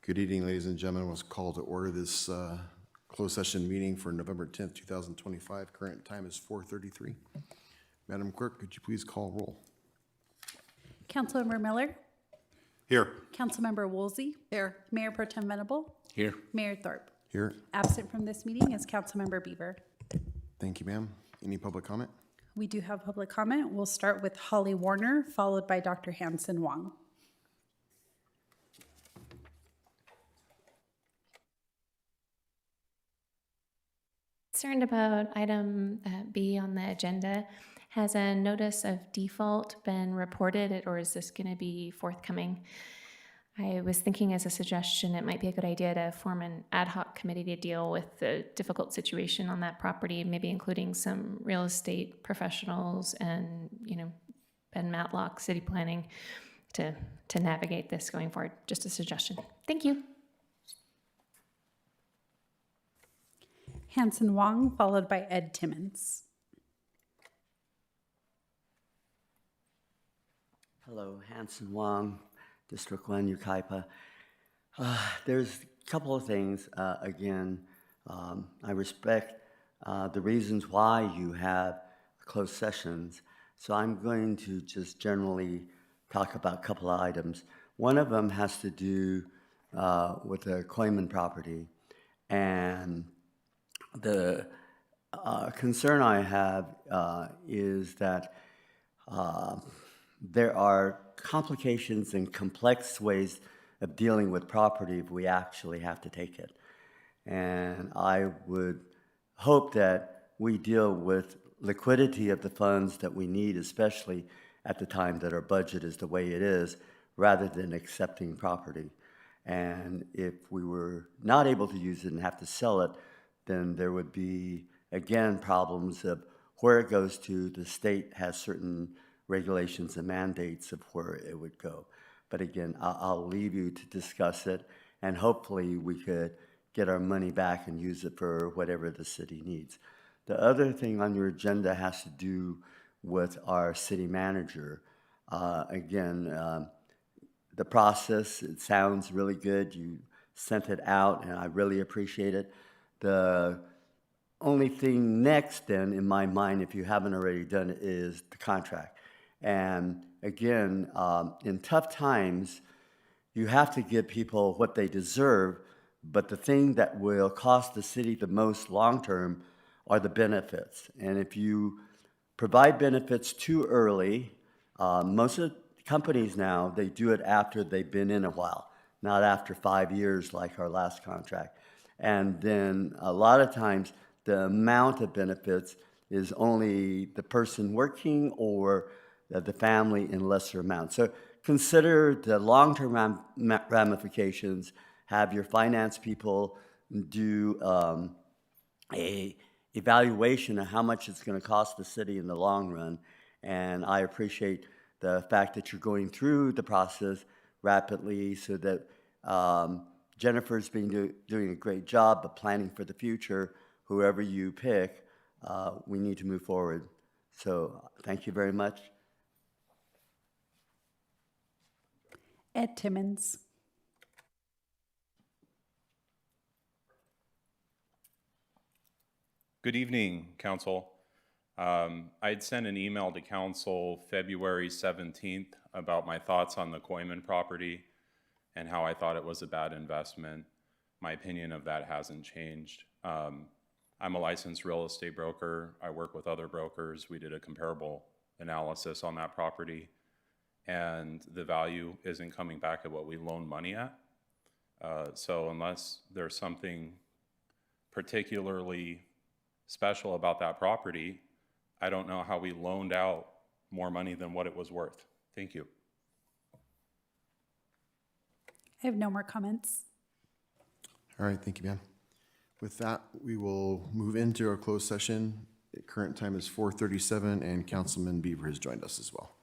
Good evening, ladies and gentlemen. Let's call to order this closed session meeting for November 10th, 2025. Current time is 4:33. Madam Clerk, could you please call roll? Councilmember Miller. Here. Councilmember Woolsey. Here. Mayor Pro Tem Venable. Here. Mayor Thorpe. Here. Absent from this meeting is Councilmember Beaver. Thank you, ma'am. Any public comment? We do have public comment. We'll start with Holly Warner, followed by Dr. Hanson Wong. Concerned about item B on the agenda. Has a notice of default been reported, or is this going to be forthcoming? I was thinking as a suggestion, it might be a good idea to form an ad hoc committee to deal with the difficult situation on that property, maybe including some real estate professionals and, Ben Matlock, city planning, to navigate this going forward. Just a suggestion. Thank you. Hanson Wong, followed by Ed Timmons. Hello, Hanson Wong, District 1, Yucaipa. There's a couple of things. I respect the reasons why you have closed sessions, so I'm going to just generally talk about a couple of items. One of them has to do with the Coleman property, and the concern I have is that there are complications and complex ways of dealing with property if we actually have to take it. And I would hope that we deal with liquidity of the funds that we need, especially at the time that our budget is the way it is, rather than accepting property. And if we were not able to use it and have to sell it, then there would be, again, problems of where it goes to. The state has certain regulations and mandates of where it would go. But again, I'll leave you to discuss it, and hopefully we could get our money back and use it for whatever the city needs. The other thing on your agenda has to do with our city manager. The process, it sounds really good. You sent it out, and I really appreciate it. The only thing next then, in my mind, if you haven't already done it, is the contract. And again, in tough times, you have to give people what they deserve, but the thing that will cost the city the most long-term are the benefits. And if you provide benefits too early, most of the companies now, they do it after they've been in a while, not after 5 years like our last contract. And then a lot of times, the amount of benefits is only the person working or the family in lesser amounts. So consider the long-term ramifications. Have your finance people do a evaluation of how much it's going to cost the city in the long run. And I appreciate the fact that you're going through the process rapidly, so that Jennifer's been doing a great job of planning for the future. Whoever you pick, we need to move forward. So thank you very much. Ed Timmons. Good evening, Council. I'd sent an email to Council February 17th about my thoughts on the Coleman property and how I thought it was a bad investment. My opinion of that hasn't changed. I'm a licensed real estate broker. I work with other brokers. We did a comparable analysis on that property, and the value isn't coming back at what we loaned money at. So unless there's something particularly special about that property, I don't know how we loaned out more money than what it was worth. Thank you. I have no more comments. All right, thank you, ma'am. With that, we will move into our closed session. The current time is 4:37, and Councilman Beaver has joined us as well.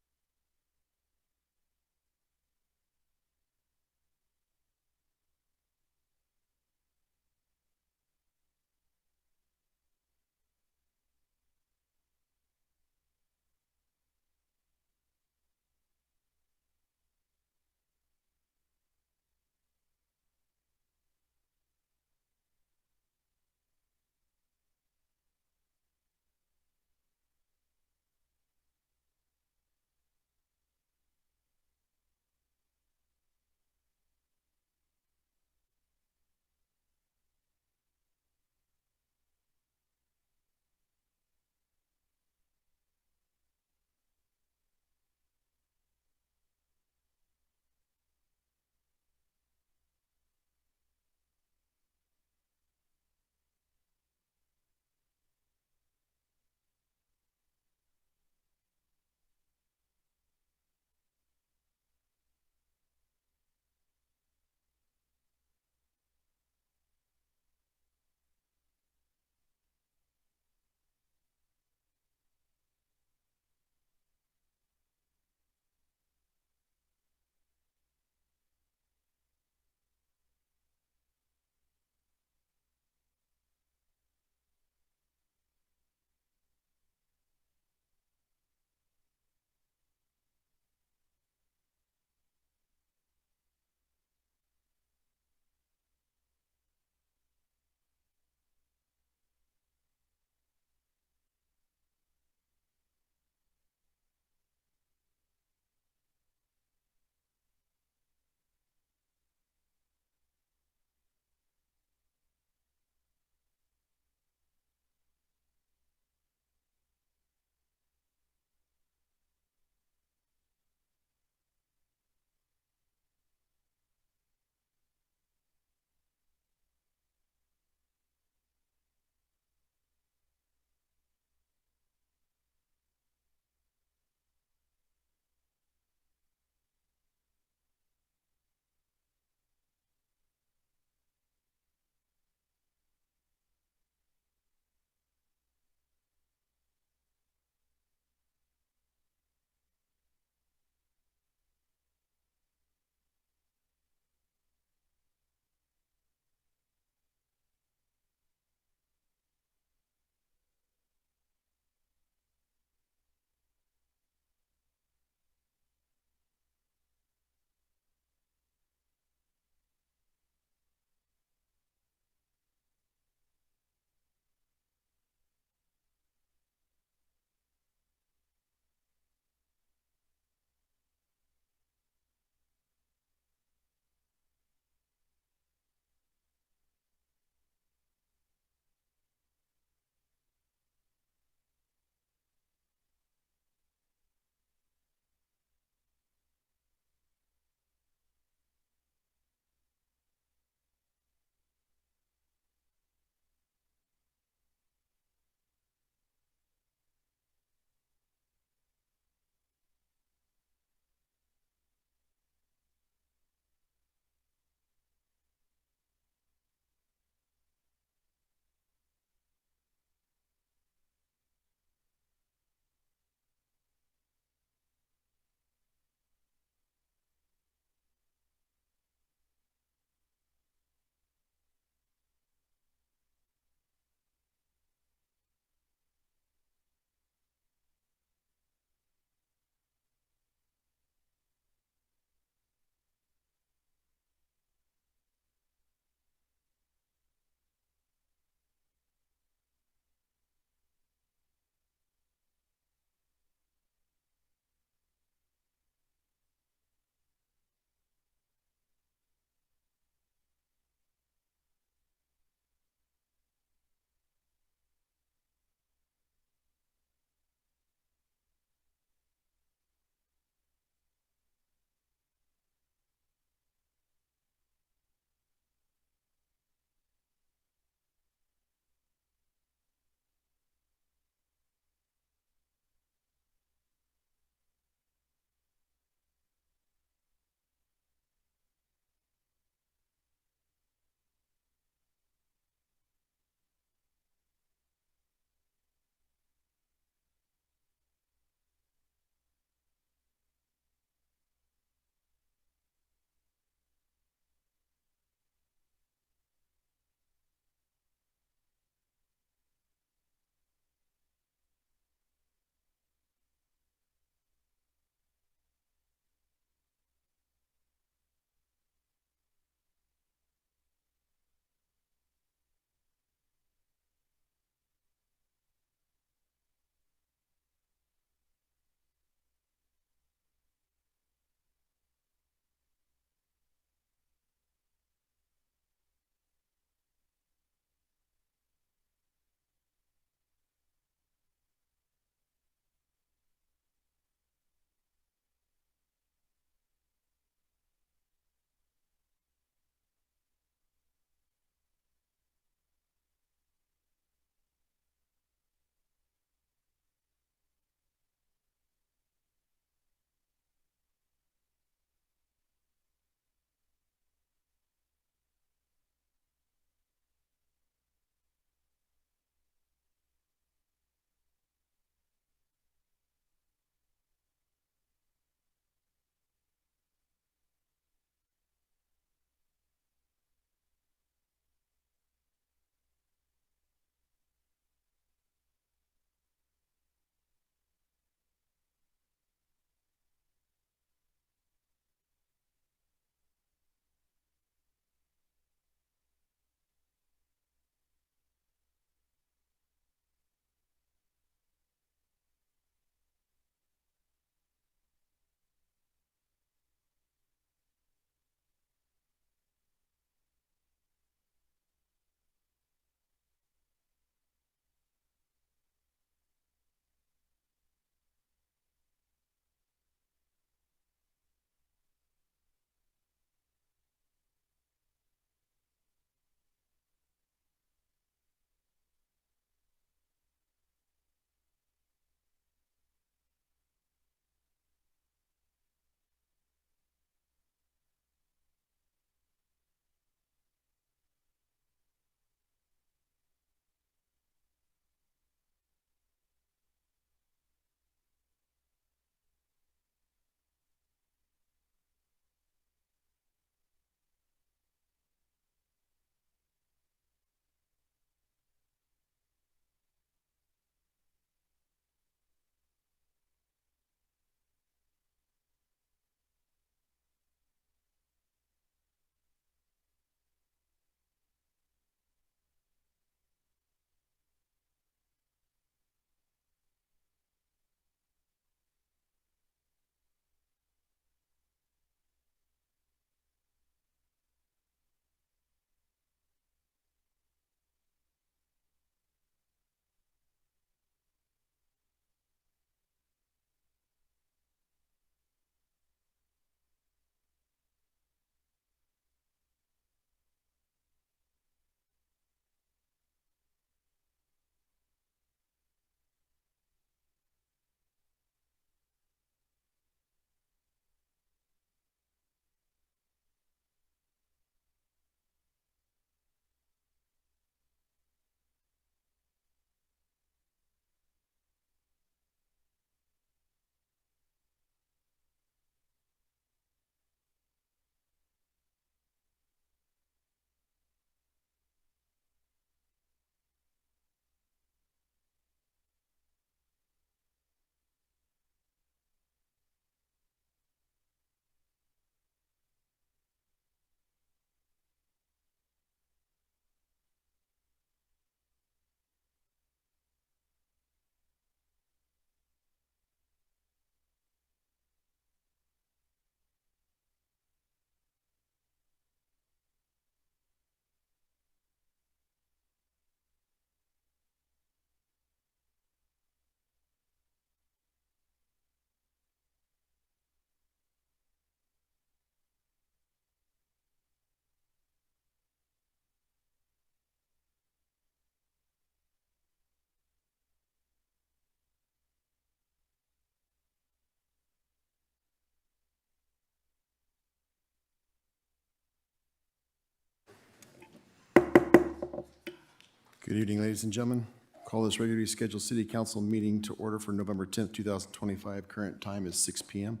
Good evening, ladies and gentlemen. Call this regularly scheduled city council meeting to order for November 10th, 2025. Current time is 6 p.m.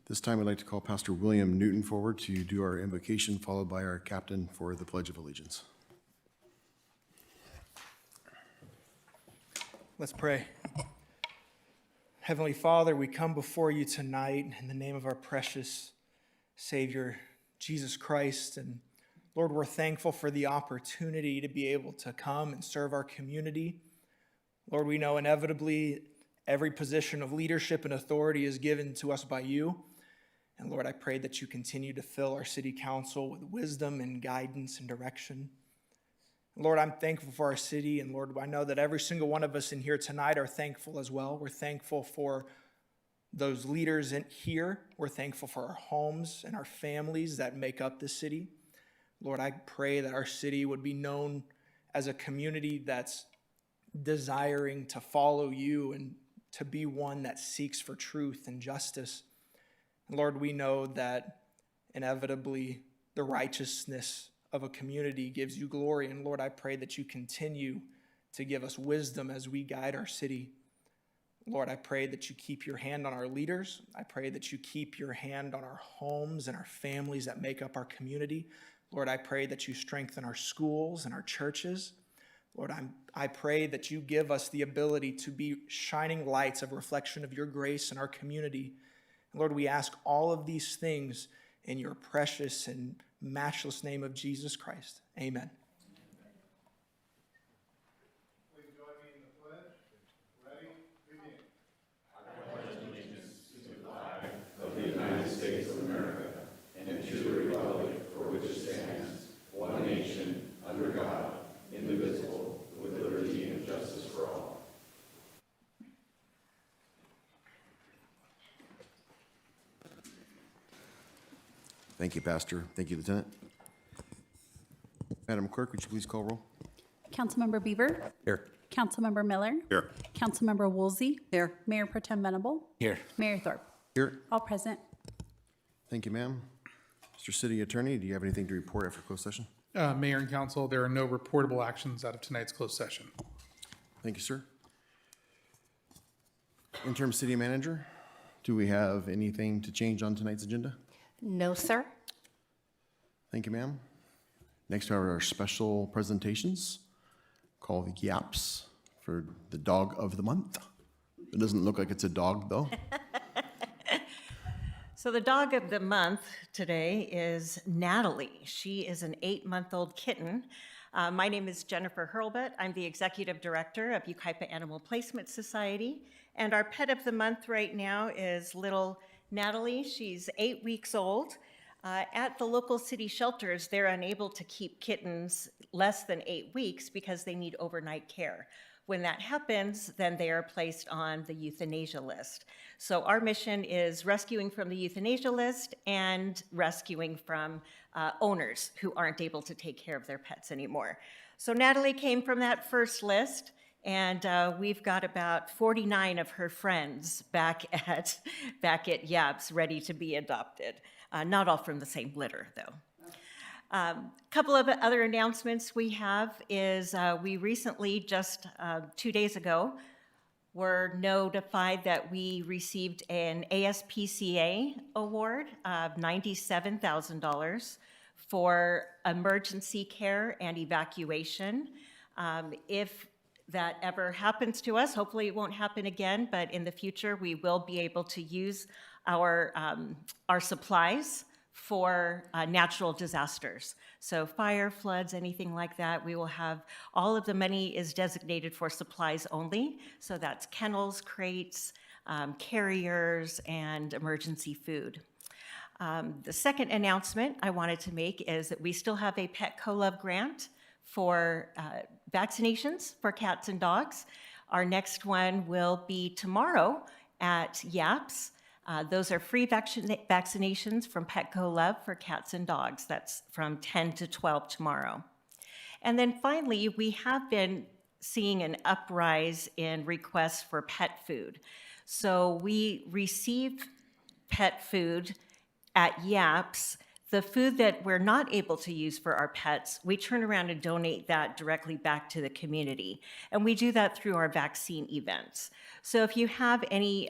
This time, I'd like to call Pastor William Newton forward to do our invocation, followed by our captain for the Pledge of Allegiance. Let's pray. Heavenly Father, we come before you tonight in the name of our precious Savior, Jesus Christ. And Lord, we're thankful for the opportunity to be able to come and serve our community. Lord, we know inevitably every position of leadership and authority is given to us by you. And Lord, I pray that you continue to fill our city council with wisdom and guidance and direction. Lord, I'm thankful for our city, and Lord, I know that every single one of us in here tonight are thankful as well. We're thankful for those leaders in here. We're thankful for our homes and our families that make up this city. Lord, I pray that our city would be known as a community that's desiring to follow you and to be one that seeks for truth and justice. And Lord, we know that inevitably the righteousness of a community gives you glory. And Lord, I pray that you continue to give us wisdom as we guide our city. Lord, I pray that you keep your hand on our leaders. I pray that you keep your hand on our homes and our families that make up our community. Lord, I pray that you strengthen our schools and our churches. Lord, I pray that you give us the ability to be shining lights of reflection of your grace in our community. Lord, we ask all of these things in your precious and matchless name of Jesus Christ. Amen. Please join me in the pledge. Ready? Begin. Thank you, Pastor. Thank you, Lieutenant. Madam Clerk, would you please call roll? Councilmember Bieber. Here. Councilmember Miller. Here. Councilmember Woolsey. Here. Mayor Pro Tem Venable. Here. Mayor Thorpe. Here. All present. Thank you, ma'am. Mr. City Attorney, do you have anything to report after closed session? Mayor and council, there are no reportable actions out of tonight's closed session. Thank you, sir. Interim City Manager, do we have anything to change on tonight's agenda? No, sir. Thank you, ma'am. Next are our special presentations called Yaps for the Dog of the Month. It doesn't look like it's a dog, though. So the dog of the month today is Natalie. She is an 8-month-old kitten. My name is Jennifer Hurlbut. I'm the executive director of Yucaipa Animal Placement Society. And our pet of the month right now is little Natalie. She's 8 weeks old. At the local city shelters, they're unable to keep kittens less than 8 weeks because they need overnight care. When that happens, then they are placed on the euthanasia list. So our mission is rescuing from the euthanasia list and rescuing from owners who aren't able to take care of their pets anymore. So Natalie came from that first list, and we've got about 49 of her friends back at Yaps ready to be adopted. Not all from the same litter, though. Couple of other announcements we have is we recently, just 2 days ago, were notified that we received an ASPCA award of $97,000 for emergency care and evacuation. If that ever happens to us, hopefully it won't happen again, but in the future we will be able to use our supplies for natural disasters. So fire, floods, anything like that, we will have, all of the money is designated for supplies only. So that's kennels, crates, carriers, and emergency food. The second announcement I wanted to make is that we still have a Petco Love grant for vaccinations for cats and dogs. Our next one will be tomorrow at Yaps. Those are free vaccinations from Petco Love for cats and dogs. That's from 10 to 12 tomorrow. And then finally, we have been seeing an uprise in requests for pet food. So we receive pet food at Yaps. The food that we're not able to use for our pets, we turn around and donate that directly back to the community. And we do that through our vaccine events. So if you have any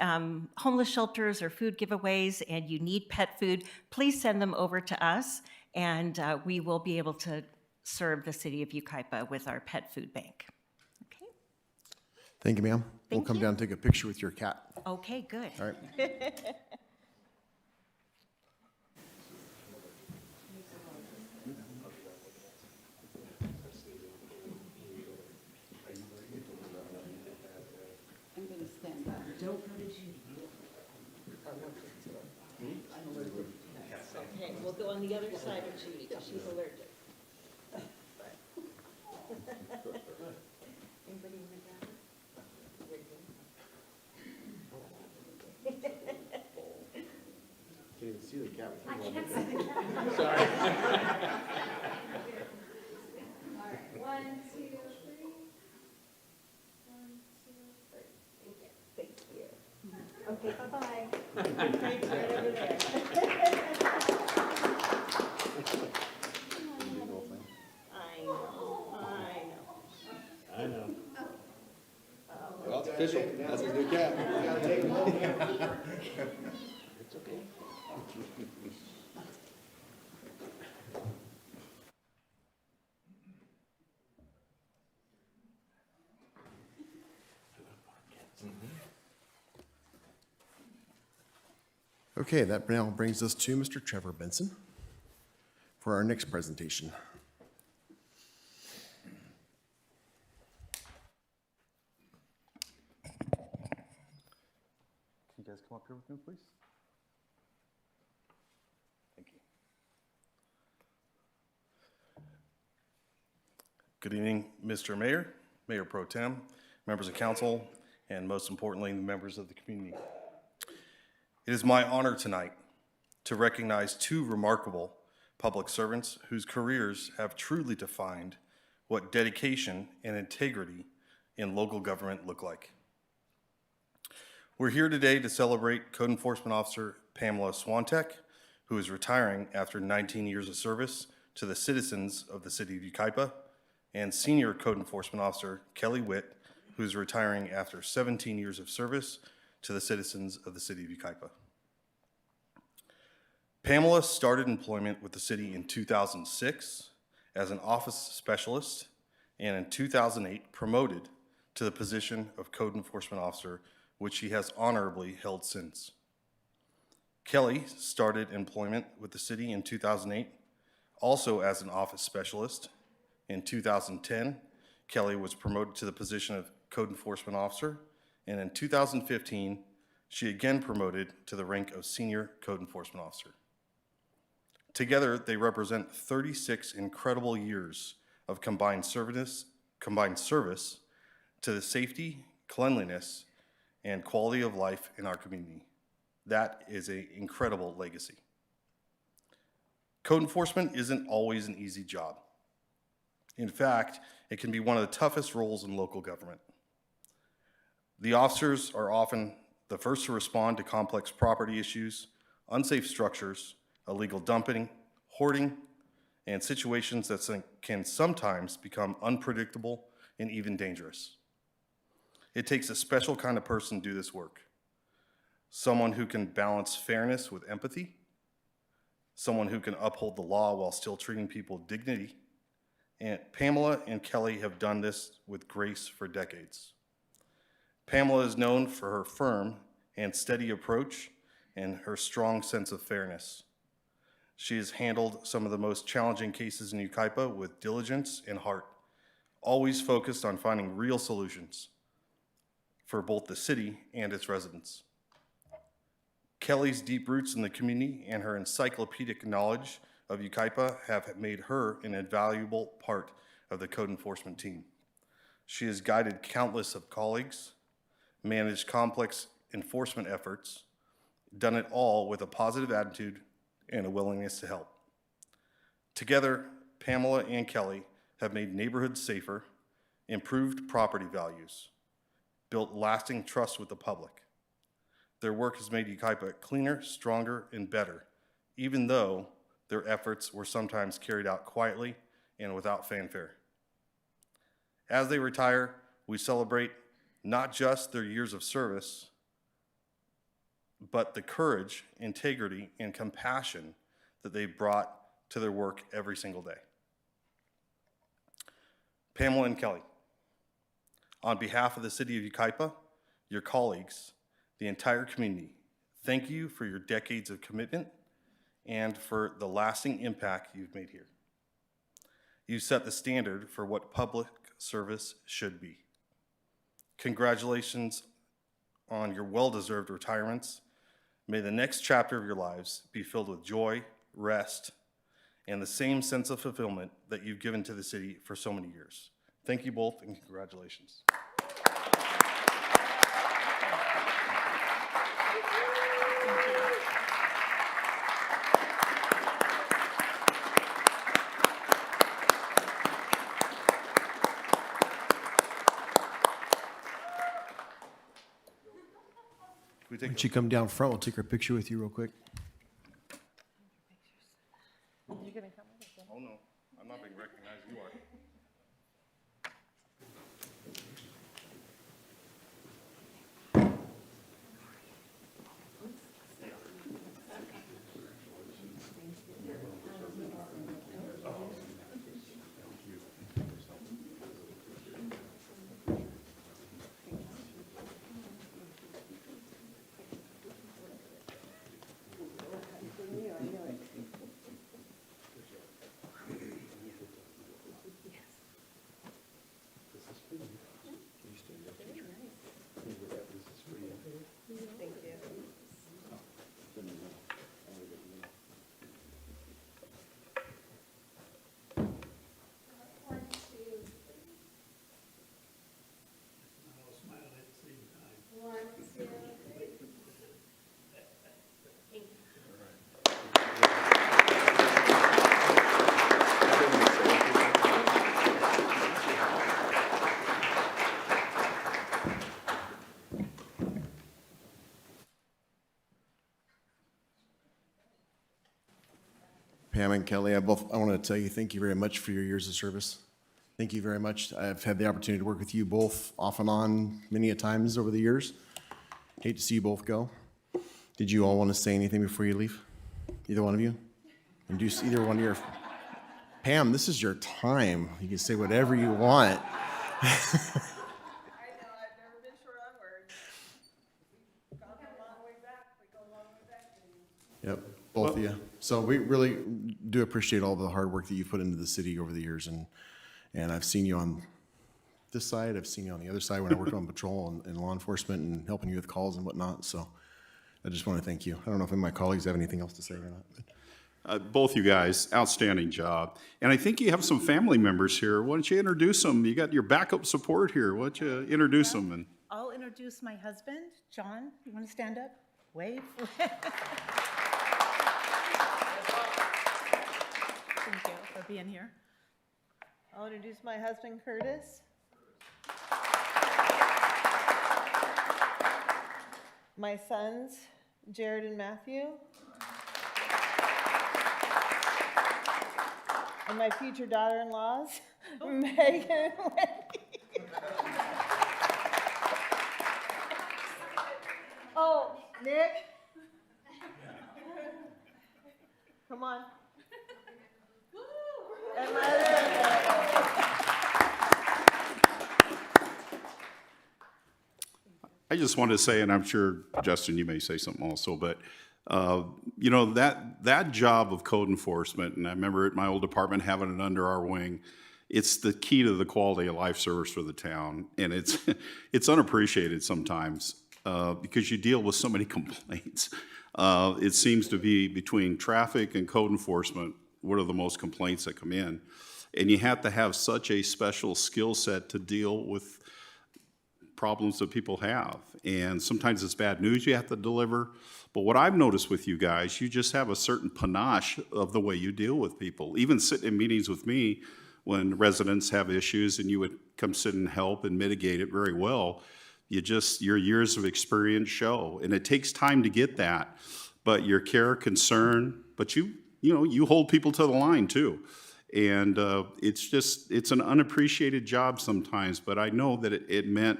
homeless shelters or food giveaways and you need pet food, please send them over to us, and we will be able to serve the city of Yucaipa with our pet food bank. Okay? Thank you, ma'am. We'll Thank come you. down and take a picture with your cat. Okay, good. All right. I'm going to stand up. Don't go to Judy. Okay, we'll go on the other side of Judy because she's allergic. Anybody in the back? Can't even see the cat. All right, 1, 2, 3. 1, 2, 3. Thank you. Okay, bye-bye. Thanks, right over there. I know. Well, it's official. That's his new cat. It's okay. Okay, that now brings us to Mr. Trevor Benson for our next presentation. Can you guys come up here with me, please? Thank you. Good evening, Mr. Mayor, Mayor Pro Tem, members of council, and most importantly, the members of the community. It is my honor tonight to recognize two remarkable public servants whose careers have truly defined what dedication and integrity in local government look like. We're here today to celebrate Code Enforcement Officer Pamela Swantek, who is retiring after 19 years of service to the citizens of the city of Yucaipa, and Senior Code Enforcement Officer Kelly Witt, who is retiring after 17 years of service to the citizens of the city of Yucaipa. Pamela started employment with the city in 2006 as an office specialist, and in 2008 promoted to the position of Code Enforcement Officer, which she has honorably held since. Kelly started employment with the city in 2008, also as an office specialist. In 2010, Kelly was promoted to the position of Code Enforcement Officer, and in 2015, she again promoted to the rank of Senior Code Enforcement Officer. Together, they represent 36 incredible years of combined service to the safety, cleanliness, and quality of life in our community. That is an incredible legacy. Code enforcement isn't always an easy job. In fact, it can be one of the toughest roles in local government. The officers are often the first to respond to complex property issues, unsafe structures, illegal dumping, hoarding, and situations that can sometimes become unpredictable and even dangerous. It takes a special kind of person to do this work. Someone who can balance fairness with empathy, someone who can uphold the law while still treating people with dignity. And Pamela and Kelly have done this with grace for decades. Pamela is known for her firm and steady approach and her strong sense of fairness. She has handled some of the most challenging cases in Yucaipa with diligence and heart, always focused on finding real solutions for both the city and its residents. Kelly's deep roots in the community and her encyclopedic knowledge of Yucaipa have made her an invaluable part of the code enforcement team. She has guided countless of colleagues, managed complex enforcement efforts, done it all with a positive attitude and a willingness to help. Together, Pamela and Kelly have made neighborhoods safer, improved property values, built lasting trust with the public. Their work has made Yucaipa cleaner, stronger, and better, even though their efforts were sometimes carried out quietly and without fanfare. As they retire, we celebrate not just their years of service, but the courage, integrity, and compassion that they brought to their work every single day. Pamela and Kelly, on behalf of the city of Yucaipa, your colleagues, the entire community, thank you for your decades of commitment and for the lasting impact you've made here. You set the standard for what public service should be. Congratulations on your well-deserved retirements. May the next chapter of your lives be filled with joy, rest, and the same sense of fulfillment that you've given to the city for so many years. Thank you both, and congratulations. Why don't you come down front? We'll take our picture with you real quick. Oh no, I'm not being recognized, you are. Pam and Kelly, I want to tell you thank you very much for your years of service. Thank you very much. I've had the opportunity to work with you both off and on many a times over the years. Hate to see you both go. Did you all want to say anything before you leave? Either one of you? Induce either one of your... Pam, this is your time. You can say whatever you want. I know, I've never been short on words. We've gone a long way back, we go a long way back. Yep, both of you. So we really do appreciate all the hard work that you've put into the city over the years, and I've seen you on this side, I've seen you on the other side when I worked on patrol and law enforcement and helping you with calls and whatnot, so I just want to thank you. I don't know if any of my colleagues have anything else to say or not. Both you guys, outstanding job. And I think you have some family members here. Why don't you introduce them? You got your backup support here. Why don't you introduce them? And I'll introduce my husband, John. You want to stand up? Wave. Thank you for being here. I'll introduce my husband, Curtis. My sons, Jared and Matthew. And my future daughter-in-laws, Megan and Wendy. Oh, Nick. Come on. And my I just wanted to say, and I'm sure, Justin, you may say something also, but you know, that job of code enforcement, and I remember at my old department having it under our wing, it's the key to the quality of life service for the town. And it's unappreciated sometimes because you deal with so many complaints. It seems to be between traffic and code enforcement, what are the most complaints that come in? And you have to have such a special skill set to deal with problems that people have. And sometimes it's bad news you have to deliver. But what I've noticed with you guys, you just have a certain panache of the way you deal with people. Even sitting in meetings with me when residents have issues and you would come sit and help and mitigate it very well, your years of experience show. And it takes time to get that. But your care, concern, but you you hold people to the line too. And it's an unappreciated job sometimes, but I know that it meant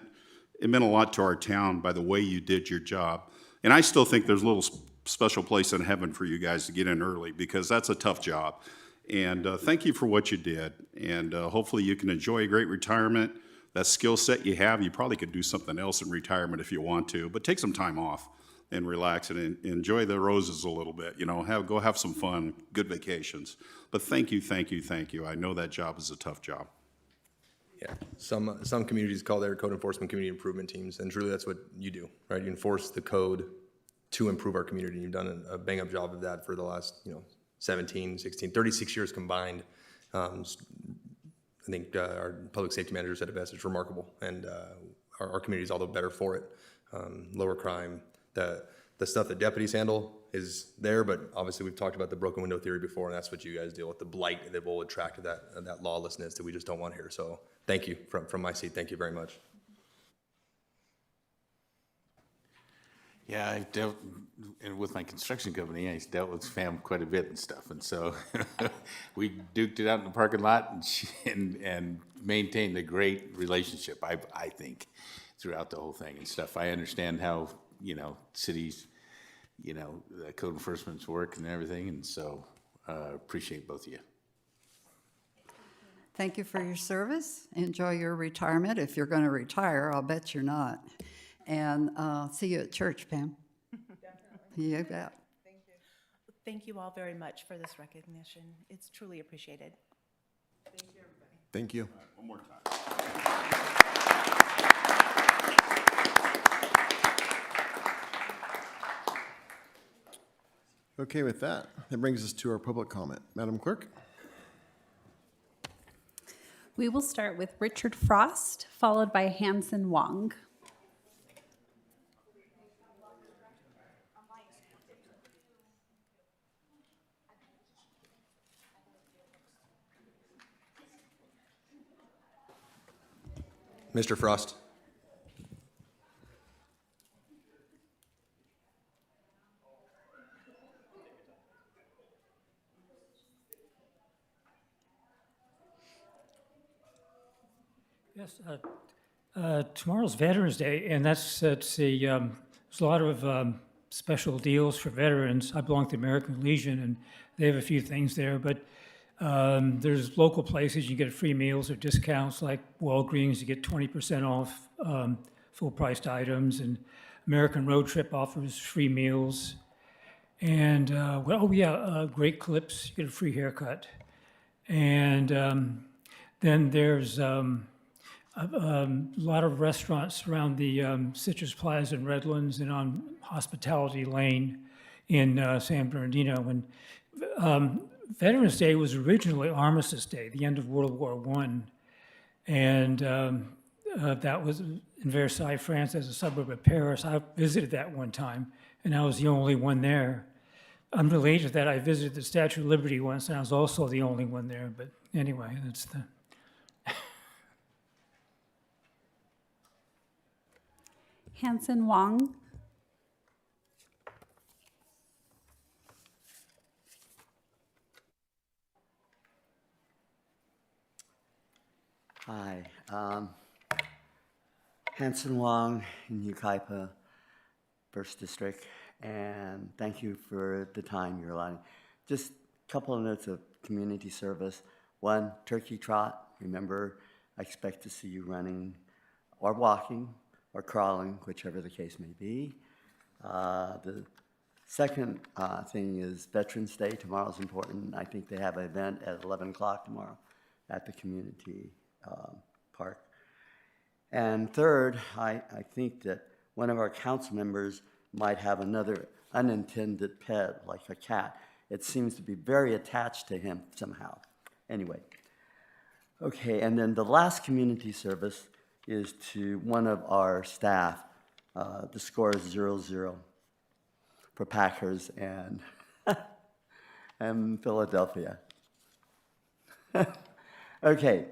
a lot to our town by the way you did your job. And I still think there's a little special place in heaven for you guys to get in early, because that's a tough job. And thank you for what you did. And hopefully you can enjoy a great retirement. That skill set you have, you probably could do something else in retirement if you want to, but take some time off and relax and enjoy the roses a little bit. Go have some fun, good vacations. But thank you. I know that job is a tough job. Yeah, some communities call their code enforcement community improvement teams, and truly that's what you do, right? You enforce the code to improve our community. You've done a bang-up job of that for the last 17, 16, 36 years combined. I think our public safety manager said it best. It's remarkable, and our community is all the better for it. Lower crime, the stuff that deputies handle is there, but obviously we've talked about the broken window theory before, and that's what you guys deal with, the blight that will attract that lawlessness that we just don't want here. So thank you from my seat. Thank you very much. Yeah, I've dealt, and with my construction company, I dealt with spam quite a bit and stuff, and so we duked it out in the parking lot and maintained a great relationship, I think, throughout the whole thing and stuff. I understand how, cities, the code enforcement's work and everything, and so appreciate both of you. Thank you for your service. Enjoy your retirement. If you're going to retire, I'll bet you're not. And see you at church, Pam. Definitely. You bet. Thank you. Thank you all very much for this recognition. It's truly appreciated. Thank you, everybody. Thank you. All right, one more time. Okay, with that brings us to our public comment. Madam Clerk? We will start with Richard Frost, followed by Hanson Wong. Mr. Frost. Yes, tomorrow's Veterans Day, and there's a lot of special deals for veterans. I belong to the American Legion, and they have a few things there, but there's local places you get free meals or discounts, like Walgreens, you get 20% off full-priced items, and American Road Trip offers free meals. And, Great Clips, you get a free haircut. And then there's a lot of restaurants around the Citrus Plaza in Redlands and on Hospitality Lane in San Bernardino. And Veterans Day was originally Armistice Day, the end of World War I. And that was in Versailles, France, as a suburb of Paris. I visited that one time, and I was the only one there. Unrelated to that, I visited the Statue of Liberty once, and I was also the only one there. But anyway, that's the... Hanson Wong. Hi, Hanson Wong in Yucaipa, 1st District, and thank you for the time you're allowing. Just a couple of notes of community service. One, turkey trot. Remember, I expect to see you running or walking or crawling, whichever the case may be. The second thing is Veterans Day. Tomorrow's important. I think they have an event at 11 o'clock tomorrow at the community park. And third, I think that one of our council members might have another unintended pet, like a cat. It seems to be very attached to him somehow. Anyway, okay, and then the last community service is to one of our staff. The score is 0-0 for Packers and, and Philadelphia. Okay,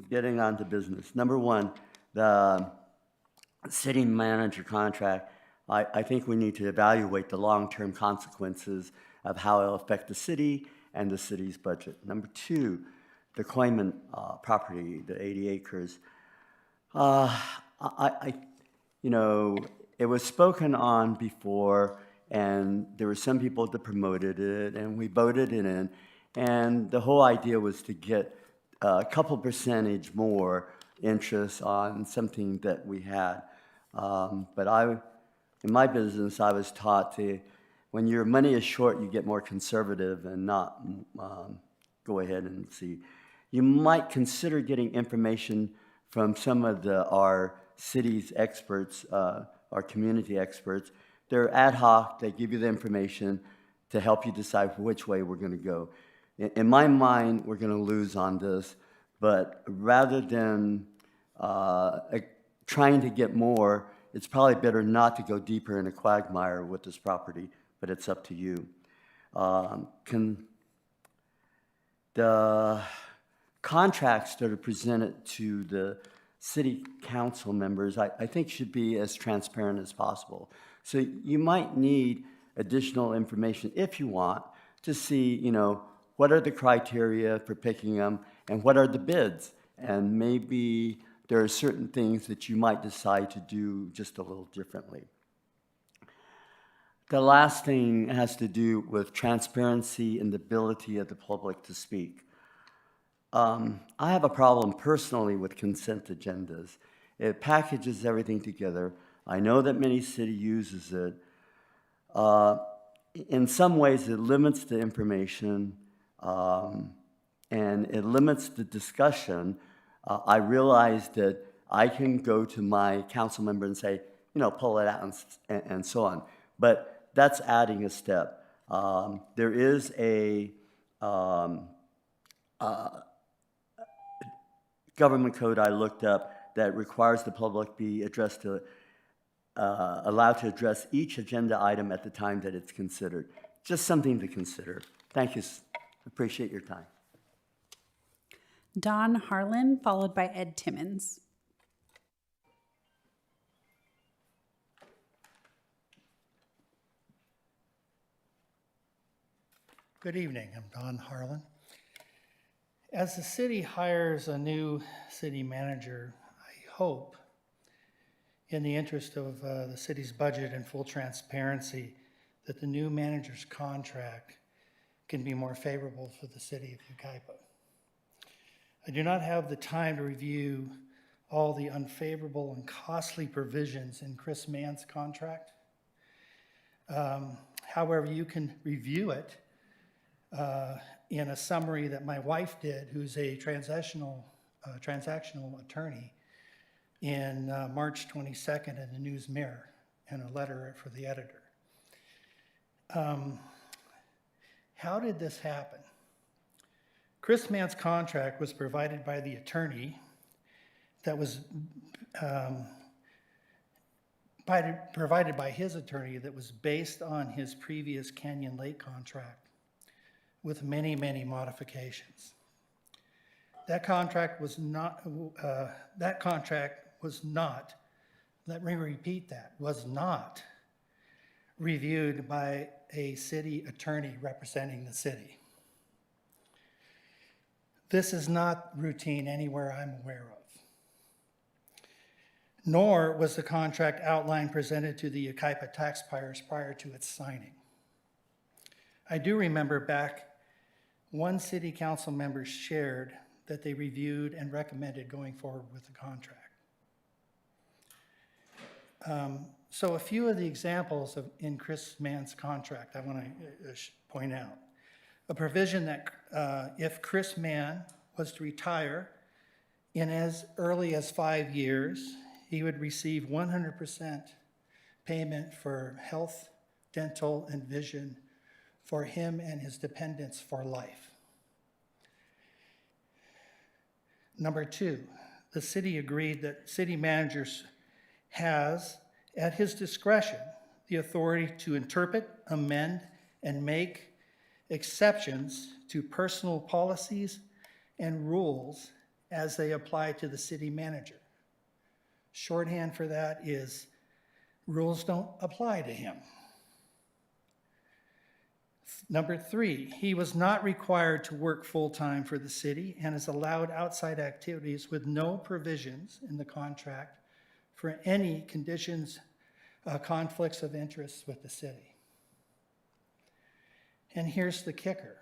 getting on to business. Number one, the city manager contract. I think we need to evaluate the long-term consequences of how it'll affect the city and the city's budget. Number two, the Coleman property, the 80 acres. You know, it was spoken on before, and there were some people that promoted it, and we voted it in. And the whole idea was to get a couple percentage more interest on something that we had. But in my business, I was taught to, when your money is short, you get more conservative and not go ahead and see. You might consider getting information from some of our city's experts, our community experts. They're ad hoc, they give you the information to help you decide which way we're going to go. In my mind, we're going to lose on this, but rather than trying to get more, it's probably better not to go deeper in a quagmire with this property, but it's up to you. The contracts that are presented to the city council members, I think should be as transparent as possible. So you might need additional information if you want to see, you know, what are the criteria for picking them and what are the bids? And maybe there are certain things that you might decide to do just a little differently. The last thing has to do with transparency and the ability of the public to speak. I have a problem personally with consent agendas. It packages everything together. I know that many cities uses it. In some ways, it limits the information and it limits the discussion. I realize that I can go to my council member and say, you know, pull it out and so on. But that's adding a step. There is a government code I looked up that requires the public be addressed to, allowed to address each agenda item at the time that it's considered. Just something to consider. Thank you. Appreciate your time. Don Harlan, followed by Ed Timmons. Good evening, I'm Don Harlan. As the city hires a new city manager, I hope, in the interest of the city's budget and full transparency, that the new manager's contract can be more favorable for the city of Yucaipa. I do not have the time to review all the unfavorable and costly provisions in Chris Mann's contract. However, you can review it in a summary that my wife did, who's a transactional attorney, in March 22nd in the News Mirror, and a letter for the editor. How did this happen? Chris Mann's contract was provided by the attorney that was provided by his attorney that was based on his previous Canyon Lake contract with many, many modifications. That contract was not, let me repeat that, was not reviewed by a city attorney representing the city. This is not routine anywhere I'm aware of. Nor was the contract outline presented to the Yucaipa taxpayers prior to its signing. I do remember back, one city council member shared that they reviewed and recommended going forward with the contract. So a few of the examples in Chris Mann's contract I want to point out. A provision that if Chris Mann was to retire in as early as 5 years, he would receive 100% payment for health, dental, and vision for him and his dependents for life. Number two, the city agreed that city managers has, at his discretion, the authority to interpret, amend, and make exceptions to personal policies and rules as they apply to the city manager. Shorthand for that is rules don't apply to him. Number 3, he was not required to work full-time for the city and is allowed outside activities with no provisions in the contract for any conditions, conflicts of interest with the city. And here's the kicker.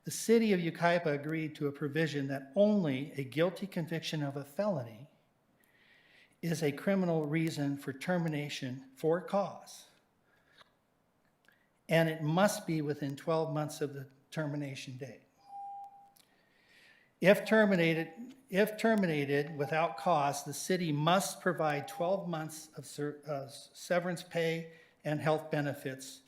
The city of Yucaipa agreed to a provision that only a guilty conviction of a felony is a criminal reason for termination for cause. And it must be within 12 months of the termination date. If terminated without cause, the city must provide 12 months of severance pay and health benefits.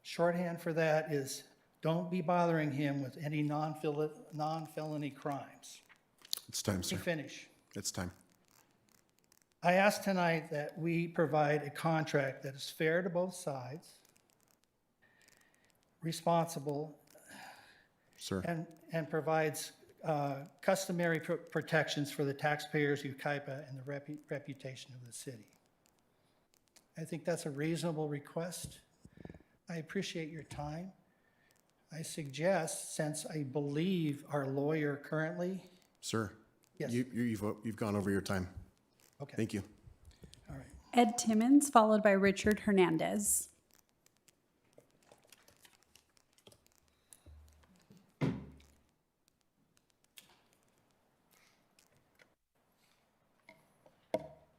Shorthand for that is don't be bothering him with any non-felony crimes. It's time, sir. Let me finish. It's time. I ask tonight that we provide a contract that is fair to both sides, responsible, Sir. and provides customary protections for the taxpayers, Yucaipa, and the reputation of the city. I think that's a reasonable request. I appreciate your time. I suggest, since I believe our lawyer currently... Sir. Yes. You've gone over your time. Okay. Thank you. All right. Ed Timmons, followed by Richard Hernandez.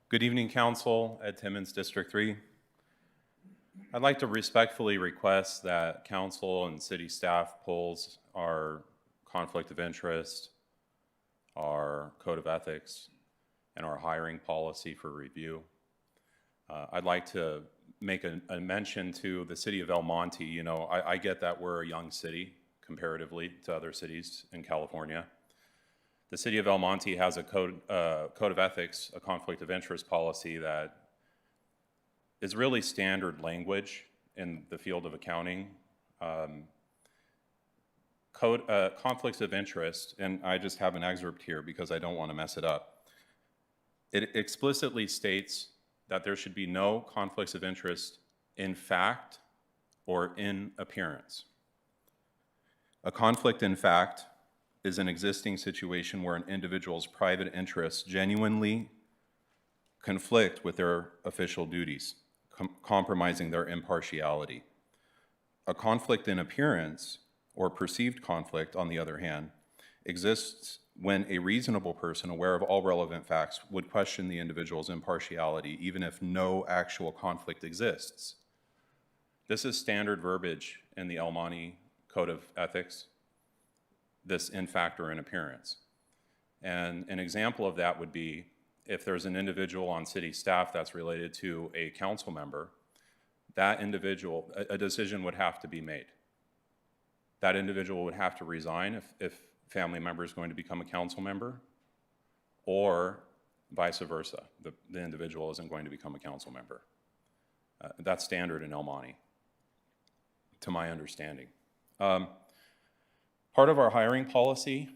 Good evening, Council. Ed Timmons, District 3. I'd like to respectfully request that Council and City staff pulls our conflict of interest, our code of ethics, and our hiring policy for review. I'd like to make a mention to the City of El Monte. You know, I get that we're a young city comparatively to other cities in California. The City of El Monte has a code of ethics, a conflict of interest policy that is really standard language in the field of accounting. Conflicts of interest, and I just have an excerpt here because I don't want to mess it up. It explicitly states that there should be no conflicts of interest in fact or in appearance. A conflict in fact is an existing situation where an individual's private interests genuinely conflict with their official duties, compromising their impartiality. A conflict in appearance, or perceived conflict, on the other hand, exists when a reasonable person aware of all relevant facts would question the individual's impartiality, even if no actual conflict exists. This is standard verbiage in the El Monte Code of Ethics, this in fact or in appearance. And an example of that would be if there's an individual on city staff that's related to a council member, that individual, a decision would have to be made. That individual would have to resign if family member is going to become a council member, or vice versa. The individual isn't going to become a council member. That's standard in El Monte, to my understanding. Part of our hiring policy,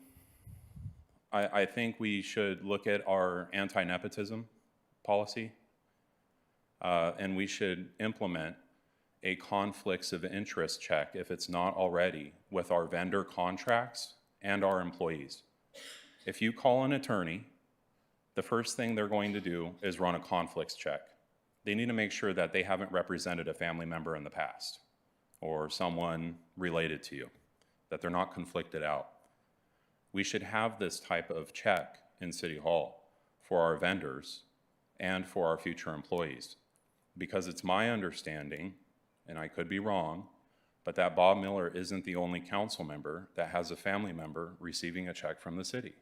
I think we should look at our anti-nepotism policy, and we should implement a conflicts of interest check, if it's not already, with our vendor contracts and our employees. If you call an attorney, the first thing they're going to do is run a conflicts check. They need to make sure that they haven't represented a family member in the past or someone related to you, that they're not conflicted out. We should have this type of check in City Hall for our vendors and for our future employees, because it's my understanding, and I could be wrong, but that Bob Miller isn't the only council member that has a family member receiving a check from the city.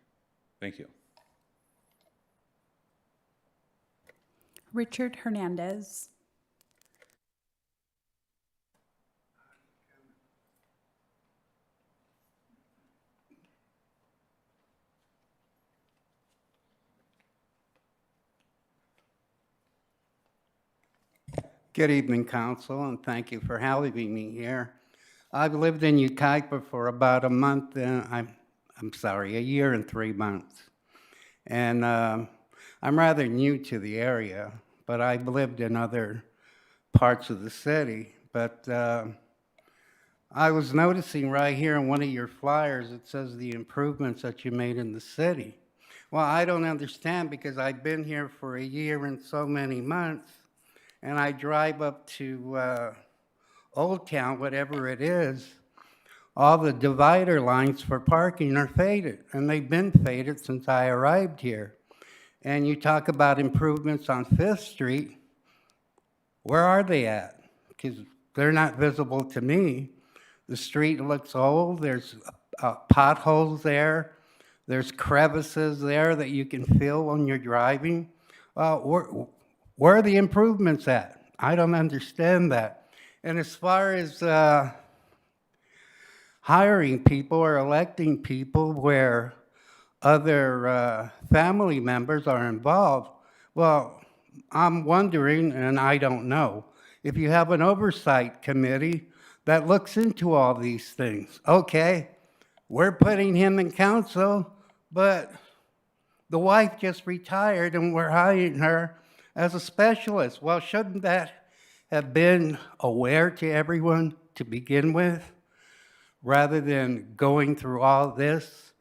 Thank you. Richard Hernandez. Good evening, Council, and thank you for having me here. I've lived in Yucaipa for about a month, a year and 3 months. And I'm rather new to the area, but I've lived in other parts of the city. But I was noticing right here in one of your flyers, it says the improvements that you made in the city. Well, I don't understand because I've been here for a year and so many months, and I drive up to Old Town, whatever it is, all the divider lines for parking are faded, and they've been faded since I arrived here. And you talk about improvements on Fifth Street. Where are they at? Because they're not visible to me. The street looks old, there's potholes there, there's crevices there that you can feel when you're driving. Where are the improvements at? I don't understand that. And as far as hiring people or electing people where other family members are involved, well, I'm wondering, and I don't know, if you have an oversight committee that looks into all these things. Okay, we're putting him in council, but the wife just retired and we're hiring her as a specialist. Well, shouldn't that have been aware to everyone to begin with, rather than going through all this?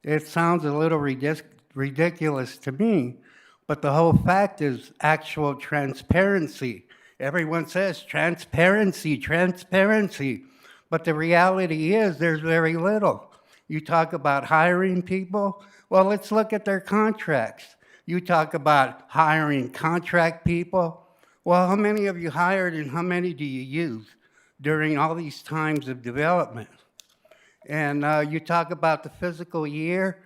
It sounds a little ridiculous to me, but the whole fact is actual transparency. Everyone says transparency, transparency, but the reality is there's very little. You talk about hiring people, well, let's look at their contracts. You talk about hiring contract people, well, how many have you hired and how many do you use during all these times of development? And you talk about the fiscal year.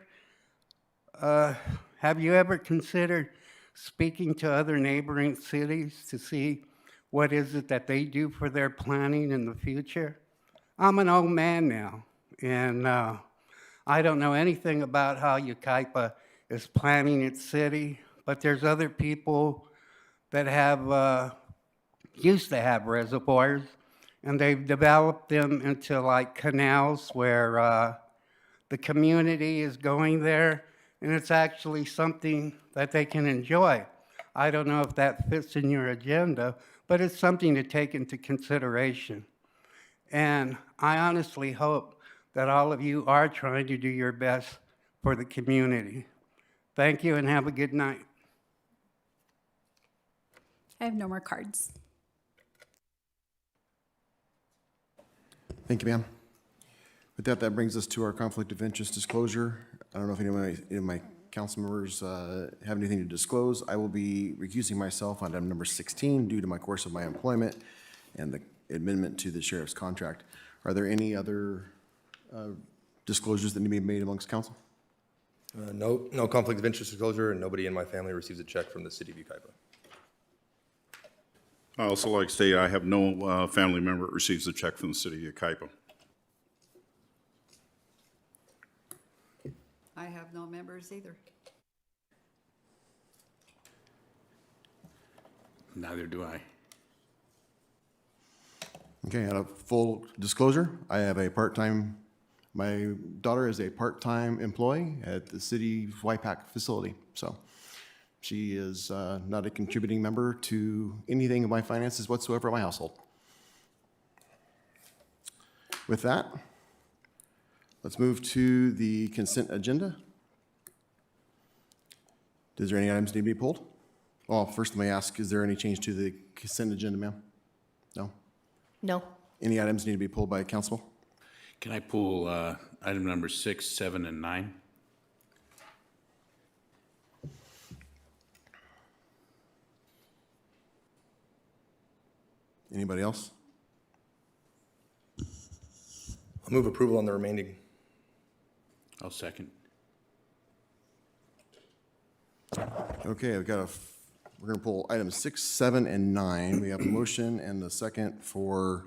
Have you ever considered speaking to other neighboring cities to see what is it that they do for their planning in the future? I'm an old man now, and I don't know anything about how Yucaipa is planning its city, but there's other people that have used to have reservoirs, and they've developed them into like canals where the community is going there, and it's actually something that they can enjoy. I don't know if that fits in your agenda, but it's something to take into consideration. And I honestly hope that all of you are trying to do your best for the community. Thank you and have a good night. I have no more cards. Thank you, ma'am. With that, that brings us to our conflict of interest disclosure. I don't know if any of my council members have anything to disclose. I will be recusing myself on item number 16 due to my course of my employment and the amendment to the sheriff's contract. Are there any other disclosures that need to be made amongst council? No conflict of interest disclosure, and nobody in my family receives a check from the city of Yucaipa. I also like to state I have no family member that receives a check from the city of Yucaipa. I have no members either. Neither do I. Okay, out of full disclosure, I have a part-time, my daughter is a part-time employee at the city YPAC facility. So she is not a contributing member to anything of my finances whatsoever in my household. With that, let's move to the consent agenda. Is there any items need to be pulled? Well, first let me ask, is there any change to the consent agenda, ma'am? No? No. Any items need to be pulled by council? Can I pull item number 6, 7, and 9? Anybody else? I'll move approval on the remaining. I'll second. Okay, we're gonna pull items 6, 7, and 9. We have a motion and a second for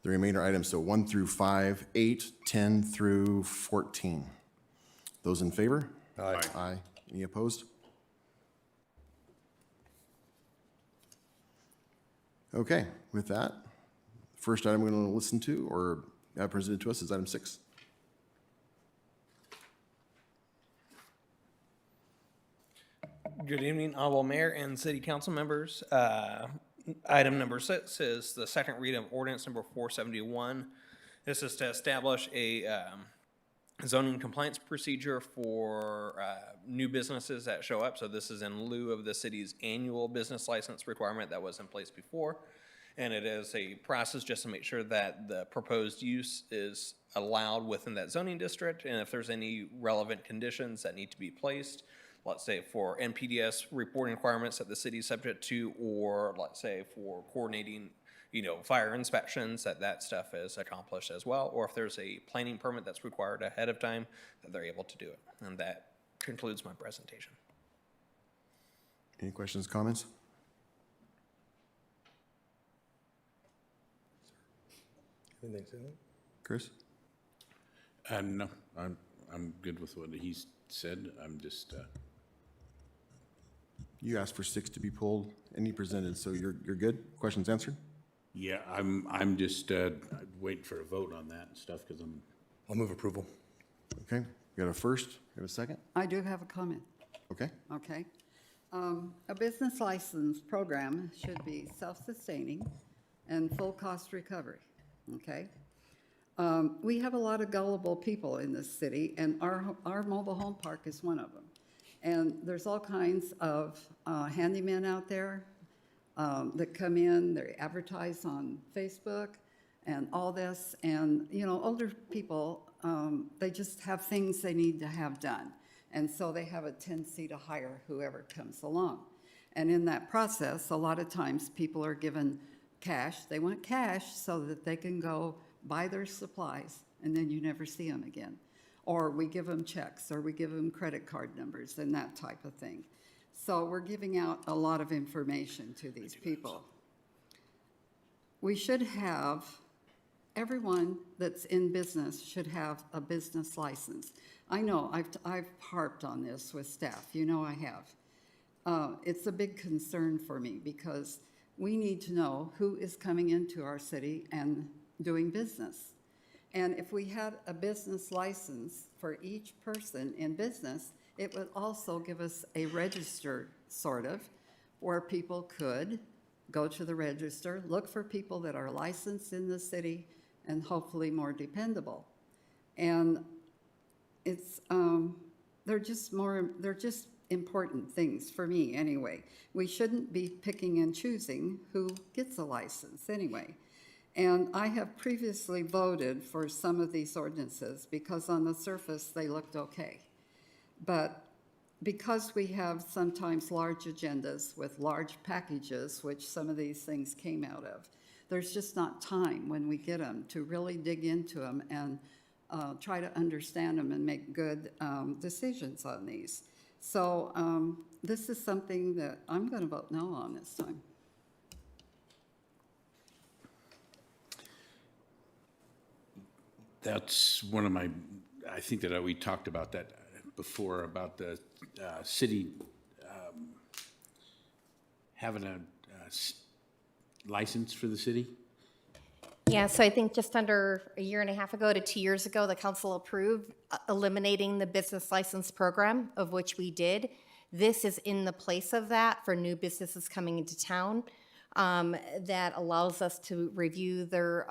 the remainder items, so 1 through 5, 8, 10 through 14. Those in favor? Aye. Aye. Any opposed? Okay, with that, first item we're going to listen to or have presented to us is item 6. Good evening, honorable mayor and city council members. Item number 6 is the second reading of ordinance number 471. This is to establish a zoning compliance procedure for new businesses that show up. So this is in lieu of the city's annual business license requirement that was in place before. And it is a process just to make sure that the proposed use is allowed within that zoning district. And if there's any relevant conditions that need to be placed, let's say for NPDS reporting requirements that the city is subject to, or let's say for coordinating, fire inspections, that stuff is accomplished as well. Or if there's a planning permit that's required ahead of time, that they're able to do it. And that concludes my presentation. Any questions, comments? Anything to say? Chris? No, I'm good with what he's said. I'm just, You asked for 6 to be pulled, and he presented, so you're good? Questions answered? yeah, I'm just waiting for a vote on that and stuff because I'll move approval. Okay, we got a first, we have a second? I do have a comment. Okay. Okay. A business license program should be self-sustaining and full cost recovery, okay? We have a lot of gullible people in this city, and our mobile home park is one of them. And there's all kinds of handymen out there that come in, they advertise on Facebook and all this, and older people, they just have things they need to have done. And so they have a tendency to hire whoever comes along. And in that process, a lot of times people are given cash. They want cash so that they can go buy their supplies, and then you never see them again. Or we give them checks, or we give them credit card numbers and that type of thing. So we're giving out a lot of information to these people. We should have, everyone that's in business should have a business license. I know, I've harped on this with staff, I have. It's a big concern for me because we need to know who is coming into our city and doing business. And if we had a business license for each person in business, it would also give us a register, sort of, where people could go to the register, look for people that are licensed in the city, and hopefully more dependable. And it's, they're just important things for me anyway. We shouldn't be picking and choosing who gets a license anyway. And I have previously voted for some of these ordinances because on the surface they looked okay. But because we have sometimes large agendas with large packages, which some of these things came out of, there's just not time when we get them to really dig into them and try to understand them and make good decisions on these. So this is something that I'm going to vote no on this time. that's one of my, I think that we talked about that before, about the city having a license for the city. Yeah, so I think just under a year and a half ago to 2 years ago, the council approved eliminating the business license program, of which we did. This is in the place of that for new businesses coming into town. That allows us to review their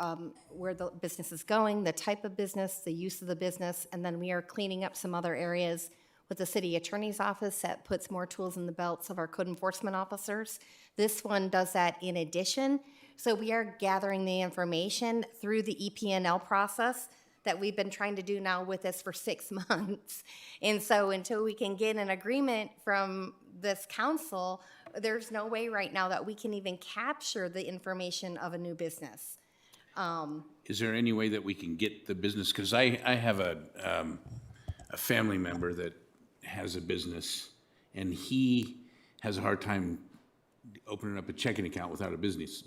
where the business is going, the type of business, the use of the business, and then we are cleaning up some other areas with the city attorney's office that puts more tools in the belts of our code enforcement officers. This one does that in addition. So we are gathering the information through the EP&L process that we've been trying to do now with this for 6 months. And so until we can get an agreement from this council, there's no way right now that we can even capture the information of a new business. Is there any way that we can get the business? Because I have a family member that has a business, and he has a hard time opening up a checking account without a business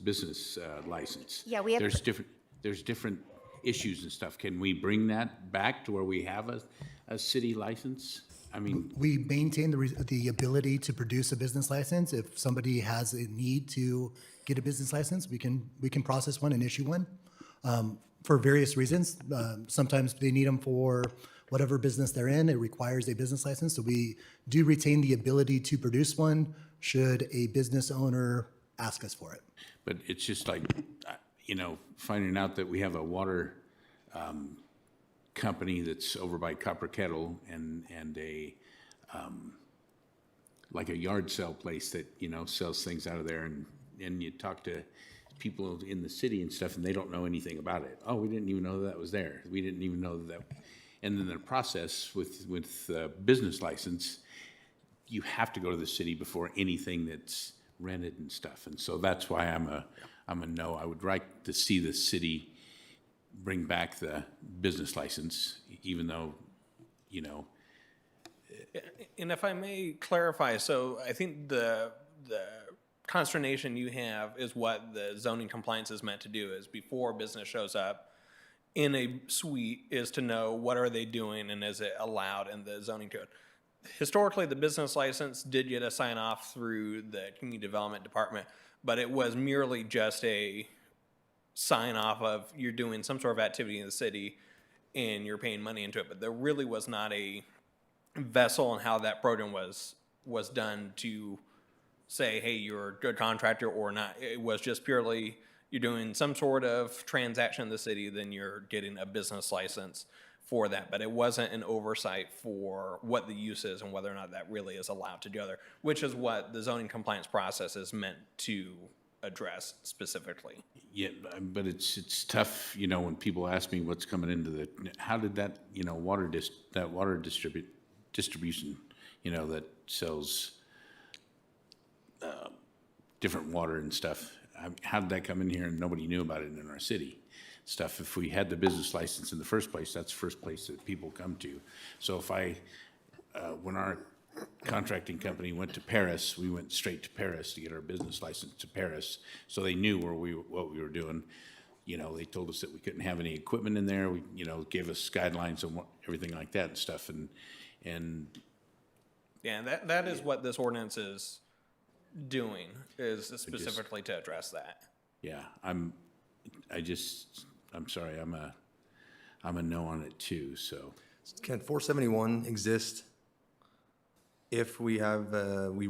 license. Yeah, we have. There's different issues and stuff. Can we bring that back to where we have a city license? I mean, we maintain the ability to produce a business license. If somebody has a need to get a business license, we can process one and issue one for various reasons. Sometimes they need them for whatever business they're in. It requires a business license, so we do retain the ability to produce one should a business owner ask us for it. But it's just like, finding out that we have a water company that's over by Copper Kettle and a, like a yard sale place that, sells things out of there. And you talk to people in the city and stuff, and they don't know anything about it. Oh, we didn't even know that was there. We didn't even know that. And then the process with business license, you have to go to the city before anything that's rented and stuff. And so that's why I'm a no. I would like to see the city bring back the business license, even though, And if I may clarify, so I think the consternation you have is what the zoning compliance is meant to do, is before business shows up in a suite is to know what are they doing and is it allowed in the zoning code. Historically, the business license did get a sign off through the community development department, but it was merely just a sign off of you're doing some sort of activity in the city and you're paying money into it. But there really was not a vessel on how that program was done to say, hey, you're a good contractor or not. It was just purely you're doing some sort of transaction in the city, then you're getting a business license for that. But it wasn't an oversight for what the use is and whether or not that really is allowed to do other, which is what the zoning compliance process is meant to address specifically. Yeah, but it's tough, when people ask me what's coming into how did that, water distribution, that sells different water and stuff. How did that come in here and nobody knew about it in our city? Stuff. If we had the business license in the first place, that's the first place that people come to. So if when our contracting company went to Paris, we went straight to Paris to get our business license to Paris. So they knew what we were doing. They told us that we couldn't have any equipment in there. We, gave us guidelines on everything like that and stuff. And yeah, that is what this ordinance is doing, is specifically to address that. Yeah, I'm sorry, I'm a no on it too, so. Can 471 exist if we have, we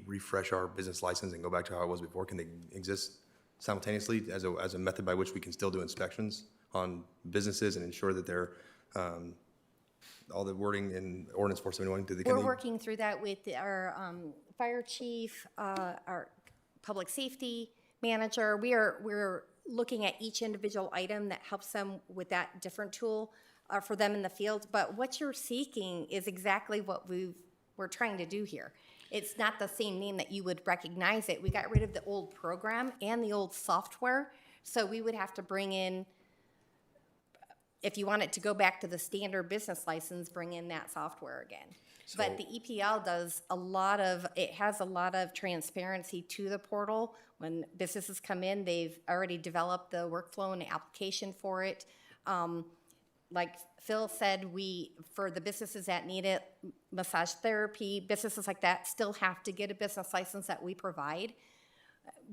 refresh our business license and go back to how it was before? Can they exist simultaneously as a method by which we can still do inspections on businesses and ensure that they're, all the wording in ordinance 471? We're working through that with our fire chief, our public safety manager. We're looking at each individual item that helps them with that different tool for them in the field. But what you're seeking is exactly what we're trying to do here. It's not the same name that you would recognize it. We got rid of the old program and the old software. So we would have to bring in, if you want it to go back to the standard business license, bring in that software again. But the EPL has a lot of transparency to the portal. When businesses come in, they've already developed the workflow and the application for it. Like Phil said, for the businesses that need it, massage therapy, businesses like that still have to get a business license that we provide.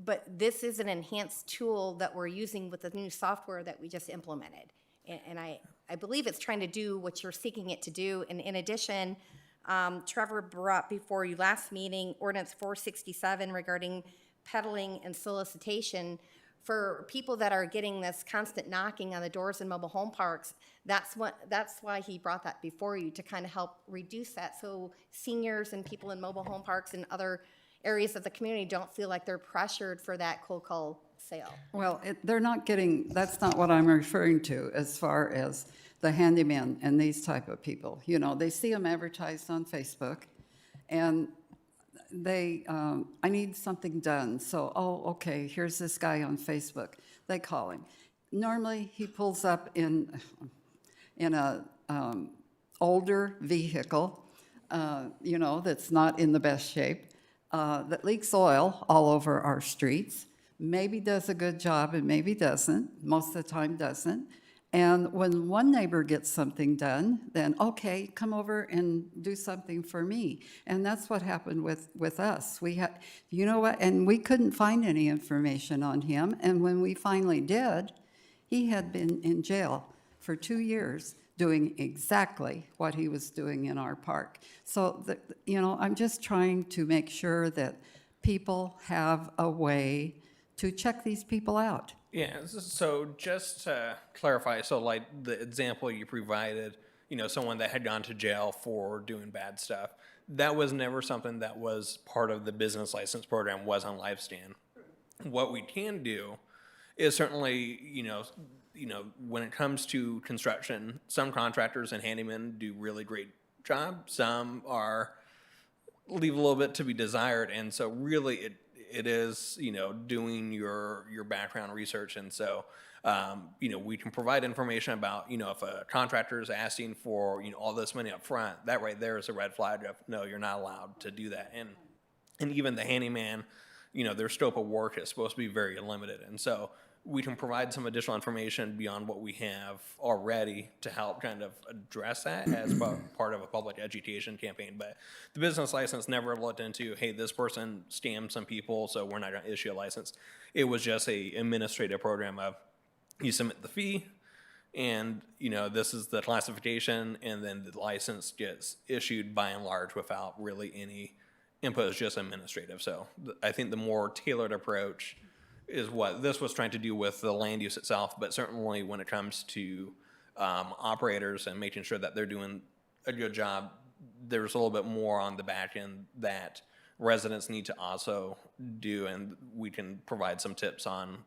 But this is an enhanced tool that we're using with the new software that we just implemented. And I believe it's trying to do what you're seeking it to do. And in addition, Trevor brought before you last meeting ordinance 467 regarding peddling and solicitation. For people that are getting this constant knocking on the doors in mobile home parks, that's why he brought that before you, to kind of help reduce that, so seniors and people in mobile home parks and other areas of the community don't feel like they're pressured for that cold call sale. Well, they're not getting, that's not what I'm referring to as far as the handyman and these type of people. They see them advertised on Facebook, and I need something done. So, okay, here's this guy on Facebook. They call him. Normally, he pulls up in a older vehicle, that's not in the best shape, that leaks oil all over our streets. Maybe does a good job and maybe doesn't. Most of the time doesn't. And when one neighbor gets something done, then, okay, come over and do something for me. And that's what happened with us. And we couldn't find any information on him. And when we finally did, he had been in jail for 2 years doing exactly what he was doing in our park. So, I'm just trying to make sure that people have a way to check these people out? Yeah, so just to clarify, so like the example you provided, someone that had gone to jail for doing bad stuff, that was never something that was part of the business license program, was on LifeStan. What we can do is certainly, when it comes to construction, some contractors and handymen do really great job. Some leave a little bit to be desired, and so really it is doing your background research. And so we can provide information about if a contractor is asking for all this money up front, that right there is a red flag of no, you're not allowed to do that. And even the handyman, their scope of work is supposed to be very limited, and so we can provide some additional information beyond what we have already to help kind of address that as part of a public education campaign. But the business license never looked into, hey, this person scammed some people, so we're not going to issue a license. It was just a administrative program of you submit the fee, and this is the classification, and then the license gets issued by and large without really any input. It's just administrative. So I think the more tailored approach is what this was trying to do with the land use itself, but certainly when it comes to operators and making sure that they're doing a good job, there's a little bit more on the back end that residents need to also do, and we can provide some tips on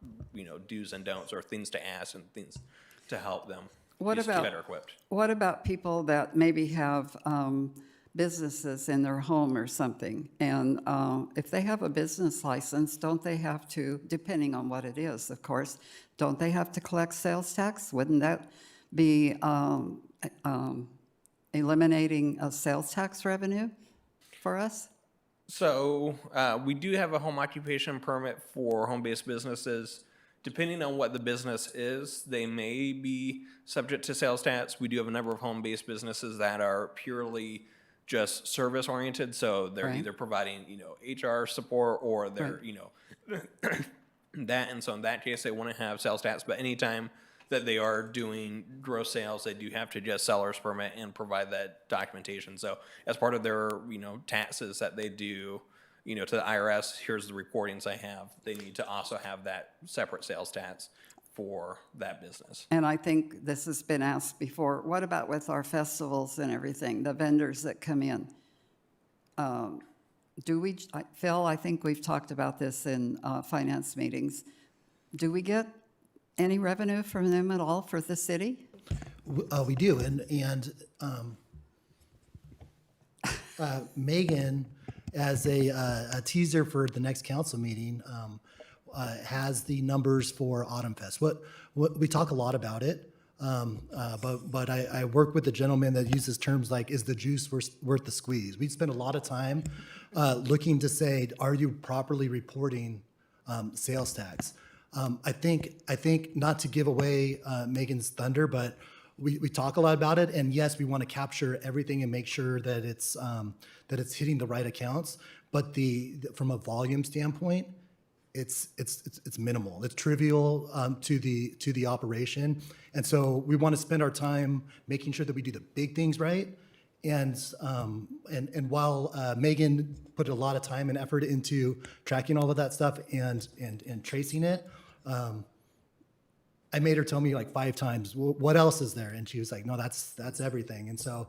do's and don'ts, or things to ask and things to help them be better equipped. What about people that maybe have businesses in their home or something, and if they have a business license, don't they have to, depending on what it is, of course, don't they have to collect sales tax? Wouldn't that be eliminating a sales tax revenue for us? So we do have a home occupation permit for home-based businesses. Depending on what the business is, they may be subject to sales tax. We do have a number of home-based businesses that are purely just service oriented, so they're either providing HR support, or they're that, and so in that case they wouldn't have sales tax. But anytime that they are doing gross sales, they do have to just seller's permit and provide that documentation. So as part of their taxes that they do to the IRS, here's the reportings I have, they need to also have that separate sales tax for that business. And I think this has been asked before, what about with our festivals and everything, the vendors that come in? Phil, I think we've talked about this in finance meetings. Do we get any revenue from them at all for the city? We do, and Megan, as a teaser for the next council meeting, has the numbers for Autumn Fest. What we talk a lot about it, but I work with a gentleman that uses terms like, is the juice worth the squeeze? We spend a lot of time looking to say, are you properly reporting sales tax? I think not to give away Megan's thunder, but we talk a lot about it, and yes, we want to capture everything and make sure that it's hitting the right accounts. But from a volume standpoint, it's minimal. It's trivial to the operation, and so we want to spend our time making sure that we do the big things right. And while Megan put a lot of time and effort into tracking all of that stuff and tracing it, I made her tell me like 5 times, well, what else is there? And she was like, no, that's everything. And so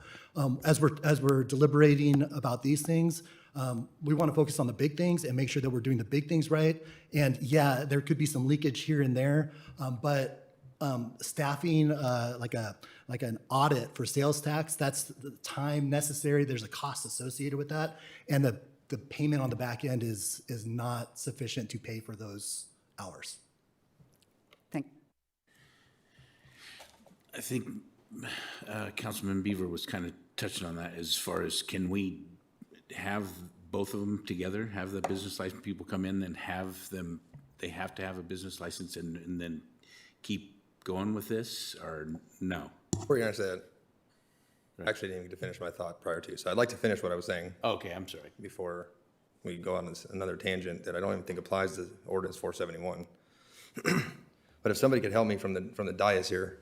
as we're deliberating about these things, we want to focus on the big things and make sure that we're doing the big things right. And yeah, there could be some leakage here and there, but staffing like an audit for sales tax, that's the time necessary. There's a cost associated with that, and the payment on the back end is not sufficient to pay for those hours. I think Councilman Beaver was kind of touching on that as far as, can we have both of them together, have the business license people come in and have them, they have to have a business license and then keep going with this, or no? Before you answer that, I actually didn't even get to finish my thought prior to, so I'd like to finish what I was saying. Okay, I'm sorry. Before we go on this, another tangent that I don't even think applies to Ordinance 471. But if somebody could help me from the dais here,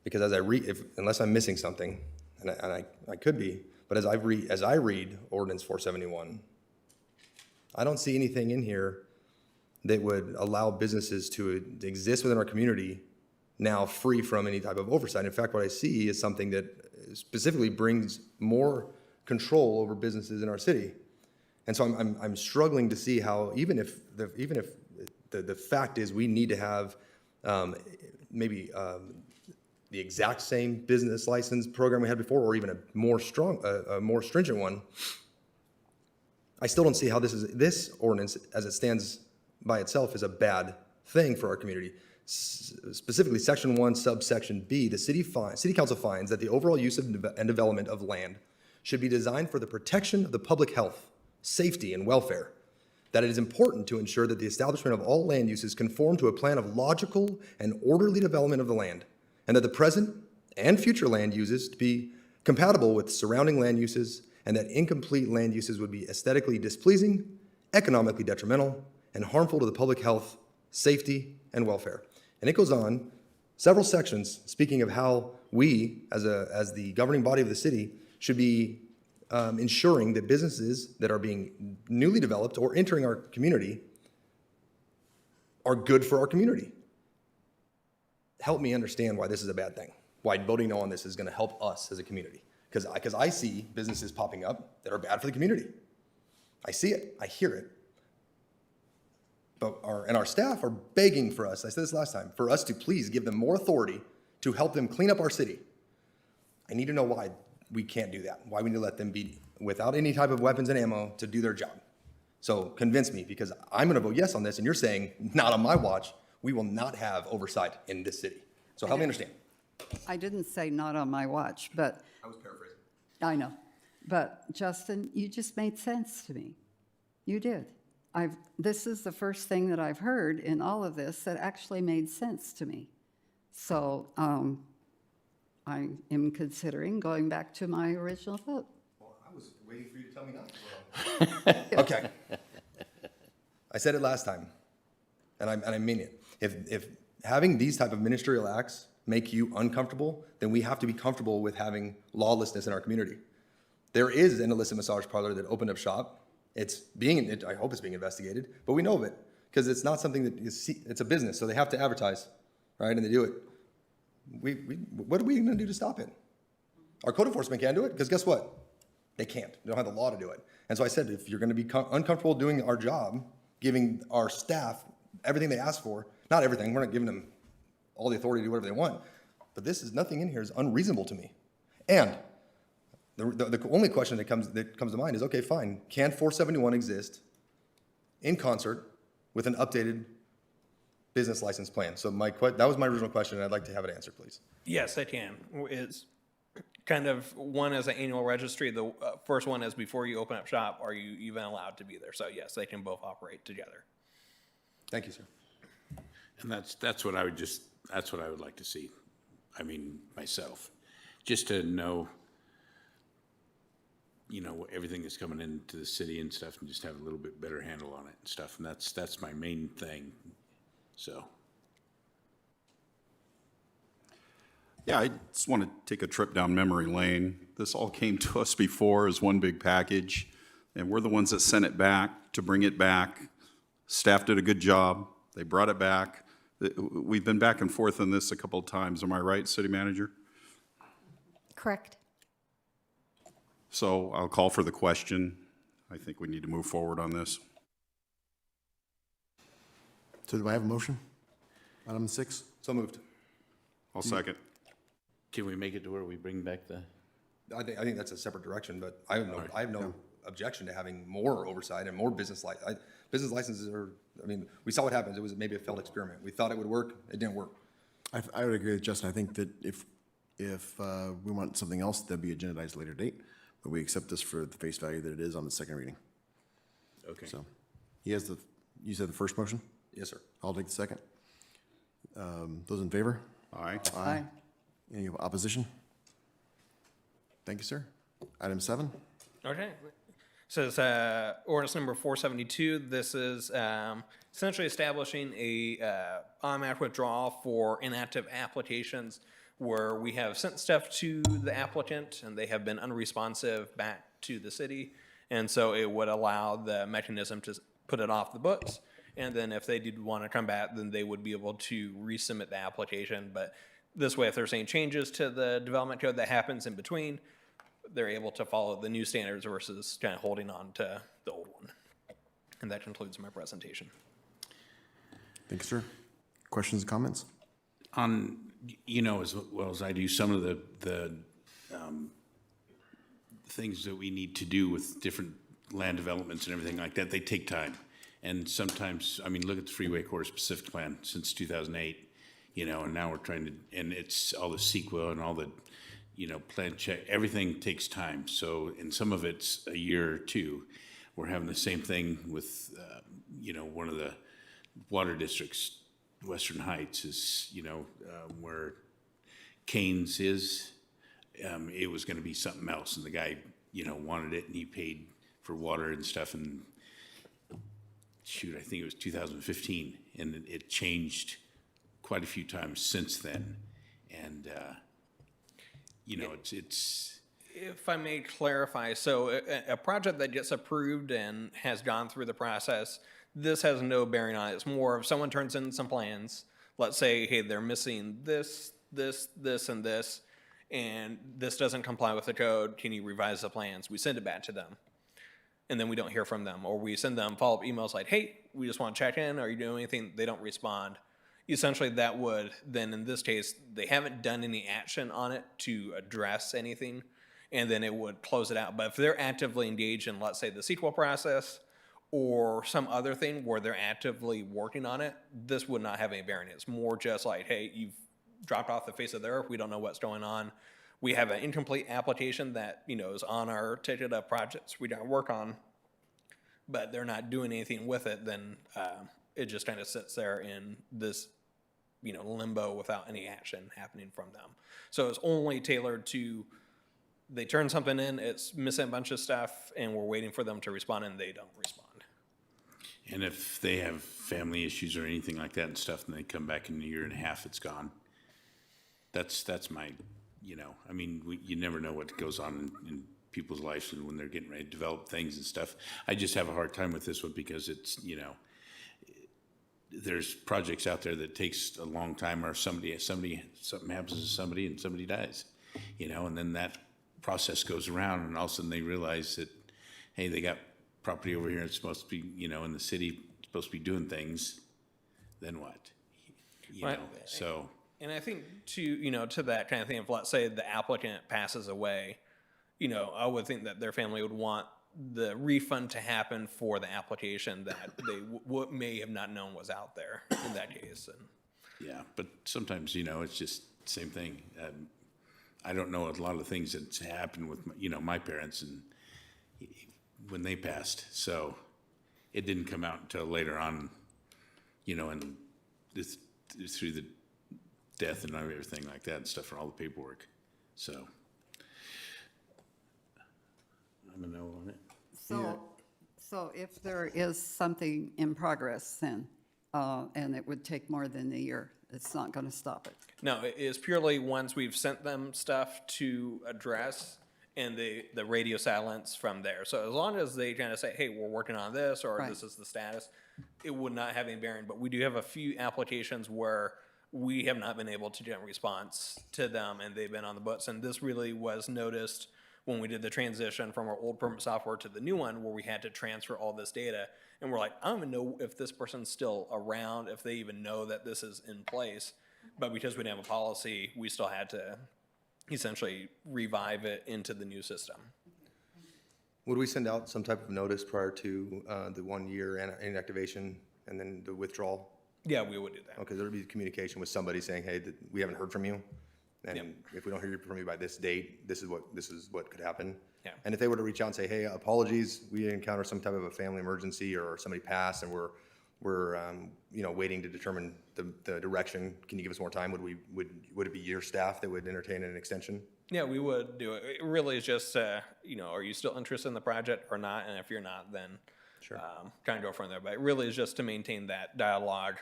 because as I read, unless I'm missing something, and I could be, but as I read Ordinance 471, I don't see anything in here that would allow businesses to exist within our community now free from any type of oversight. In fact, what I see is something that specifically brings more control over businesses in our city. And so I'm struggling to see how, even if the fact is we need to have maybe the exact same business license program we had before, or even a more stringent one, I still don't see how this ordinance, as it stands by itself, is a bad thing for our community. Specifically, Section 1, subsection B, the City Council finds that the overall use and development of land should be designed for the protection of the public health, safety, and welfare. That it is important to ensure that the establishment of all land uses conform to a plan of logical and orderly development of the land, and that the present and future land uses to be compatible with surrounding land uses, and that incomplete land uses would be aesthetically displeasing, economically detrimental, and harmful to the public health, safety, and welfare. And it goes on, several sections, speaking of how we, as the governing body of the city, should be ensuring that businesses that are being newly developed or entering our community are good for our community. Help me understand why this is a bad thing, why voting no on this is going to help us as a community. Because I see businesses popping up that are bad for the community. I see it, I hear it. But our staff are begging for us, I said this last time, for us to please give them more authority to help them clean up our city. I need to know why we can't do that, why we need to let them be without any type of weapons and ammo to do their job. So convince me, because I'm gonna vote yes on this, and you're saying, not on my watch, we will not have oversight in this city. So help me understand. I didn't say not on my watch, but. I was paraphrasing. I know. But Justin, you just made sense to me. You did. This is the first thing that I've heard in all of this that actually made sense to me. So I am considering going back to my original vote. Well, I was waiting for you to tell me not to. Okay. I said it last time, and I mean it. If having these type of ministerial acts make you uncomfortable, then we have to be comfortable with having lawlessness in our community. There is an illicit massage parlor that opened up shop. I hope it's being investigated, but we know of it because it's not something that it's a business, so they have to advertise, right? And they do it. What are we going to do to stop it? Our code enforcement can't do it because guess what? They can't. They don't have the law to do it. And so I said, if you're going to be uncomfortable doing our job, giving our staff everything they ask for, not everything, we're not giving them all the authority to do whatever they want, but nothing in here is unreasonable to me. And the only question that comes to mind is, okay, fine, can 471 exist in concert with an updated business license plan? So that was my original question, and I'd like to have it answered, please. Yes, I can. It's kind of one as an annual registry. The first one is before you open up shop, are you even allowed to be there? So yes, they can both operate together. Thank you, sir. And that's what I would like to see. I mean, myself, just to know, everything that's coming into the city and stuff, and just have a little bit better handle on it and stuff. And that's my main thing. So. Yeah, I just want to take a trip down memory lane. This all came to us before as one big package, and we're the ones that sent it back to bring it back. Staff did a good job. They brought it back. We've been back and forth on this a couple of times. Am I right, City Manager? Correct. So I'll call for the question. I think we need to move forward on this. So do I have a motion? Item 6? So moved. I'll second. Can we make it to where we bring back the? I think that's a separate direction, but I have no objection to having more oversight and more business licenses. Business licenses are, we saw what happens. It was maybe a failed experiment. We thought it would work. It didn't work. I would agree with Justin. I think that if we want something else, that'd be agendized at a later date, but we accept this for the face value that it is on the second reading. Okay. So you said the first motion? Yes, sir. I'll take the second. Those in favor? Aye. Aye. Any opposition? Thank you, sir. Item 7? Okay. So it's ordinance number 472. This is essentially establishing a automatic withdrawal for inactive applications where we have sent stuff to the applicant and they have been unresponsive back to the city. And so it would allow the mechanism to put it off the books. And then if they did want to come back, then they would be able to resubmit the application. But this way, if there's any changes to the development code that happens in between, they're able to follow the new standards versus kind of holding on to the old one. And that concludes my presentation. Thank you, sir. Questions and comments? On, you know, as well as I do, some of the things that we need to do with different land developments and everything like that, they take time. And sometimes, I mean, look at the Freeway Corridor Specific Plan since 2008, you know, and now we're trying to, and it's all the CEQA and all the, you know, plan check, everything takes time. So, and some of it's a year or two. We're having the same thing with, you know, one of the water districts, Western Heights is, you know, where Canes is, it was going to be something else. And the guy, you know, wanted it and he paid for water and stuff. And shoot, I think it was 2015. And it changed quite a few times since then. And, you know, it's If I may clarify, so a project that gets approved and has gone through the process, this has no bearing on it. It's more of someone turns in some plans. Let's say, hey, they're missing this, and this, and this doesn't comply with the code. Can you revise the plans? We send it back to them, and then we don't hear from them. Or we send them follow-up emails like, hey, we just want to check in. Are you doing anything? They don't respond. Essentially, that would, then in this case, they haven't done any action on it to address anything, and then it would close it out. But if they're actively engaged in, let's say, the SQL process, or some other thing where they're actively working on it, this would not have any bearing. It's more just like, hey, you've dropped off the face of the earth. We don't know what's going on. We have an incomplete application that, you know, is on our ticket of projects we don't work on, but they're not doing anything with it. Then it just kind of sits there in this, you know, limbo without any action happening from them. So it's only tailored to, they turn something in, it's missing a bunch of stuff, and we're waiting for them to respond, and they don't respond. And if they have family issues or anything like that and stuff, and they come back in a year and a half, it's gone. That's my, you know, I mean, you never know what goes on in people's lives and when they're getting ready to develop things and stuff. I just have a hard time with this one because it's, you know, there's projects out there that takes a long time, or something happens to somebody and somebody dies, you know, and then that process goes around, and all of a sudden they realize that, hey, they got property over here, it's supposed to be, you know, in the city, supposed to be doing things, then what? You know, so. And I think to, you know, to that kind of thing, if let's say the applicant passes away, you know, I would think that their family would want the refund to happen for the application that they may have not known was out there in that case. And yeah, but sometimes, you know, it's just the same thing. I don't know a lot of things that's happened with, you know, my parents and when they passed. So it didn't come out until later on, you know, and through the death and everything like that and stuff for all the paperwork. So I'm a no on it. So if there is something in progress then, and it would take more than a year, it's not going to stop it? No, it is purely once we've sent them stuff to address and the radio silence from there. So as long as they kind of say, hey, we're working on this, or this is the status, it would not have any bearing. But we do have a few applications where we have not been able to get a response to them, and they've been on the books. And this really was noticed when we did the transition from our old permit software to the new one, where we had to transfer all this data. And we're like, I don't even know if this person's still around, if they even know that this is in place. But because we didn't have a policy, we still had to essentially revive it into the new system. Would we send out some type of notice prior to the 1 year inactivation and then the withdrawal? Yeah, we would do that. Okay, there would be communication with somebody saying, hey, we haven't heard from you. And if we don't hear from you by this date, this is what could happen. Yeah. And if they were to reach out and say, hey, apologies, we encountered some type of a family emergency or somebody passed and we're you know, waiting to determine the direction. Can you give us more time? Would it be your staff that would entertain an extension? Yeah, we would do it. It really is just, you know, are you still interested in the project or not? And if you're not, then kind of go from there. But it really is just to maintain that dialogue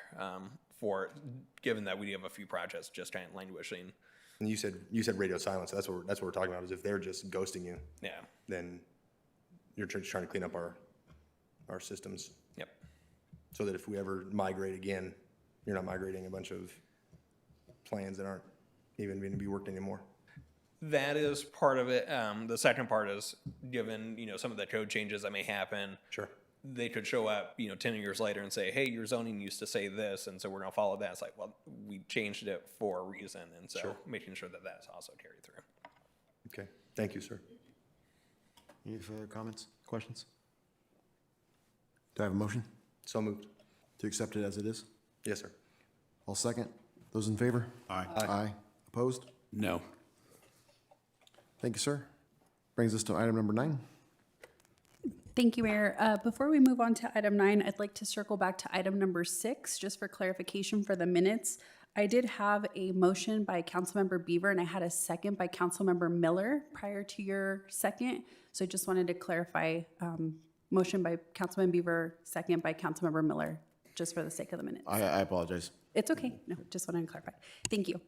for, given that we do have a few projects just kind of languishing. And you said radio silence. So that's what we're talking about. Is if they're just ghosting you, yeah, then you're trying to clean up our systems. Yep. So that if we ever migrate again, you're not migrating a bunch of plans that aren't even going to be worked anymore. That is part of it. The second part is, given, some of the code changes that may happen. Sure. They could show up, 10 years later and say, hey, your zoning used to say this, and so we're going to follow that. It's like, well, we changed it for a reason, and so making sure that that's also carried through. Okay. Thank you, sir. Any further comments, questions? Do I have a motion? So moved. To accept it as it is? Yes, sir. I'll second. Those in favor? Aye. Aye. Opposed? No. Thank you, sir. Brings us to item number 9. Thank you, Mayor. Before we move on to item 9, I'd like to circle back to item number 6, just for clarification for the minutes. I did have a motion by Councilmember Beaver, and I had a second by Councilmember Miller prior to your second. So I just wanted to clarify, motion by Councilman Beaver, second by Councilmember Miller, just for the sake of the minutes. I apologize. It's okay. No, just wanted to clarify. Thank you.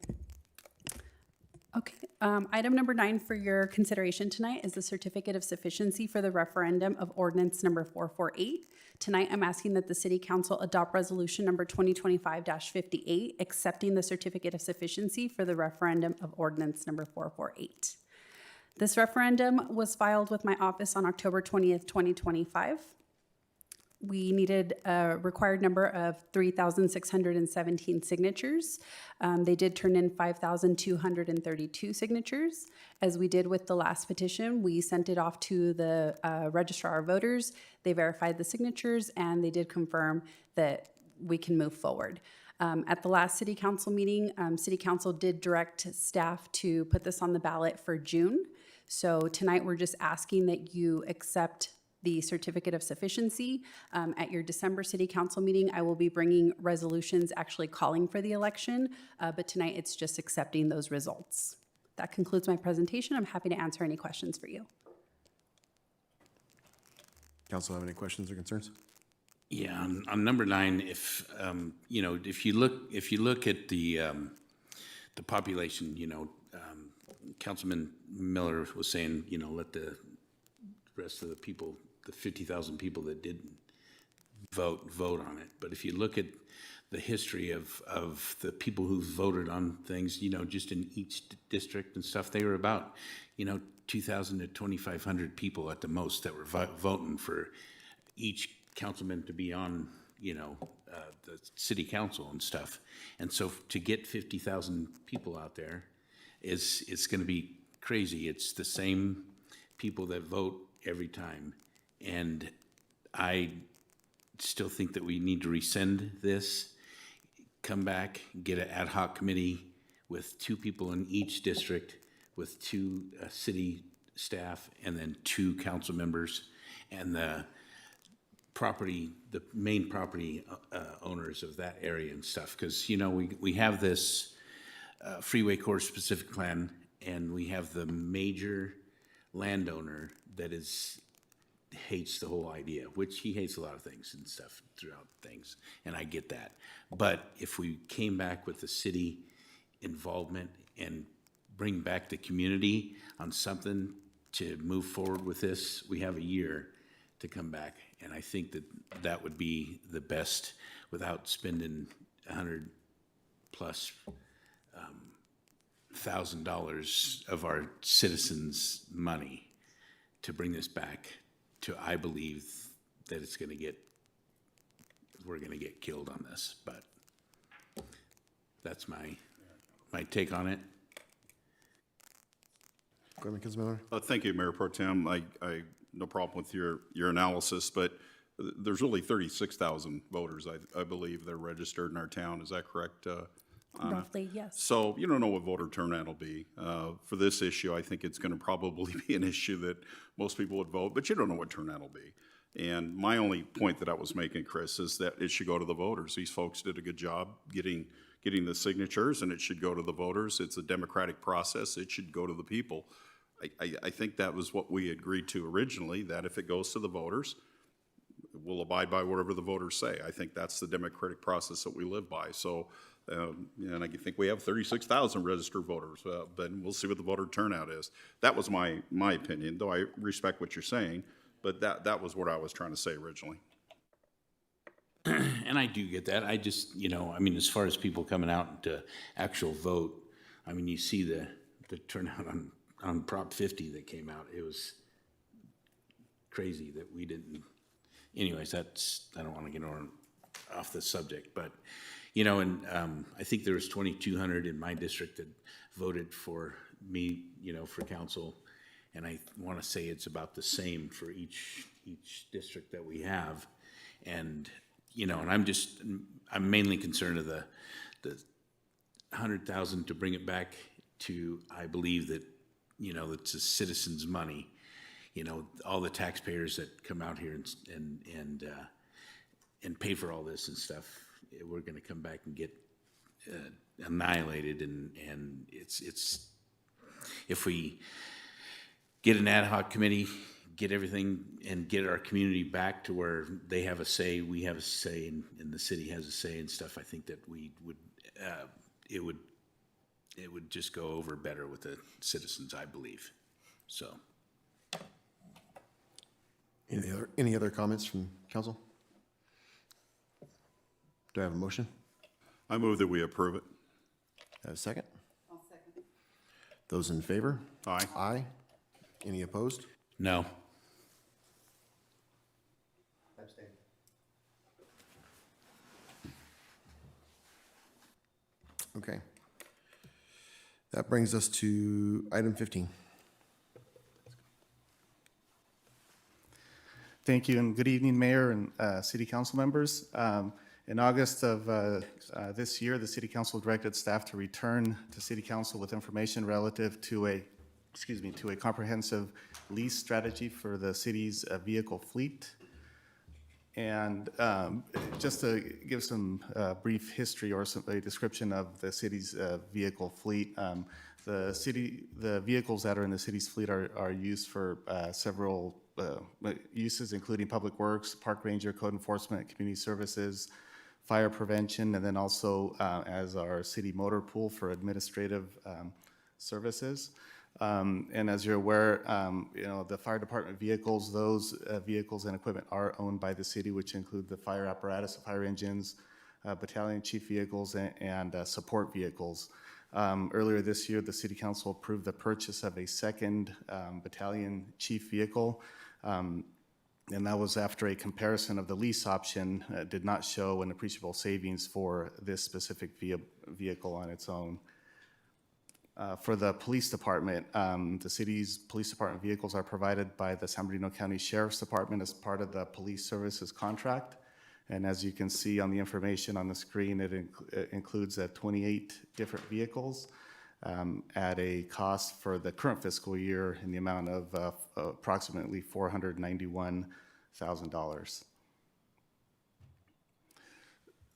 Okay, item number 9 for your consideration tonight is the certificate of sufficiency for the referendum of ordinance number 448. Tonight, I'm asking that the City Council adopt resolution number 2025-58, accepting the certificate of sufficiency for the referendum of ordinance number 448. This referendum was filed with my office on October 20th, 2025. We needed a required number of 3,617 signatures. They did turn in 5,232 signatures. As we did with the last petition, we sent it off to the registrar of voters. They verified the signatures, and they did confirm that we can move forward. At the last City Council meeting, City Council did direct staff to put this on the ballot for June. So tonight, we're just asking that you accept the certificate of sufficiency. At your December City Council meeting, I will be bringing resolutions actually calling for the election, but tonight it's just accepting those results. That concludes my presentation. I'm happy to answer any questions for you. Council have any questions or concerns? Yeah, on number 9, if if you look at the population, Councilman Miller was saying, let the rest of the people, the 50,000 people that didn't vote on it. But if you look at the history of the people who voted on things, just in each district and stuff, they were about, 2,000 to 2,500 people at the most that were voting for each councilman to be on, the city council and stuff. And so to get 50,000 people out there it's going to be crazy. It's the same people that vote every time. And I still think that we need to rescind this, come back, get an ad hoc committee with 2 people in each district, with 2 city staff, and then 2 council members, and the main property owners of that area and stuff. Because, we have this freeway corridor specific plan, and we have the major landowner that hates the whole idea, which he hates a lot of things and stuff throughout things, and I get that. But if we came back with the city involvement and bring back the community on something to move forward with this, we have a year to come back, and I think that would be the best without spending $100+ $1,000 of our citizens' money to bring this back to, I believe that we're going to get killed on this, but that's my take on it. Go ahead, Councilman Miller. Thank you, Mayor Pro Tem. I no problem with your analysis, but there's really 36,000 voters, I believe, that are registered in our town. Is that correct, Anna? Roughly, yes. So you don't know what voter turnout will be. For this issue, I think it's going to probably be an issue that most people would vote, but you don't know what turnout will be. And my only point that I was making, Chris, is that it should go to the voters. These folks did a good job getting the signatures, and it should go to the voters. It's a democratic process. It should go to the people. I think that was what we agreed to originally, that if it goes to the voters, we'll abide by whatever the voters say. I think that's the democratic process that we live by. So, and I think we have 36,000 registered voters, but we'll see what the voter turnout is. That was my opinion, though I respect what you're saying. But that was what I was trying to say originally. And I do get that. I just, I mean, as far as people coming out to actual vote, I mean, you see the turnout on Prop 50 that came out. It was crazy that we didn't. Anyways, I don't want to get off the subject, but, and I think there was 2,200 in my district that voted for me, for council. And I want to say it's about the same for each district that we have. And, and I'm mainly concerned of the 100,000 to bring it back to, I believe that, it's a citizen's money. All the taxpayers that come out here and pay for all this and stuff, we're going to come back and get annihilated. And it's if we get an ad hoc committee, get everything, and get our community back to where they have a say, we have a say, and the city has a say and stuff, I think that it would just go over better with the citizens, I believe. So. Any other comments from council? Do I have a motion? I move that we approve it. Have a second? I'll second. Those in favor? Aye. Aye. Any opposed? No. Abstain. Okay. That brings us to item 15. Thank you, and good evening, Mayor and City Council members. In August of this year, the City Council directed staff to return to City Council with information relative to a comprehensive lease strategy for the city's vehicle fleet. And just to give some brief history or a description of the city's vehicle fleet, the vehicles that are in the city's fleet are used for several uses, including public works, park ranger, code enforcement, community services, fire prevention, and then also as our city motor pool for administrative services. And as you're aware, the fire department vehicles, those vehicles and equipment are owned by the city, which include the fire apparatus, fire engines, battalion chief vehicles, and support vehicles. Earlier this year, the City Council approved the purchase of a second battalion chief vehicle. And that was after a comparison of the lease option did not show an appreciable savings for this specific vehicle on its own. For the police department, the city's police department vehicles are provided by the San Bernardino County Sheriff's Department as part of the police services contract. And as you can see on the information on the screen, it includes 28 different vehicles at a cost for the current fiscal year in the amount of approximately $491,000.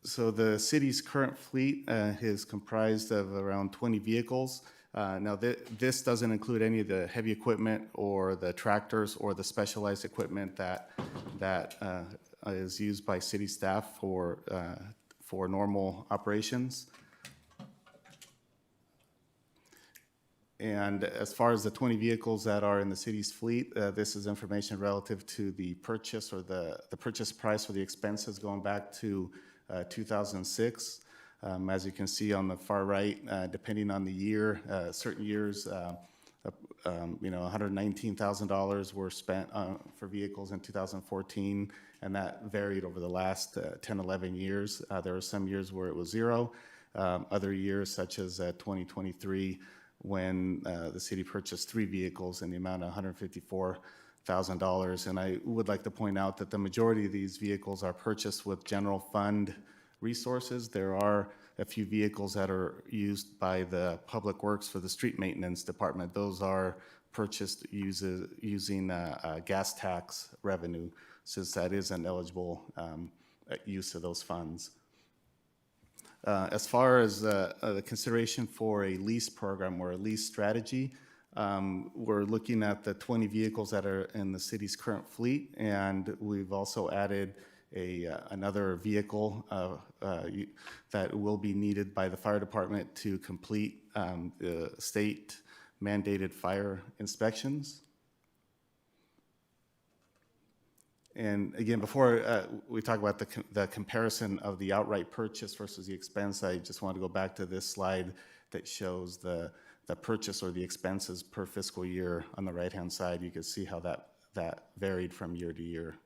So the city's current fleet is comprised of around 20 vehicles. Now this doesn't include any of the heavy equipment or the tractors or the specialized equipment that is used by city staff for normal operations. And as far as the 20 vehicles that are in the city's fleet, this is information relative to the purchase or the purchase price or the expenses going back to 2006. As you can see on the far right, depending on the year, certain years, $119,000 were spent for vehicles in 2014, and that varied over the last 10, 11 years. There were some years where it was zero. Other years, such as 2023, when the city purchased 3 vehicles in the amount of $154,000. And I would like to point out that the majority of these vehicles are purchased with general fund resources. There are a few vehicles that are used by the Public Works for the street maintenance department. Those are purchased using gas tax revenue, since that is an eligible use of those funds. As far as the consideration for a lease program or a lease strategy, we're looking at the 20 vehicles that are in the city's current fleet, and we've also added another vehicle that will be needed by the fire department to complete the state mandated fire inspections. And again, before we talk about the comparison of the outright purchase versus the expense, I just want to go back to this slide that shows the purchase or the expenses per fiscal year. On the right-hand side, you can see how that varied from year to year.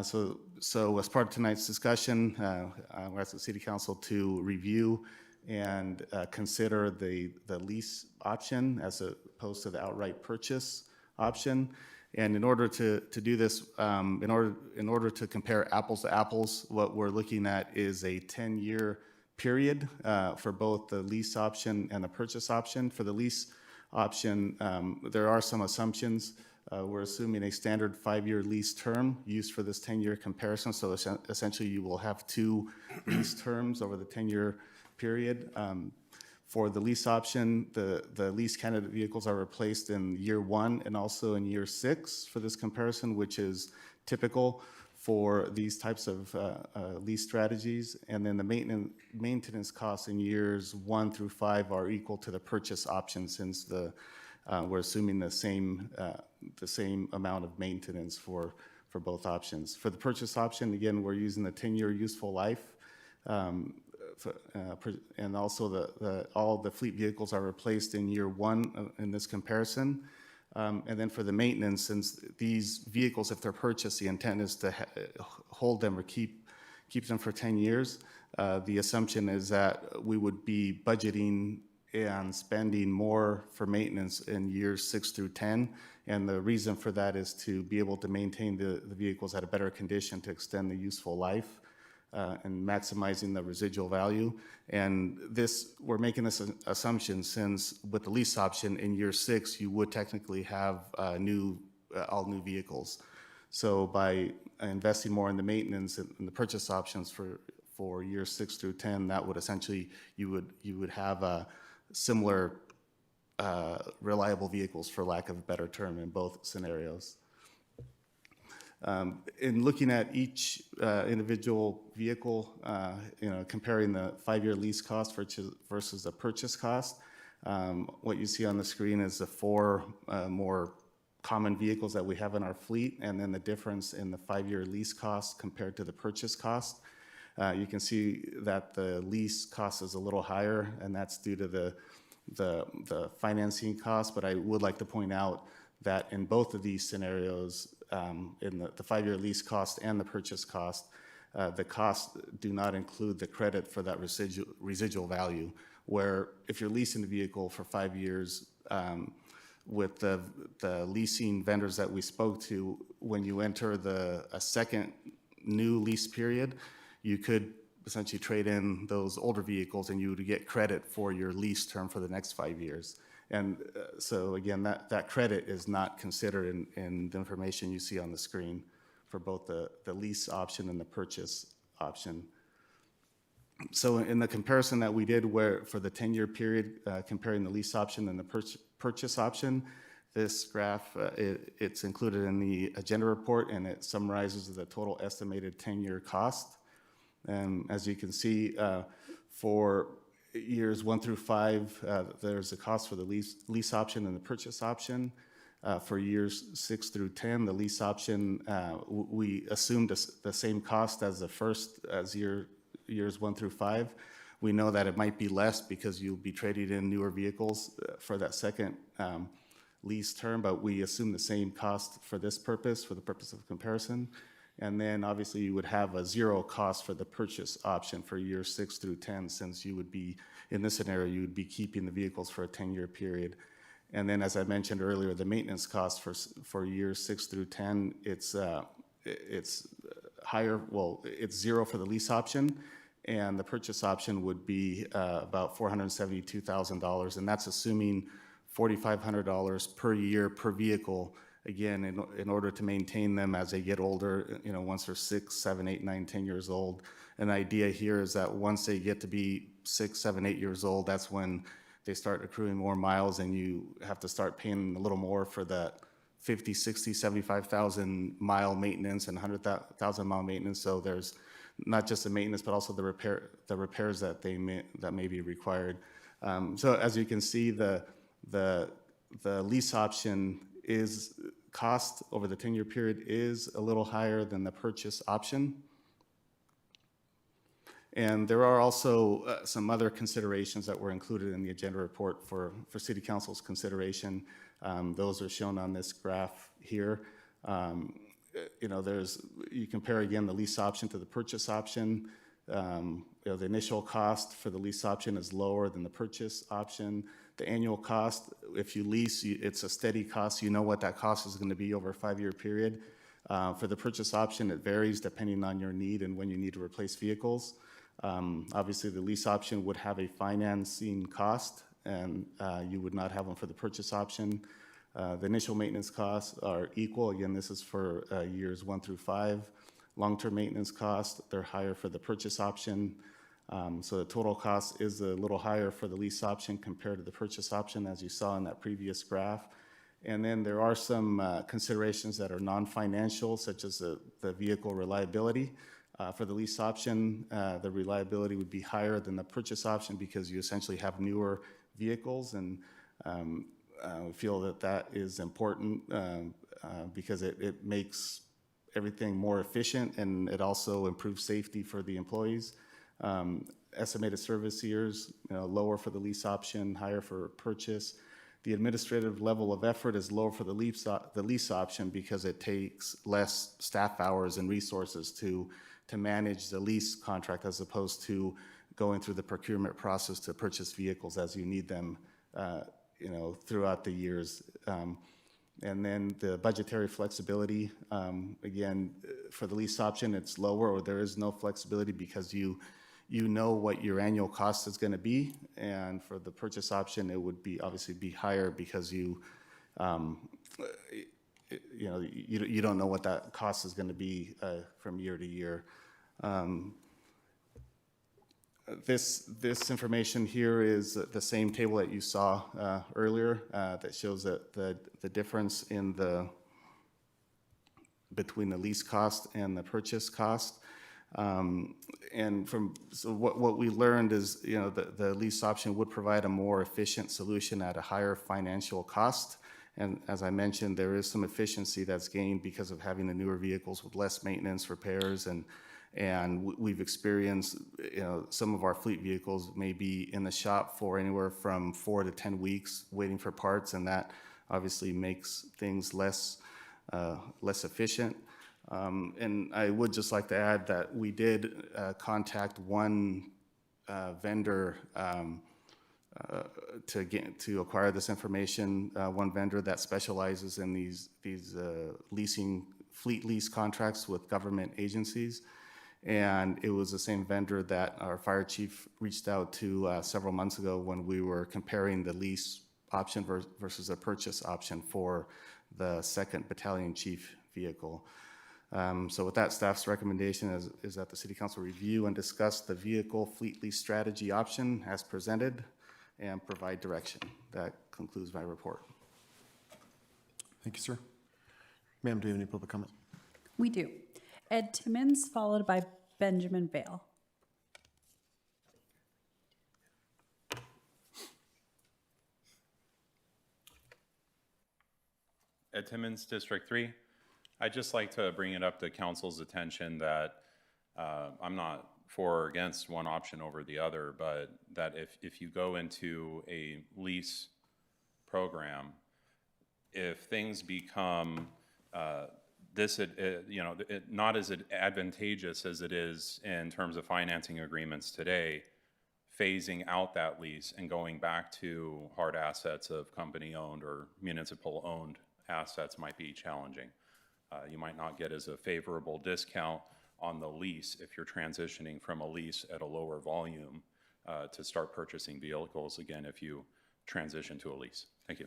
So as part of tonight's discussion, we're asking the City Council to review and consider the lease option as opposed to the outright purchase option. And in order to do this, in order to compare apples to apples, what we're looking at is a 10-year period for both the lease option and the purchase option. For the lease option, there are some assumptions. We're assuming a standard 5-year lease term used for this 10-year comparison. So essentially, you will have 2 lease terms over the 10-year period. For the lease option, the lease candidate vehicles are replaced in year 1 and also in year 6 for this comparison, which is typical for these types of lease strategies. And then the maintenance costs in years 1 through 5 are equal to the purchase option, since we're assuming the same amount of maintenance for both options. For the purchase option, again, we're using the 10-year useful life. And also all the fleet vehicles are replaced in year 1 in this comparison. And then for the maintenance, since these vehicles, if they're purchased, the intent is to hold them or keep them for 10 years. The assumption is that we would be budgeting and spending more for maintenance in years 6 through 10. And the reason for that is to be able to maintain the vehicles at a better condition to extend the useful life. And maximizing the residual value. And we're making this assumption since with the lease option in year 6, you would technically have all new vehicles. So by investing more in the maintenance and the purchase options for years 6 through 10, that would essentially, you would have similar reliable vehicles, for lack of a better term, in both scenarios. In looking at each individual vehicle, comparing the 5-year lease cost versus the purchase cost, what you see on the screen is the 4 more common vehicles that we have in our fleet, and then the difference in the 5-year lease cost compared to the purchase cost. You can see that the lease cost is a little higher, and that's due to the financing cost. But I would like to point out that in both of these scenarios, in the 5-year lease cost and the purchase cost, the costs do not include the credit for that residual value, where if you're leasing the vehicle for 5 years, with the leasing vendors that we spoke to, when you enter a second new lease period, you could essentially trade in those older vehicles and you would get credit for your lease term for the next 5 years. And so again, that credit is not considered in the information you see on the screen for both the lease option and the purchase option. So in the comparison that we did for the 10-year period, comparing the lease option and the purchase option, this graph, it's included in the agenda report, and it summarizes the total estimated 10-year cost. And as you can see, for years 1 through 5, there's a cost for the lease option and the purchase option. For years 6 through 10, the lease option, we assumed the same cost as years 1 through 5. We know that it might be less because you'll be trading in newer vehicles for that second lease term, but we assume the same cost for this purpose, for the purpose of comparison. And then obviously you would have a 0 cost for the purchase option for years 6 through 10, since you would be, in this scenario, you would be keeping the vehicles for a 10-year period. And then, as I mentioned earlier, the maintenance cost for years 6 through 10, it's higher. Well, it's 0 for the lease option, and the purchase option would be about $472,000, and that's assuming $4,500 per year per vehicle. Again, in order to maintain them as they get older, once they're 6, 7, 8, 9, 10 years old. And the idea here is that once they get to be 6, 7, 8 years old, that's when they start accruing more miles, and you have to start paying a little more for that 50, 60, 75,000 mile maintenance and 100,000 mile maintenance. So there's not just the maintenance, but also the repairs that may be required. So as you can see, the lease option cost over the 10-year period is a little higher than the purchase option. And there are also some other considerations that were included in the agenda report for City Council's consideration. Those are shown on this graph here. You know, you compare again the lease option to the purchase option. You know, the initial cost for the lease option is lower than the purchase option. The annual cost, if you lease, it's a steady cost. You know what that cost is going to be over a 5-year period. For the purchase option, it varies depending on your need and when you need to replace vehicles. Obviously, the lease option would have a financing cost, and you would not have one for the purchase option. The initial maintenance costs are equal. Again, this is for years 1 through 5. Long-term maintenance costs, they're higher for the purchase option. So the total cost is a little higher for the lease option compared to the purchase option, as you saw in that previous graph. And then there are some considerations that are non-financial, such as the vehicle reliability. For the lease option, the reliability would be higher than the purchase option because you essentially have newer vehicles, and we feel that that is important because it makes everything more efficient, and it also improves safety for the employees. Estimated service years, lower for the lease option, higher for purchase. The administrative level of effort is lower for the lease option because it takes less staff hours and resources to manage the lease contract, as opposed to going through the procurement process to purchase vehicles as you need them, throughout the years. And then the budgetary flexibility, again, for the lease option, it's lower, or there is no flexibility because you know what your annual cost is going to be. And for the purchase option, it would be obviously be higher because you don't know what that cost is going to be from year to year. This information here is the same table that you saw earlier that shows that the difference in between the lease cost and the purchase cost. So what we learned is, the lease option would provide a more efficient solution at a higher financial cost. And as I mentioned, there is some efficiency that's gained because of having the newer vehicles with less maintenance, repairs, and we've experienced, some of our fleet vehicles may be in the shop for anywhere from 4 to 10 weeks waiting for parts, and that obviously makes things less efficient. And I would just like to add that we did contact one vendor to acquire this information, one vendor that specializes in these fleet lease contracts with government agencies. And it was the same vendor that our fire chief reached out to several months ago when we were comparing the lease option versus a purchase option for the 2nd Battalion Chief vehicle. So with that, staff's recommendation is that the City Council review and discuss the vehicle fleet lease strategy option as presented and provide direction. That concludes my report. Thank you, sir. Ma'am, do you have any public comment? We do. Ed Timmons, followed by Benjamin Vale. Ed Timmons, District 3. I'd just like to bring it up to council's attention that I'm not for or against one option over the other, but that if you go into a lease program, if things become not as advantageous as it is in terms of financing agreements today, phasing out that lease and going back to hard assets of company-owned or municipal-owned assets might be challenging. You might not get as a favorable discount on the lease if you're transitioning from a lease at a lower volume to start purchasing vehicles again if you transition to a lease. Thank you.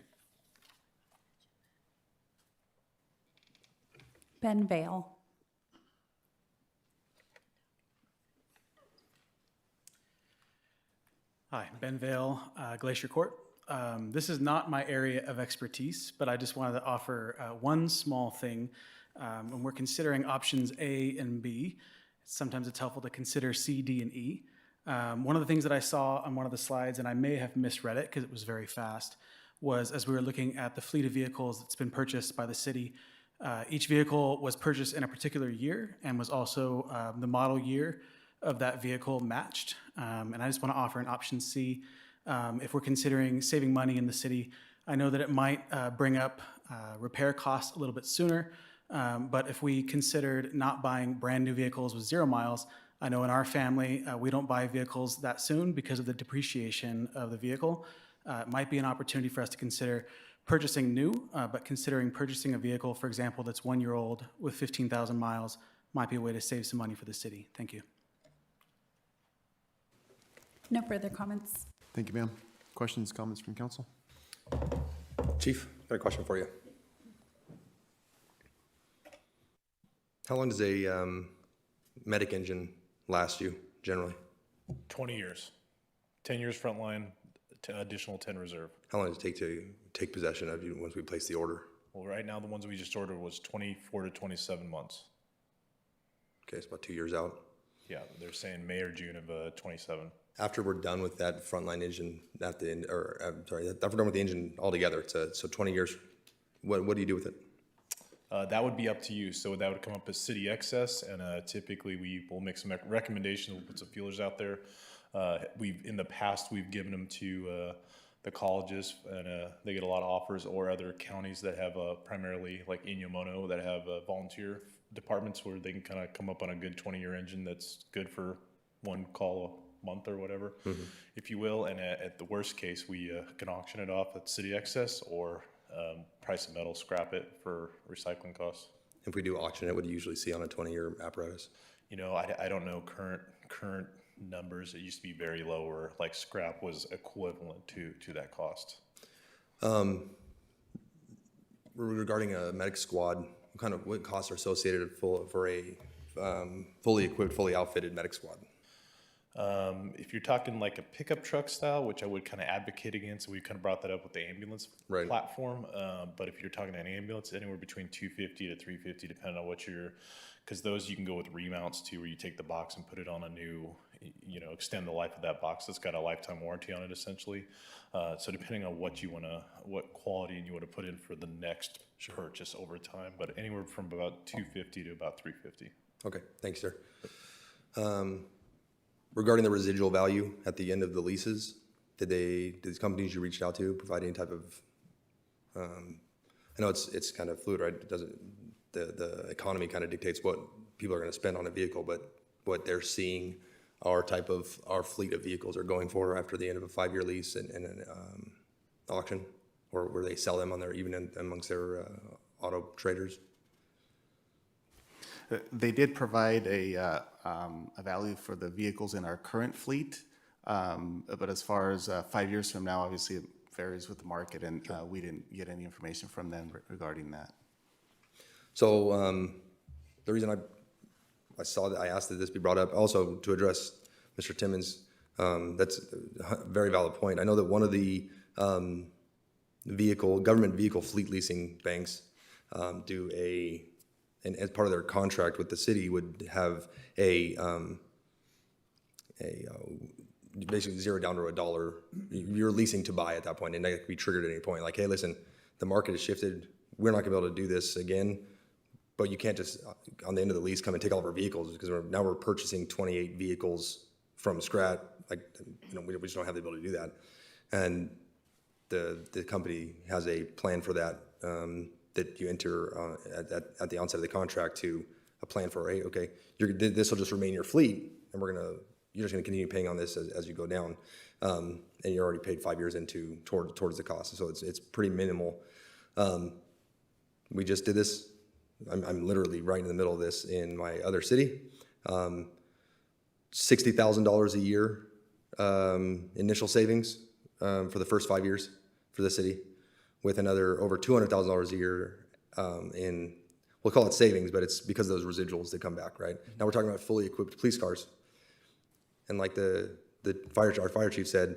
Ben Vale. Hi, Ben Vale, Glacier Court. This is not my area of expertise, but I just wanted to offer one small thing. When we're considering options A and B, sometimes it's helpful to consider C, D, and E. One of the things that I saw on one of the slides, and I may have misread it because it was very fast, was as we were looking at the fleet of vehicles that's been purchased by the city. Each vehicle was purchased in a particular year and was also the model year of that vehicle matched. And I just want to offer an option C. If we're considering saving money in the city, I know that it might bring up repair costs a little bit sooner, but if we considered not buying brand new vehicles with 0 miles, I know in our family, we don't buy vehicles that soon because of the depreciation of the vehicle. It might be an opportunity for us to consider purchasing new, but considering purchasing a vehicle, for example, that's 1 year old with 15,000 miles might be a way to save some money for the city. Thank you. No further comments. Thank you, ma'am. Questions, comments from council? Chief, got a question for you. How long does a medic engine last you generally? 20 years. 10 years frontline, additional 10 reserve. How long does it take to take possession of you once we place the order? Well, right now, the ones we just ordered was 24 to 27 months. Okay, it's about 2 years out. Yeah, they're saying May or June of 27. After we're done with that frontline engine at the end, or I'm sorry, after we're done with the engine altogether, so 20 years, what do you do with it? That would be up to you. So that would come up as city excess, and typically we will make some recommendations. We'll put some feelers out there. In the past, we've given them to the colleges, and they get a lot of offers, or other counties that have primarily like Inyomono that have volunteer departments where they can kind of come up on a good 20-year engine that's good for one call a month or whatever, if you will. And at the worst case, we can auction it off at city excess, or price of metal, scrap it for recycling costs. If we do auction it, what do you usually see on a 20-year apparatus? You know, I don't know current numbers. It used to be very low, where like scrap was equivalent to that cost. Regarding a medic squad, what costs are associated for a fully equipped, fully outfitted medic squad? If you're talking like a pickup truck style, which I would kind of advocate against, we kind of brought that up with the ambulance platform. But if you're talking an ambulance, anywhere between $250 to $350, depending on what because those you can go with remounts too, where you take the box and put it on a new, extend the life of that box. That's got a lifetime warranty on it essentially. So depending on what quality you want to put in for the next purchase over time, but anywhere from about $250 to about $350. Okay, thanks, sir. Regarding the residual value at the end of the leases, did these companies you reached out to provide any type of? I know it's kind of fluid, right? It doesn't. The economy kind of dictates what people are going to spend on a vehicle, but what they're seeing our fleet of vehicles are going for after the end of a 5-year lease and an auction, or where they sell them amongst their auto traders. They did provide a value for the vehicles in our current fleet, but as far as 5 years from now, obviously it varies with the market, and we didn't get any information from them regarding that. So the reason I saw that I asked that this be brought up, also to address Mr. Timmons, that's a very valid point. I know that one of the government vehicle fleet leasing banks and as part of their contract with the city would have basically zero down to $1. You're leasing to buy at that point, and that could be triggered at any point. Like, hey, listen, the market has shifted. We're not going to be able to do this again, but you can't just on the end of the lease come and take all of our vehicles, because now we're purchasing 28 vehicles from scratch. Like, we just don't have the ability to do that, and the company has a plan for that. That you enter at the onset of the contract to a plan for, hey, okay, this will just remain your fleet, and you're just gonna continue paying on this as you go down, and you're already paid 5 years towards the cost, so it's pretty minimal. We just did this. I'm literally right in the middle of this in my other city. $60,000 a year initial savings for the first 5 years for the city, with another over $200,000 a year we'll call it savings, but it's because of those residuals that come back, right? Now we're talking about fully equipped police cars. And like our fire chief said,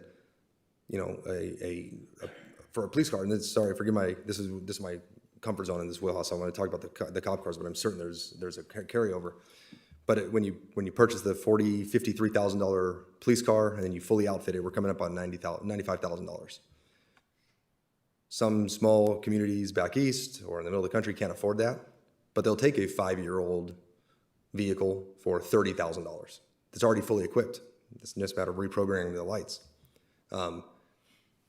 for a police car, and this is my comfort zone in this wheelhouse. I want to talk about the cop cars, but I'm certain there's a carryover. But when you purchase the $40,000, $53,000 police car, and then you fully outfit it, we're coming up on $95,000. Some small communities back east or in the middle of the country can't afford that, but they'll take a 5-year-old vehicle for $30,000. It's already fully equipped. It's just a matter of reprogramming the lights.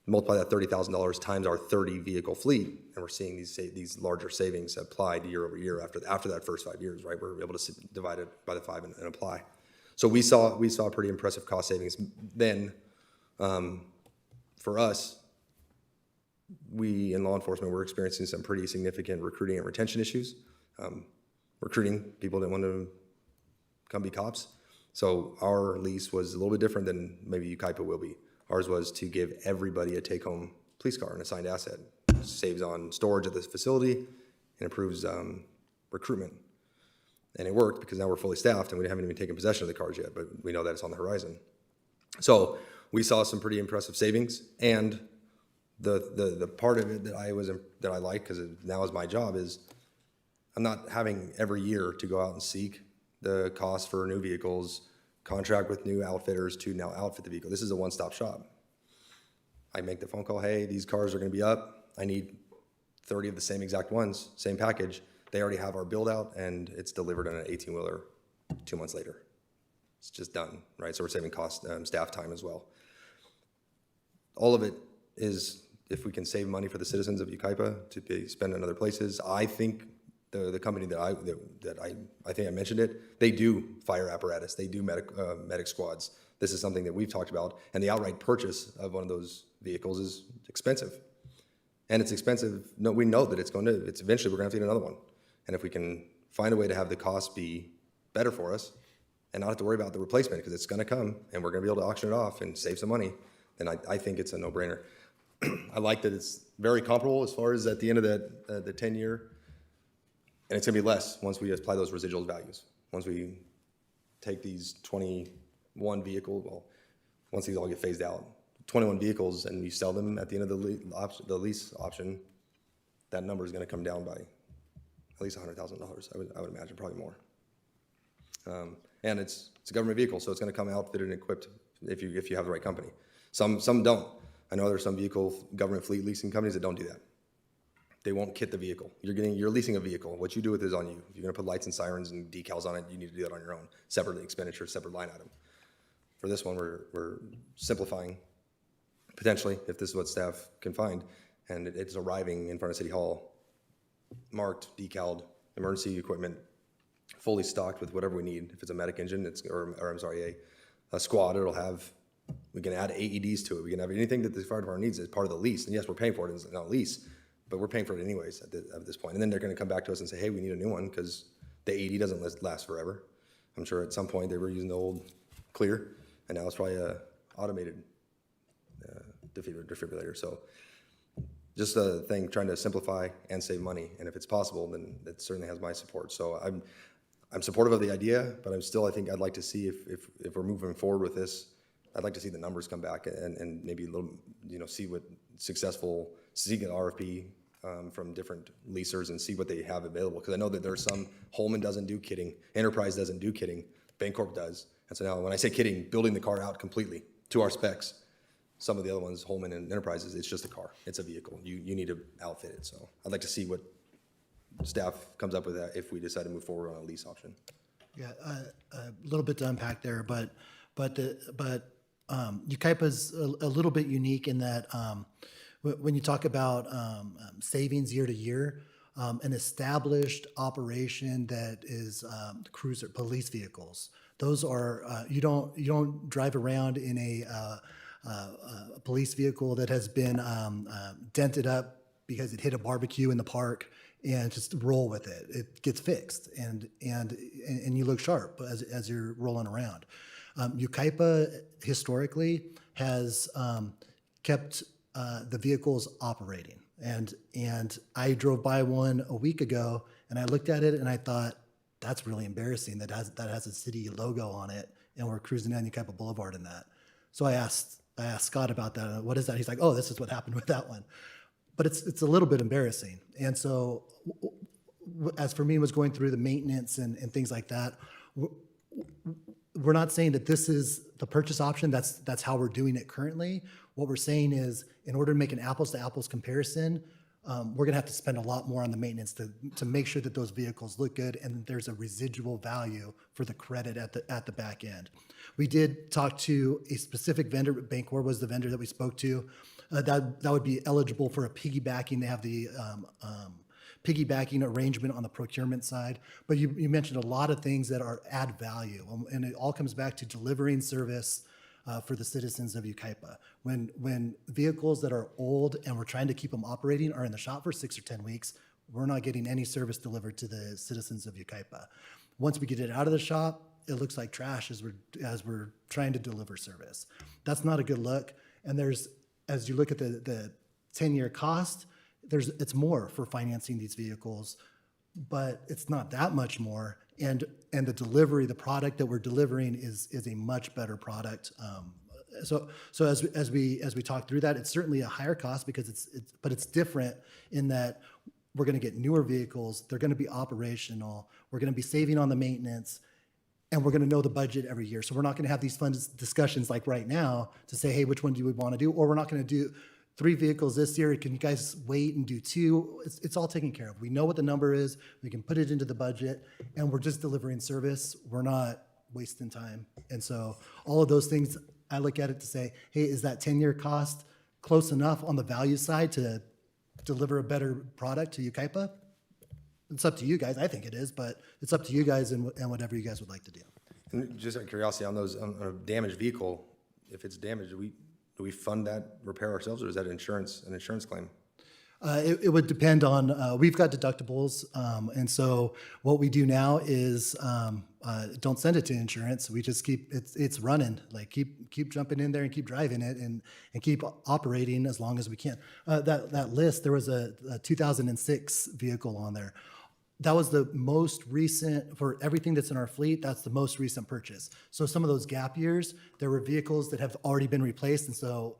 Multiply that $30,000 times our 30 vehicle fleet, and we're seeing these larger savings applied year over year after that first 5 years, right? We're able to divide it by the 5 and apply. So we saw pretty impressive cost savings. Then, for us, we in law enforcement were experiencing some pretty significant recruiting and retention issues. Recruiting people that want to come be cops. So our lease was a little bit different than maybe Yucaipa will be. Ours was to give everybody a take-home police car, an assigned asset. Saves on storage at this facility and improves recruitment. And it worked because now we're fully staffed and we haven't even taken possession of the cars yet, but we know that it's on the horizon. So we saw some pretty impressive savings, and the part of it that I like, because now is my job, is I'm not having every year to go out and seek the cost for new vehicles, contract with new outfitters to now outfit the vehicle. This is a one-stop shop. I make the phone call, hey, these cars are gonna be up. I need 30 of the same exact ones, same package. They already have our build out and it's delivered on an 18-wheeler 2 months later. It's just done, right? So we're saving cost, staff time as well. All of it is, if we can save money for the citizens of Yucaipa to be spent in other places. I think the company that I think I mentioned it, they do fire apparatus, they do medic squads. This is something that we've talked about, and the outright purchase of one of those vehicles is expensive. And it's expensive. No, we know that it's eventually we're gonna have to get another one. And if we can find a way to have the cost be better for us and not have to worry about the replacement, because it's gonna come and we're gonna be able to auction it off and save some money, then I think it's a no-brainer. I like that it's very comparable as far as at the end of that, the 10-year, and it's gonna be less once we apply those residual values. Once we take these 21 vehicles, well, once these all get phased out, 21 vehicles, and we sell them at the end of the lease option, that number is gonna come down by at least $100,000, I would imagine, probably more. And it's a government vehicle, so it's gonna come outfitted and equipped if you have the right company. Some don't. I know there's some government fleet leasing companies that don't do that. They won't kit the vehicle. You're leasing a vehicle. What you do with it is on you. If you're gonna put lights and sirens and decals on it, you need to do that on your own. Separate expenditure, separate line item. For this one, we're simplifying, potentially, if this is what staff can find, and it's arriving in front of City Hall, marked, decaled, emergency equipment, fully stocked with whatever we need. If it's a medic engine, a squad, we can add AEDs to it. We can have anything that the fire department needs as part of the lease. And yes, we're paying for it, it's not a lease, but we're paying for it anyways at this point. And then they're gonna come back to us and say, hey, we need a new one, because the AED doesn't last forever. I'm sure at some point they were using the old Clear, and now it's probably a automated defibrillator. So just a thing, trying to simplify and save money. And if it's possible, then it certainly has my support. So I'm supportive of the idea, but I think I'd like to see if we're moving forward with this, I'd like to see the numbers come back and maybe a little, see what successful, seek an RFP from different leasers and see what they have available. Because I know that there's some, Holman doesn't do kitting, Enterprise doesn't do kitting, Bancorp does. And so now when I say kitting, building the car out completely to our specs, some of the other ones, Holman and Enterprises, it's just a car, it's a vehicle. You need to outfit it. So I'd like to see what staff comes up with that if we decide to move forward on a lease option. Yeah, a little bit to unpack there, but Yucaipa is a little bit unique in that when you talk about savings year to year, an established operation that is cruiser police vehicles. Those are you don't drive around in a police vehicle that has been dented up because it hit a barbecue in the park and just roll with it. It gets fixed and you look sharp as you're rolling around. Yucaipa historically has kept the vehicles operating, and I drove by one a week ago and I looked at it and I thought, that's really embarrassing that has a city logo on it and we're cruising down Yucaipa Boulevard in that. So I asked Scott about that. What is that? He's like, oh, this is what happened with that one. But it's a little bit embarrassing. And so as for me was going through the maintenance and things like that, we're not saying that this is the purchase option. That's how we're doing it currently. What we're saying is, in order to make an apples to apples comparison, we're gonna have to spend a lot more on the maintenance to make sure that those vehicles look good and there's a residual value for the credit at the back end. We did talk to a specific vendor. Bancor was the vendor that we spoke to. That would be eligible for a piggybacking. They have the piggybacking arrangement on the procurement side. But you mentioned a lot of things that add value, and it all comes back to delivering service for the citizens of Yucaipa. When vehicles that are old and we're trying to keep them operating are in the shop for 6 or 10 weeks, we're not getting any service delivered to the citizens of Yucaipa. Once we get it out of the shop, it looks like trash as we're trying to deliver service. That's not a good look. And as you look at the 10-year cost, it's more for financing these vehicles, but it's not that much more. And the delivery, the product that we're delivering is a much better product. So as we talk through that, it's certainly a higher cost because it's different in that we're going to get newer vehicles. They're going to be operational. We're going to be saving on the maintenance, and we're going to know the budget every year. So we're not going to have these fun discussions like right now to say, hey, which one do we want to do? Or we're not going to do 3 vehicles this year. Can you guys wait and do 2? It's all taken care of. We know what the number is. We can put it into the budget, and we're just delivering service. We're not wasting time. And so all of those things, I look at it to say, hey, is that 10-year cost close enough on the value side to deliver a better product to Yucaipa? It's up to you guys. I think it is, but it's up to you guys and whatever you guys would like to do. And just out of curiosity, on a damaged vehicle, if it's damaged, do we fund that repair ourselves, or is that an insurance claim? It would depend on, we've got deductibles, and so what we do now is don't send it to insurance. We just keep, it's running, like keep jumping in there and keep driving it and keep operating as long as we can. That list, there was a 2006 vehicle on there. That was the most recent, for everything that's in our fleet, that's the most recent purchase. So some of those gap years, there were vehicles that have already been replaced, and so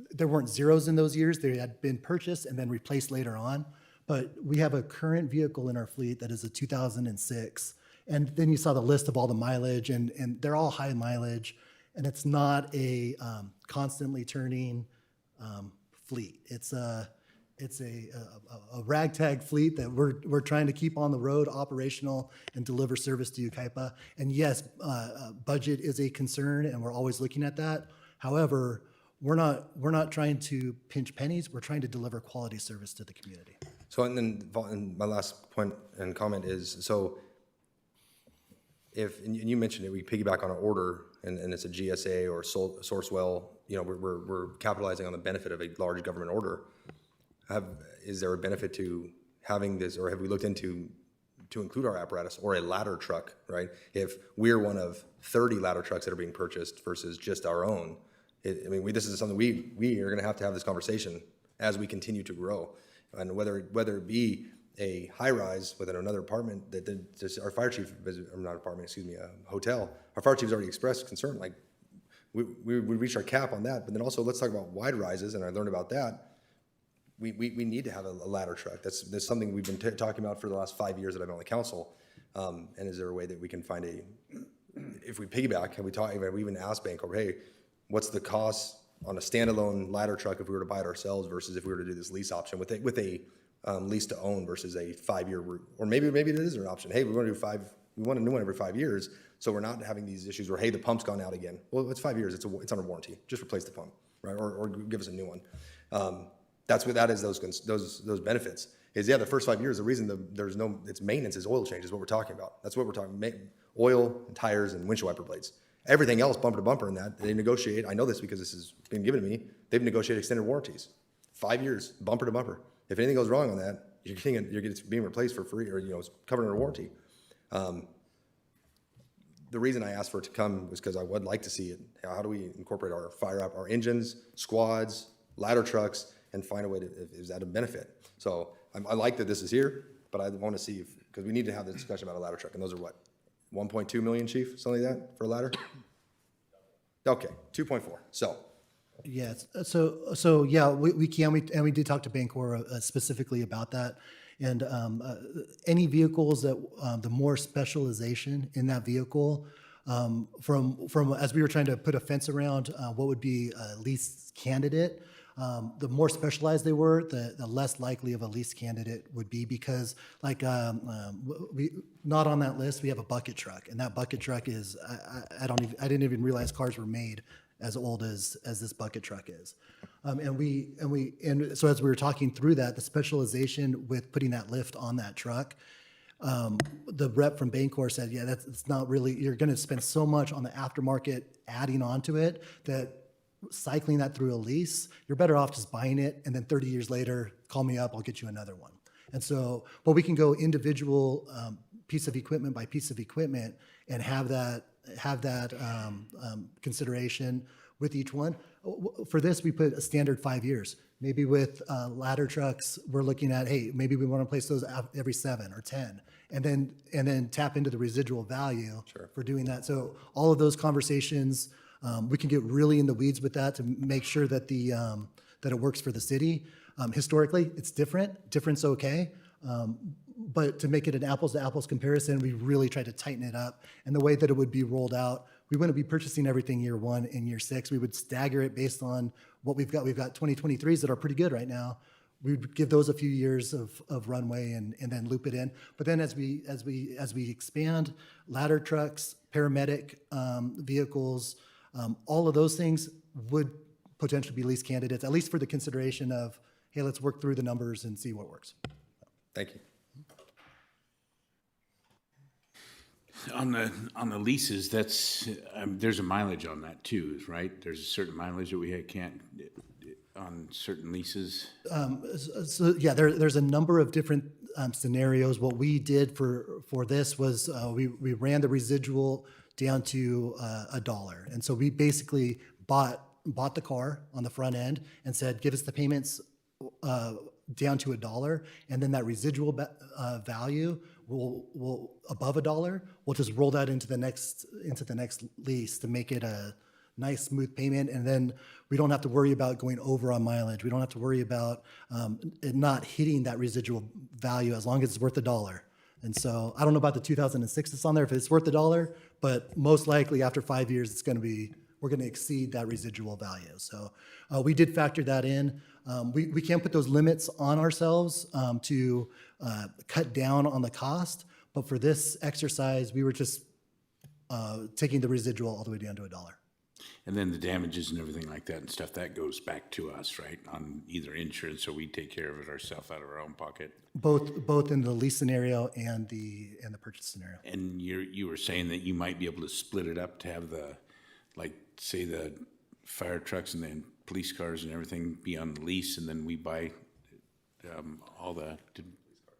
there weren't zeros in those years. They had been purchased and then replaced later on. But we have a current vehicle in our fleet that is a 2006. And then you saw the list of all the mileage, and they're all high mileage, and it's not a constantly turning fleet. It's a ragtag fleet that we're trying to keep on the road, operational, and deliver service to Yucaipa. And yes, budget is a concern, and we're always looking at that. However, we're not trying to pinch pennies. We're trying to deliver quality service to the community. So, and my last point and comment is, so and you mentioned it, we piggyback on an order, and it's a GSA or Sourcewell, we're capitalizing on the benefit of a large government order. Is there a benefit to having this, or have we looked into to include our apparatus or a ladder truck, right? If we're one of 30 ladder trucks that are being purchased versus just our own, this is something we are going to have this conversation as we continue to grow, and whether it be a high rise within another apartment our fire chief, or not apartment, excuse me, a hotel. Our fire chief has already expressed concern, like we reached our cap on that, but then also let's talk about wide rises, and I learned about that. We need to have a ladder truck. That's something we've been talking about for the last 5 years that I've been on the council. And is there a way that we can find if we piggyback, have we even asked Bancor, hey, what's the cost on a standalone ladder truck if we were to buy it ourselves versus if we were to do this lease option with a lease to own versus a 5-year route, or maybe it is an option. Hey, we want a new one every 5 years, so we're not having these issues where, hey, the pump's gone out again. Well, it's 5 years. It's under warranty. Just replace the pump, right? Or give us a new one. That's what that is. Those benefits is the first 5 years. The reason it's maintenance is oil change is what we're talking about. That's what we're talking. Oil and tires and windshield wiper blades. Everything else, bumper to bumper, in that they negotiate. I know this because this has been given to me. They've negotiated extended warranties, 5 years, bumper to bumper. If anything goes wrong on that, you're being replaced for free, or it's covered under warranty. The reason I asked for it to come was because I would like to see it. How do we incorporate our engines, squads, ladder trucks, and find a way is that a benefit? So I like that this is here, but I want to see because we need to have the discussion about a ladder truck, and those are what, 1.2 million, chief, something like that for a ladder. Okay, 2.4. So. Yes. So yeah, we we did talk to Bancor specifically about that, and any vehicles that the more specialization in that vehicle, From as we were trying to put a fence around what would be a lease candidate, the more specialized they were, the less likely of a lease candidate would be, because like we not on that list, we have a bucket truck, and that bucket truck is I didn't even realize cars were made as old as this bucket truck is. And so as we were talking through that, the specialization with putting that lift on that truck, the rep from Bancor said, yeah, it's not really, you're going to spend so much on the aftermarket adding onto it that cycling that through a lease, you're better off just buying it, and then 30 years later, call me up, I'll get you another one. And so, but we can go individual piece of equipment by piece of equipment and have that consideration with each one. For this, we put a standard 5 years. Maybe with ladder trucks, we're looking at, hey, maybe we want to place those out every 7 or 10, and then tap into the residual value for doing that. So all of those conversations, we can get really in the weeds with that to make sure that that it works for the city. Historically, it's different. Different's okay. But to make it an apples to apples comparison, we really tried to tighten it up. And the way that it would be rolled out, we wouldn't be purchasing everything year 1 and year 6. We would stagger it based on what we've got. We've got 2023s that are pretty good right now. We would give those a few years of runway and then loop it in. But then as we expand, ladder trucks, paramedic vehicles, all of those things would potentially be lease candidates, at least for the consideration of, hey, let's work through the numbers and see what works. Thank you. On the leases, that's, there's a mileage on that too, right? There's a certain mileage that we can't, on certain leases? So yeah, there's a number of different scenarios. What we did for this was we ran the residual down to $1. And so we basically bought the car on the front end and said, give us the payments down to $1, and then that residual value will above $1. We'll just roll that into the next lease to make it a nice smooth payment, and then we don't have to worry about going over on mileage. We don't have to worry about it not hitting that residual value as long as it's worth $1. And so I don't know about the 2006 that's on there if it's worth $1, but most likely after 5 years we're going to exceed that residual value. So we did factor that in. We can't put those limits on ourselves to cut down on the cost, but for this exercise, we were just taking the residual all the way down to $1. And then the damages and everything like that and stuff, that goes back to us, right? On either insurance, or we take care of it ourselves out of our own pocket? Both in the lease scenario and the purchase scenario. And you were saying that you might be able to split it up to have the, like, say the fire trucks and then police cars and everything be on the lease, and then we buy all the...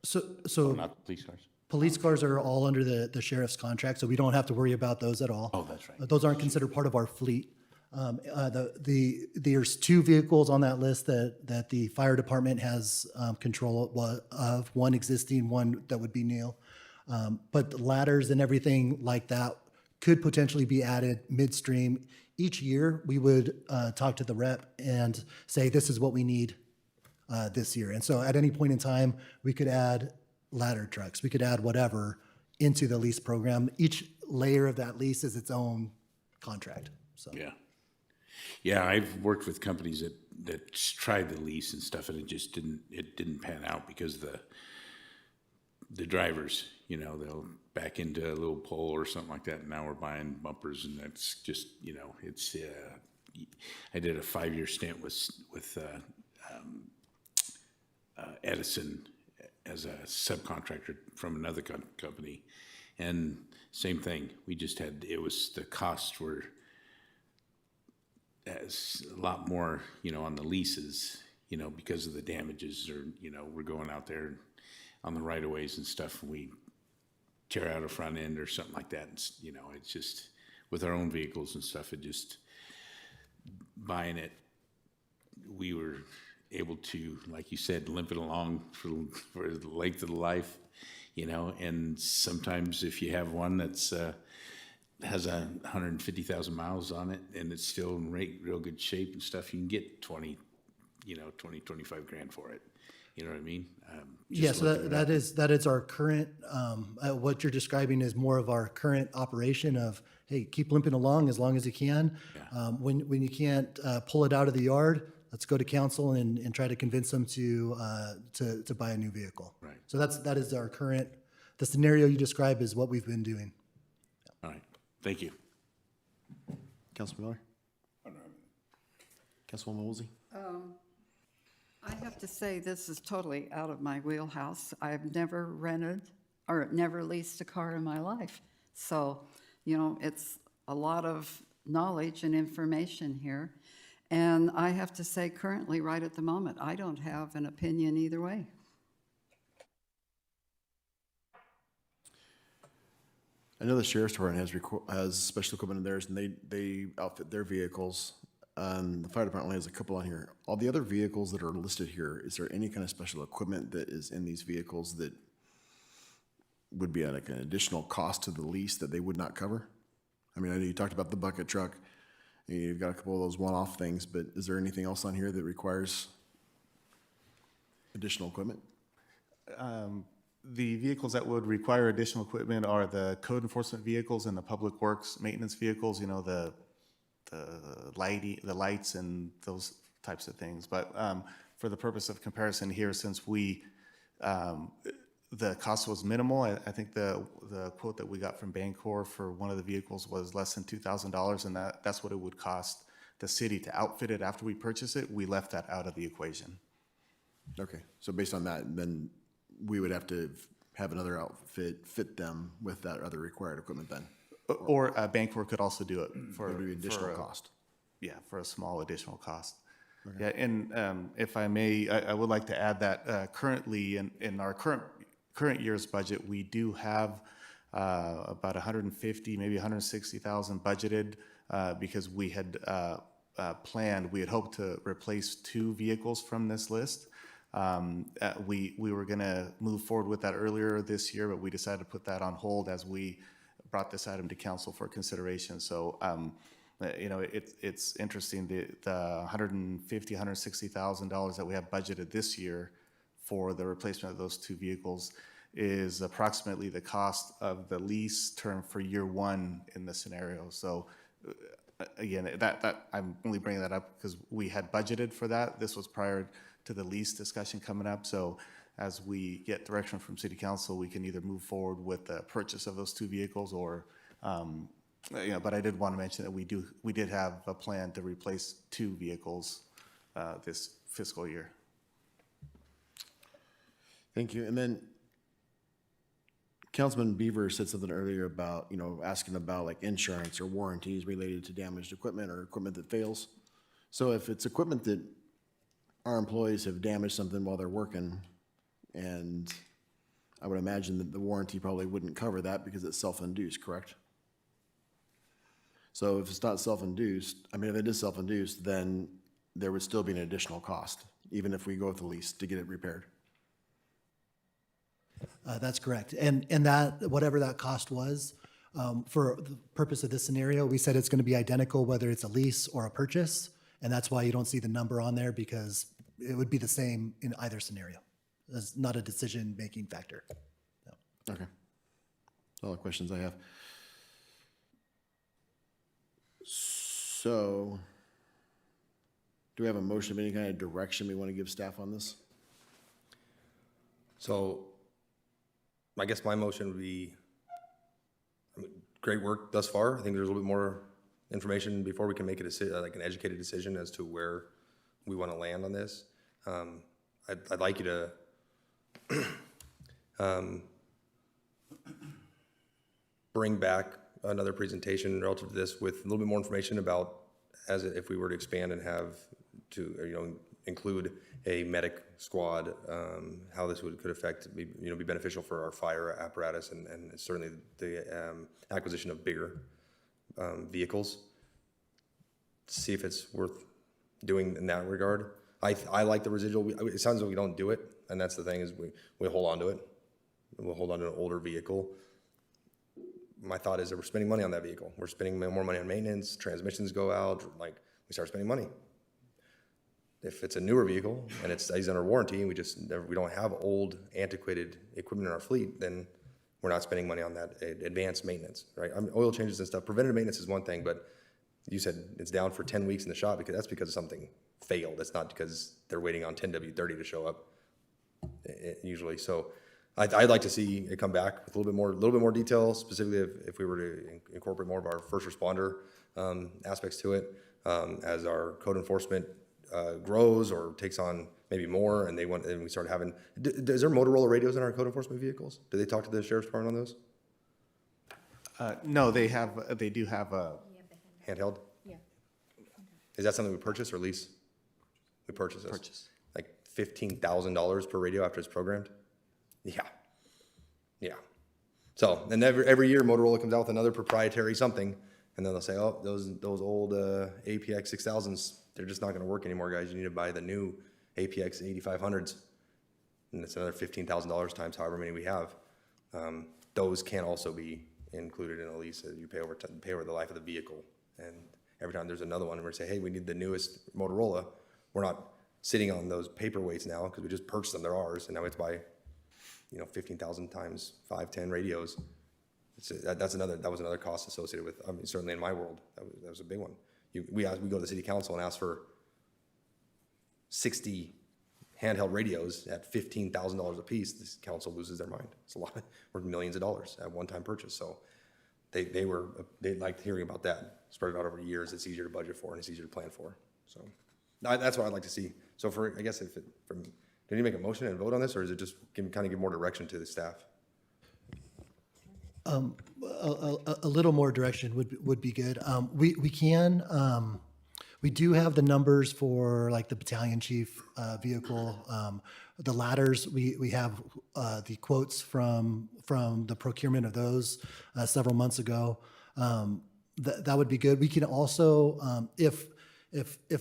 So not police cars? Police cars are all under the sheriff's contract, so we don't have to worry about those at all. Oh, that's right. Those aren't considered part of our fleet. There's 2 vehicles on that list that the fire department has control of, one existing, one that would be new. But ladders and everything like that could potentially be added midstream. Each year, we would talk to the rep and say, this is what we need this year. And so at any point in time, we could add ladder trucks, we could add whatever into the lease program. Each layer of that lease is its own contract. So yeah, I've worked with companies that tried the lease and stuff, and it just didn't pan out because the drivers, they'll back into a little pole or something like that, and now we're buying bumpers, and that's just, it's I did a 5-year stint with Edison as a subcontractor from another company, and same thing. We just had, the costs were as a lot more, on the leases, because of the damages, or, we're going out there on the right of ways and stuff, and we tear out a front end or something like that. And, it's just with our own vehicles and stuff, it just buying it, we were able to, like you said, limp it along for the length of the life, and sometimes if you have one that's has 150,000 miles on it and it's still in real good shape and stuff, you can get 25 grand for it. You know what I mean? Yeah, so that is our current, what you're describing is more of our current operation of, hey, keep limping along as long as you can. When you can't pull it out of the yard, let's go to council and try to convince them to buy a new vehicle. Right. So that is our current, the scenario you describe is what we've been doing. All right, thank you. Councilman Miller? Councilwoman Woolsey? I have to say, this is totally out of my wheelhouse. I've never rented or never leased a car in my life. So, it's a lot of knowledge and information here. And I have to say, currently, right at the moment, I don't have an opinion either way. I know the sheriff's department has special equipment in theirs, and they outfit their vehicles. The fire department only has a couple on here. All the other vehicles that are listed here, is there any kind of special equipment that is in these vehicles that would be like an additional cost to the lease that they would not cover? I mean, I know you talked about the bucket truck, and you've got a couple of those one-off things, but is there anything else on here that requires additional equipment? The vehicles that would require additional equipment are the code enforcement vehicles and the public works maintenance vehicles, the lights and those types of things. But for the purpose of comparison here, since the cost was minimal, I think the quote that we got from Bancor for one of the vehicles was less than $2,000, and that's what it would cost the city to outfit it after we purchase it. We left that out of the equation. Okay, so based on that, then we would have to have another outfit fit them with that other required equipment then? Or Bancor could also do it for additional cost. Yeah, for a small additional cost. Okay. Yeah, and if I may, I would like to add that currently in our current year's budget, we do have about 150, maybe 160,000 budgeted because we had planned, we had hoped to replace 2 vehicles from this list. We were going to move forward with that earlier this year, but we decided to put that on hold as we brought this item to council for consideration. So, it's interesting, the $150,000, $160,000 that we have budgeted this year for the replacement of those 2 vehicles is approximately the cost of the lease term for year 1 in the scenario. So again, that I'm only bringing that up because we had budgeted for that. This was prior to the lease discussion coming up. So as we get direction from City Council, we can either move forward with the purchase of those 2 vehicles or, but I did want to mention that we did have a plan to replace 2 vehicles this fiscal year. Thank you. And then Councilman Beaver said something earlier about, asking about like insurance or warranties related to damaged equipment or equipment that fails. So if it's equipment that our employees have damaged something while they're working, and I would imagine that the warranty probably wouldn't cover that because it's self-induced, correct? So if it's not self-induced, if it is self-induced, then there would still be an additional cost, even if we go with the lease to get it repaired. That's correct. And that, whatever that cost was, for the purpose of this scenario, we said it's going to be identical whether it's a lease or a purchase. And that's why you don't see the number on there, because it would be the same in either scenario. It's not a decision-making factor. No. Okay. That's all the questions I have. So, do we have a motion of any kind of direction we want to give staff on this? So, I guess my motion would be, great work thus far. I think there's a little bit more information before we can make a decision, like an educated decision as to where we want to land on this. I'd like you to bring back another presentation relative to this with a little bit more information about if we were to expand and have to, include a medic squad, how this could affect, be beneficial for our fire apparatus and certainly the acquisition of bigger vehicles. See if it's worth doing in that regard. I like the residual. It sounds like we don't do it, and that's the thing is we hold on to it. We'll hold on to an older vehicle. My thought is that we're spending money on that vehicle. We're spending more money on maintenance. Transmissions go out. Like we start spending money. If it's a newer vehicle and it stays under warranty, and we don't have old, antiquated equipment in our fleet, then we're not spending money on that advanced maintenance, right? I mean, oil changes and stuff, preventative maintenance is one thing, but you said it's down for 10 weeks in the shop because that's because something failed. It's not because they're waiting on 10W30 to show up usually. So I'd like to see it come back with a little bit more detail, specifically if we were to incorporate more of our first responder aspects to it, as our code enforcement grows or takes on maybe more, and we start having. Is there Motorola radios in our code enforcement vehicles? Do they talk to the sheriff's department on those? No, they do have a. Handheld? Yeah. Is that something we purchase or lease? We purchase this. Purchase. Like $15,000 per radio after it's programmed? Yeah. Yeah. So, and every year Motorola comes out with another proprietary something, and then they'll say, oh, those old APX 6000s, they're just not going to work anymore, guys. You need to buy the new APX 8500s. And it's another $15,000 times however many we have. Those can also be included in a lease that you pay over the life of the vehicle. And every time there's another one, we say, hey, we need the newest Motorola. We're not sitting on those paperweights now because we just purchased them. They're ours, and now we have to buy, 15,000 times 5, 10 radios. That was another cost associated with. I mean, certainly in my world, that was a big one. We go to the city council and ask for 60 handheld radios at $15,000 a piece. This council loses their mind. It's a lot. We're millions of dollars at one-time purchase. So they liked hearing about that. Spread it out over years. It's easier to budget for and it's easier to plan for. So that's what I'd like to see. So did you make a motion and vote on this, or is it just kind of give more direction to the staff? A little more direction would be good. We do have the numbers for like the battalion chief vehicle, the ladders. We have the quotes from the procurement of those several months ago. That would be good. We can also, if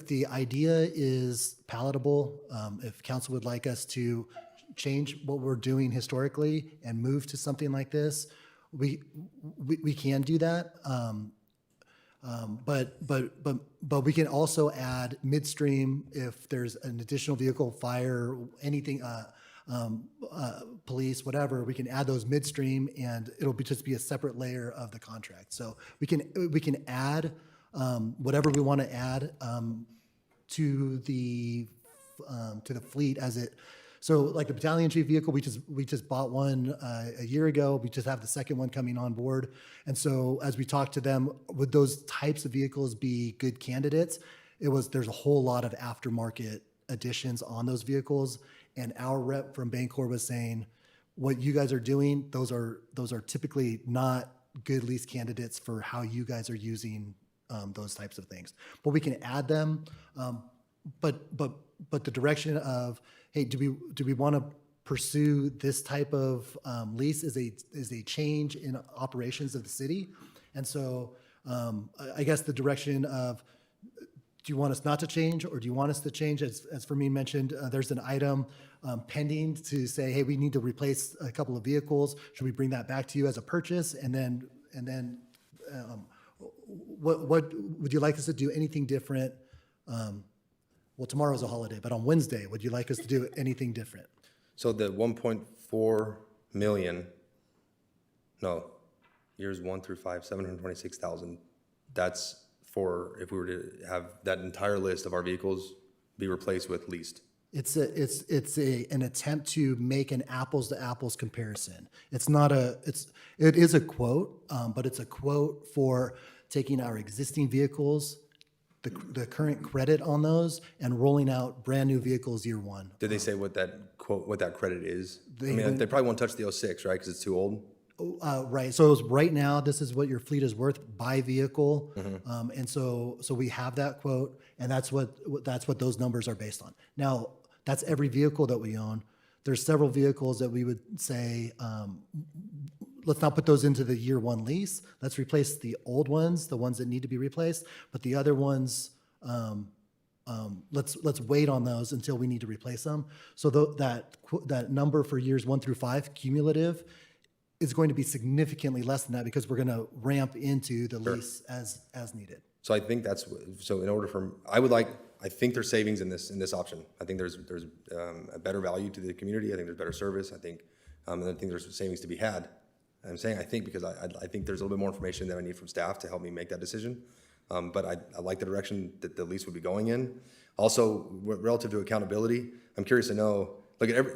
the idea is palatable, if council would like us to change what we're doing historically and move to something like this, we can do that. But we can also add midstream if there's an additional vehicle, fire, anything, police, whatever. We can add those midstream, and it'll just be a separate layer of the contract. So we can add whatever we want to add to the fleet as it. So like the battalion chief vehicle, we just bought one a year ago. We just have the second one coming on board. And so as we talked to them, would those types of vehicles be good candidates? There's a whole lot of aftermarket additions on those vehicles. And our rep from Bangor was saying, what you guys are doing, those are typically not good lease candidates for how you guys are using those types of things. But we can add them. But the direction of, hey, do we want to pursue this type of lease is a change in operations of the city? And so I guess the direction of, do you want us not to change, or do you want us to change? As Fermin mentioned, there's an item pending to say, hey, we need to replace a couple of vehicles. Should we bring that back to you as a purchase? And then what would you like us to do? Anything different? Well, tomorrow's a holiday, but on Wednesday, would you like us to do anything different? So the 1.4 million, years 1 through 5, 726,000. That's for if we were to have that entire list of our vehicles be replaced with leased. It's an attempt to make an apples to apples comparison. It is a quote, but it's a quote for taking our existing vehicles, the current credit on those, and rolling out brand new vehicles year one. Did they say what that credit is? They probably won't touch the 06, right? Because it's too old. Right. So right now, this is what your fleet is worth by vehicle, and so we have that quote, and that's what those numbers are based on. Now, that's every vehicle that we own. There's several vehicles that we would say, let's not put those into the year one lease. Let's replace the old ones, the ones that need to be replaced. But the other ones, let's wait on those until we need to replace them. So that number for years 1 through 5 cumulative is going to be significantly less than that because we're going to ramp into the lease as needed. So I think I think there's savings in this option. I think there's a better value to the community. I think there's better service. I think there's savings to be had. I'm saying I think because I think there's a little bit more information that I need from staff to help me make that decision. But I like the direction that the lease would be going in. Also, relative to accountability, I'm curious to know, look at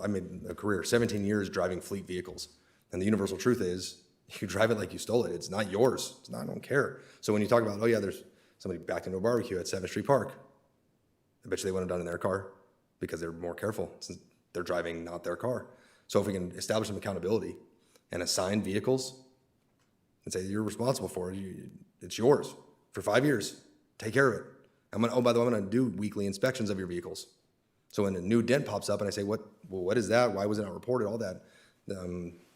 I made a career, 17 years driving fleet vehicles. And the universal truth is, you drive it like you stole it. It's not yours. It's not, I don't care. So when you talk about, oh yeah, there's somebody backed into a barbecue at 7th Street Park, I bet you they wouldn't have done it in their car because they're more careful since they're driving not their car. So if we can establish some accountability and assign vehicles and say you're responsible for it, it's yours for 5 years. Take care of it. Oh, by the way, I'm going to do weekly inspections of your vehicles. So when a new dent pops up and I say, what is that? Why was it not reported? All that,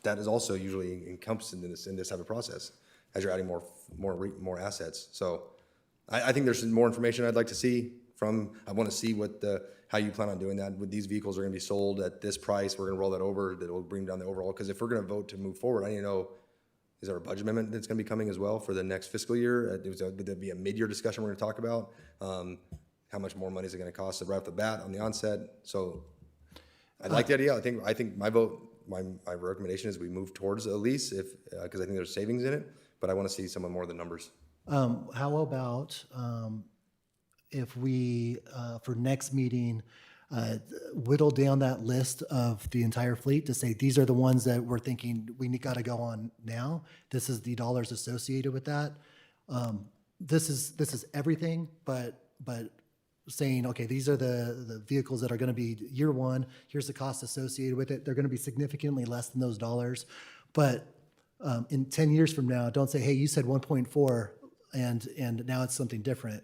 that is also usually encompassed in this type of process as you're adding more assets. So I think there's more information I'd like to see I want to see how you plan on doing that. With these vehicles are going to be sold at this price. We're going to roll that over. That will bring down the overall. Because if we're going to vote to move forward, I need to know, is there a budget amendment that's going to be coming as well for the next fiscal year? Would there be a mid-year discussion we're going to talk about? How much more money is it going to cost right off the bat on the onset? So I like the idea. I think my vote, my recommendation is we move towards a lease because I think there's savings in it, but I want to see some more of the numbers. How about if we, for next meeting, whittle down that list of the entire fleet to say, these are the ones that we're thinking we got to go on now. This is the dollars associated with that. This is everything, but saying, okay, these are the vehicles that are going to be year one. Here's the cost associated with it. They're going to be significantly less than those dollars. But in 10 years from now, don't say, hey, you said 1.4 and now it's something different.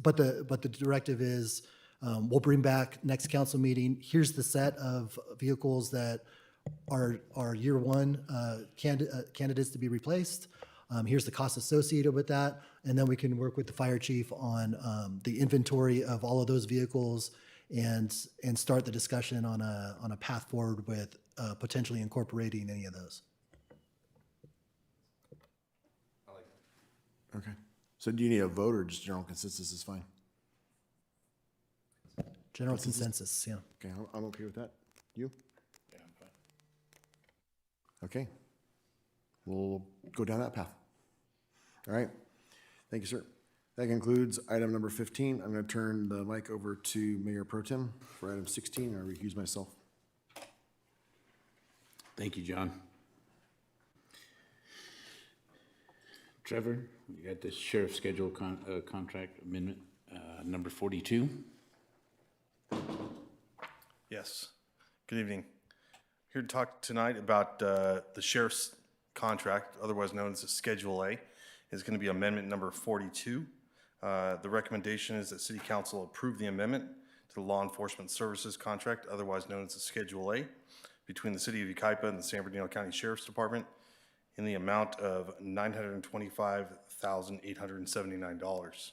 But the directive is, we'll bring back next council meeting. Here's the set of vehicles that are year one candidates to be replaced. Here's the cost associated with that. And then we can work with the fire chief on the inventory of all of those vehicles and start the discussion on a path forward with potentially incorporating any of those. Okay. So do you need a vote or just general consensus is fine? General consensus, yeah. Okay, I'm okay with that. You? Yeah, I'm fine. Okay. We'll go down that path. All right. Thank you, sir. That concludes item number 15. I'm going to turn the mic over to Mayor Pro Tem for item 16. I recuse myself. Thank you, John. Trevor, you got the sheriff's schedule contract amendment, number 42. Yes. Good evening. Here to talk tonight about the sheriff's contract, otherwise known as a Schedule A, is going to be amendment number 42. The recommendation is that City Council approve the amendment to the Law Enforcement Services contract, otherwise known as a Schedule A, between the City of Yucaipa and the San Bernardino County Sheriff's Department in the amount of $925,879.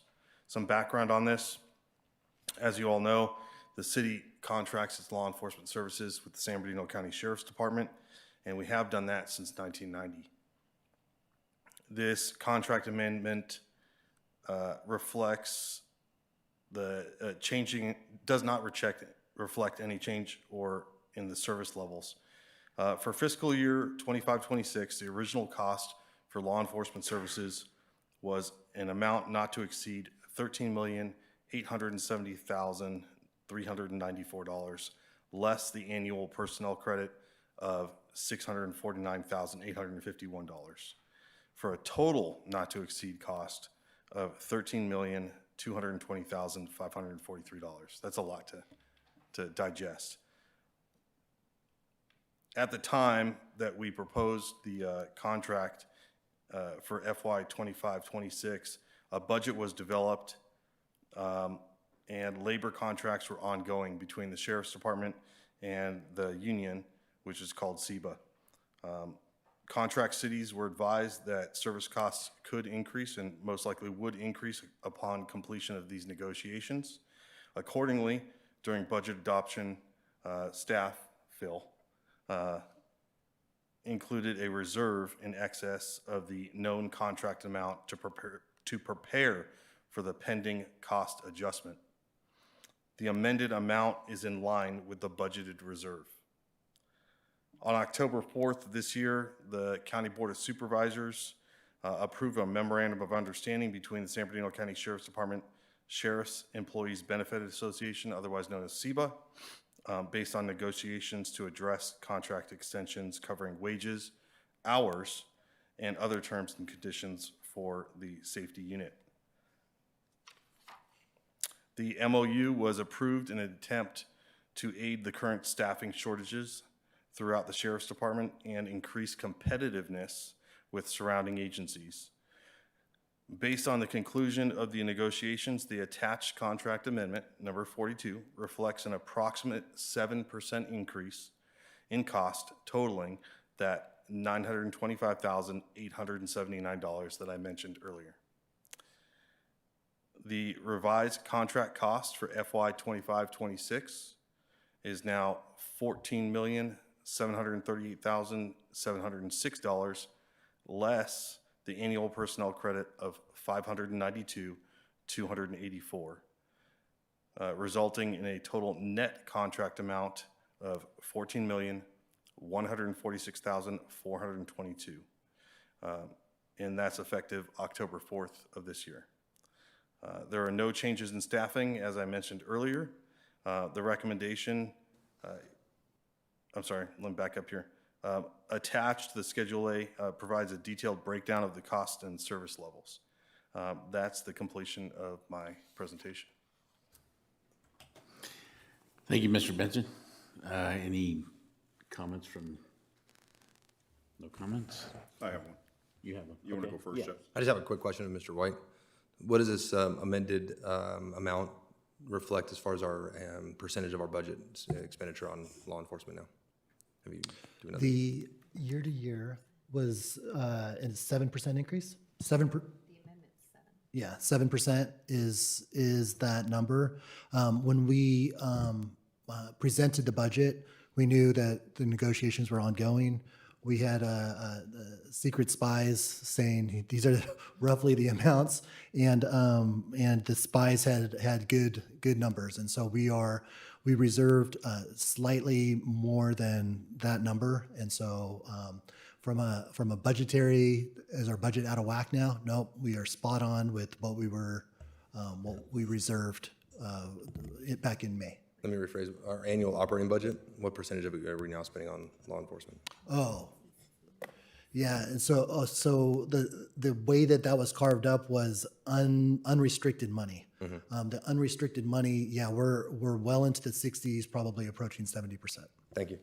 Some background on this. As you all know, the city contracts its law enforcement services with the San Bernardino County Sheriff's Department, and we have done that since 1990. This contract amendment reflects the does not reflect any change or in the service levels. For fiscal year 25-26, the original cost for law enforcement services was an amount not to exceed $13,870,394, less the annual personnel credit of $649,851, for a total not to exceed cost of $13,220,543. That's a lot to digest. At the time that we proposed the contract for FY 25-26, a budget was developed and labor contracts were ongoing between the Sheriff's Department and the union, which is called SEBA. Contract cities were advised that service costs could increase and most likely would increase upon completion of these negotiations. Accordingly, during budget adoption, staff, Phil, included a reserve in excess of the known contract amount to prepare for the pending cost adjustment. The amended amount is in line with the budgeted reserve. On October 4th this year, the County Board of Supervisors approved a memorandum of understanding between the San Bernardino County Sheriff's Department Sheriff's Employees Benefit Association, otherwise known as SEBA, based on negotiations to address contract extensions covering wages, hours, and other terms and conditions for the safety unit. The MOU was approved in an attempt to aid the current staffing shortages throughout the Sheriff's Department and increase competitiveness with surrounding agencies. Based on the conclusion of the negotiations, the attached contract amendment, number 42, reflects an approximate 7% increase in cost, totaling that $925,879 that I mentioned earlier. The revised contract cost for FY 25-26 is now $14,738,706, less the annual personnel credit of $592,284, resulting in a total net contract amount of $14,146,422, and that's effective October 4th of this year. There are no changes in staffing, as I mentioned earlier. The recommendation, I'm sorry, let me back up here. Attached to the Schedule A provides a detailed breakdown of the cost and service levels. That's the completion of my presentation. Thank you, Mr. Benson. Any comments from, no comments? I have one. You have one. You want to Okay. go first, Yeah. Jeff? I just have a quick question of Mr. White. What does this amended amount reflect as far as our percentage of our budget expenditure on law enforcement now? Have you do another? The year-to-year was a 7% increase? 7%. Yeah, 7% is that number. When we presented the budget, we knew that the negotiations were ongoing. We had secret spies saying these are roughly the amounts, and the spies had good numbers, and so we reserved slightly more than that number, and so from a budgetary, is our budget out of whack now? Nope, we are spot on with what we reserved back in May. Let me rephrase. Our annual operating budget, what percentage of it are we now spending on law enforcement? Oh, yeah, and so the way that was carved up was unrestricted money. The unrestricted money, yeah, we're well into the 60s, probably approaching 70%. Thank you.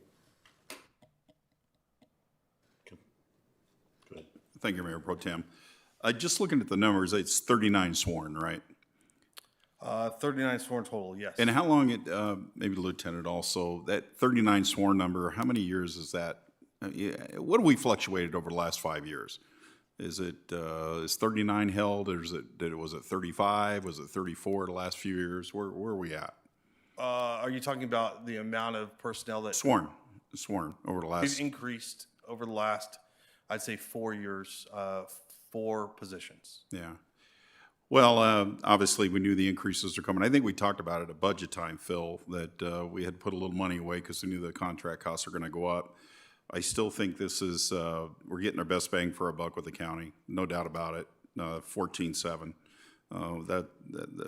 Good. Thank you, Mayor Pro Tem. Just looking at the numbers, it's 39 sworn, right? 39 sworn total, yes. And how long maybe Lieutenant also, that 39 sworn number, how many years is that? What have we fluctuated over the last 5 years? Is 39 held, or was it 35? Was it 34 the last few years? Where are we at? Are you talking about the amount of personnel that Sworn over the last. we've increased over the last, I'd say 4 years, 4 positions. Yeah. Well, obviously, we knew the increases are coming. I think we talked about it at budget time, Phil, that we had put a little money away because we knew the contract costs are going to go up. I still think this is, we're getting our best bang for our buck with the county, no doubt about it, 14.7. That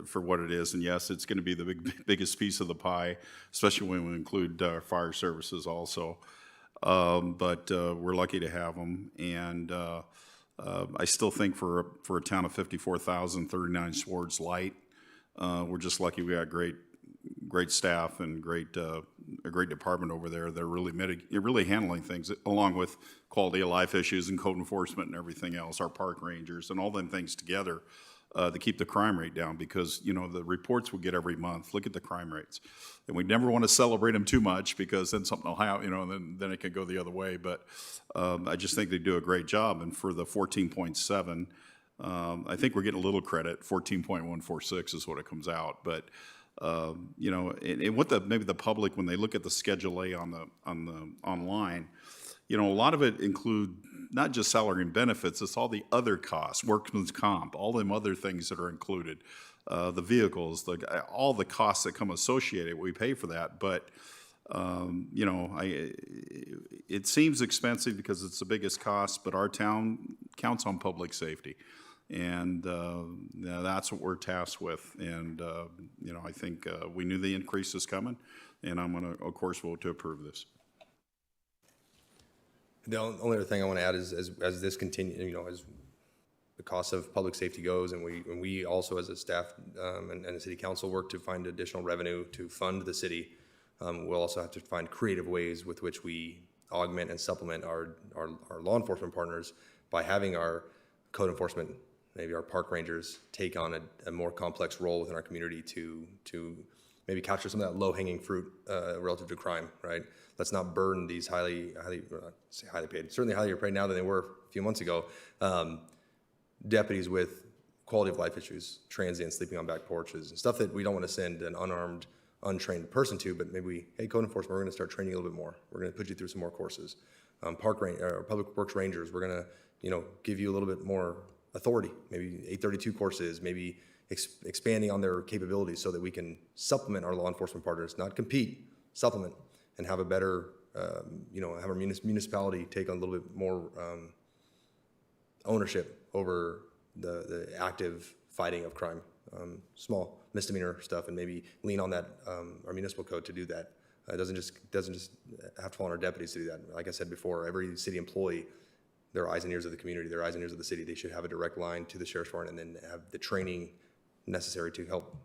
for what it is, and yes, it's going to be the biggest piece of the pie, especially when we include fire services also. But we're lucky to have them, and I still think for a town of 54,000, 39 swords light, we're just lucky we got great staff and a great department over there. They're really handling things along with quality of life issues and code enforcement and everything else. Our park rangers and all them things together to keep the crime rate down, because the reports we get every month. Look at the crime rates, and we never want to celebrate them too much because then something will happen. Then it can go the other way. But I just think they do a great job. And for the 14.7, I think we're getting a little credit. 14.146 is what it comes out, but. And what maybe the public, when they look at the Schedule A on the online, a lot of it include not just salary and benefits, it's all the other costs, workman's comp, all them other things that are included, the vehicles, all the costs that come associated. We pay for that, but You know, it seems expensive because it's the biggest cost, but our town counts on public safety. And that's what we're tasked with. And, you know, I think we knew the increase is coming, and I'm going to, of course, vote to approve this. The only other thing I want to add is as this continue, you know, as the cost of public safety goes, and we also as a staff and the city council work to find additional revenue to fund the city, we'll also have to find creative ways with which we augment and supplement our law enforcement partners by having our code enforcement, maybe our park rangers, take on a more complex role within our community to maybe capture some of that low-hanging fruit relative to crime, right? Let's not burden these highly paid, certainly highly paid now than they were a few months ago, deputies with quality of life issues, transient sleeping on back porches, and stuff that we don't want to send an unarmed, untrained person to, but maybe, hey, code enforcement, we're going to start training a little bit more. We're going to put you through some more courses. Public Works Rangers, we're going to, you know, give you a little bit more authority, maybe 832 courses, maybe expanding on their capabilities so that we can supplement our law enforcement partners, not compete, supplement, and have a better, you know, have our municipality take on a little bit more ownership over the active fighting of crime, small misdemeanor stuff, and maybe lean on that our municipal code to do that. It doesn't just have to fall on our deputies to do that. Like I said before, every city employee, they're eyes and ears of the community, they're eyes and ears of the city. They should have a direct line to the sheriff's department and then have the training necessary to help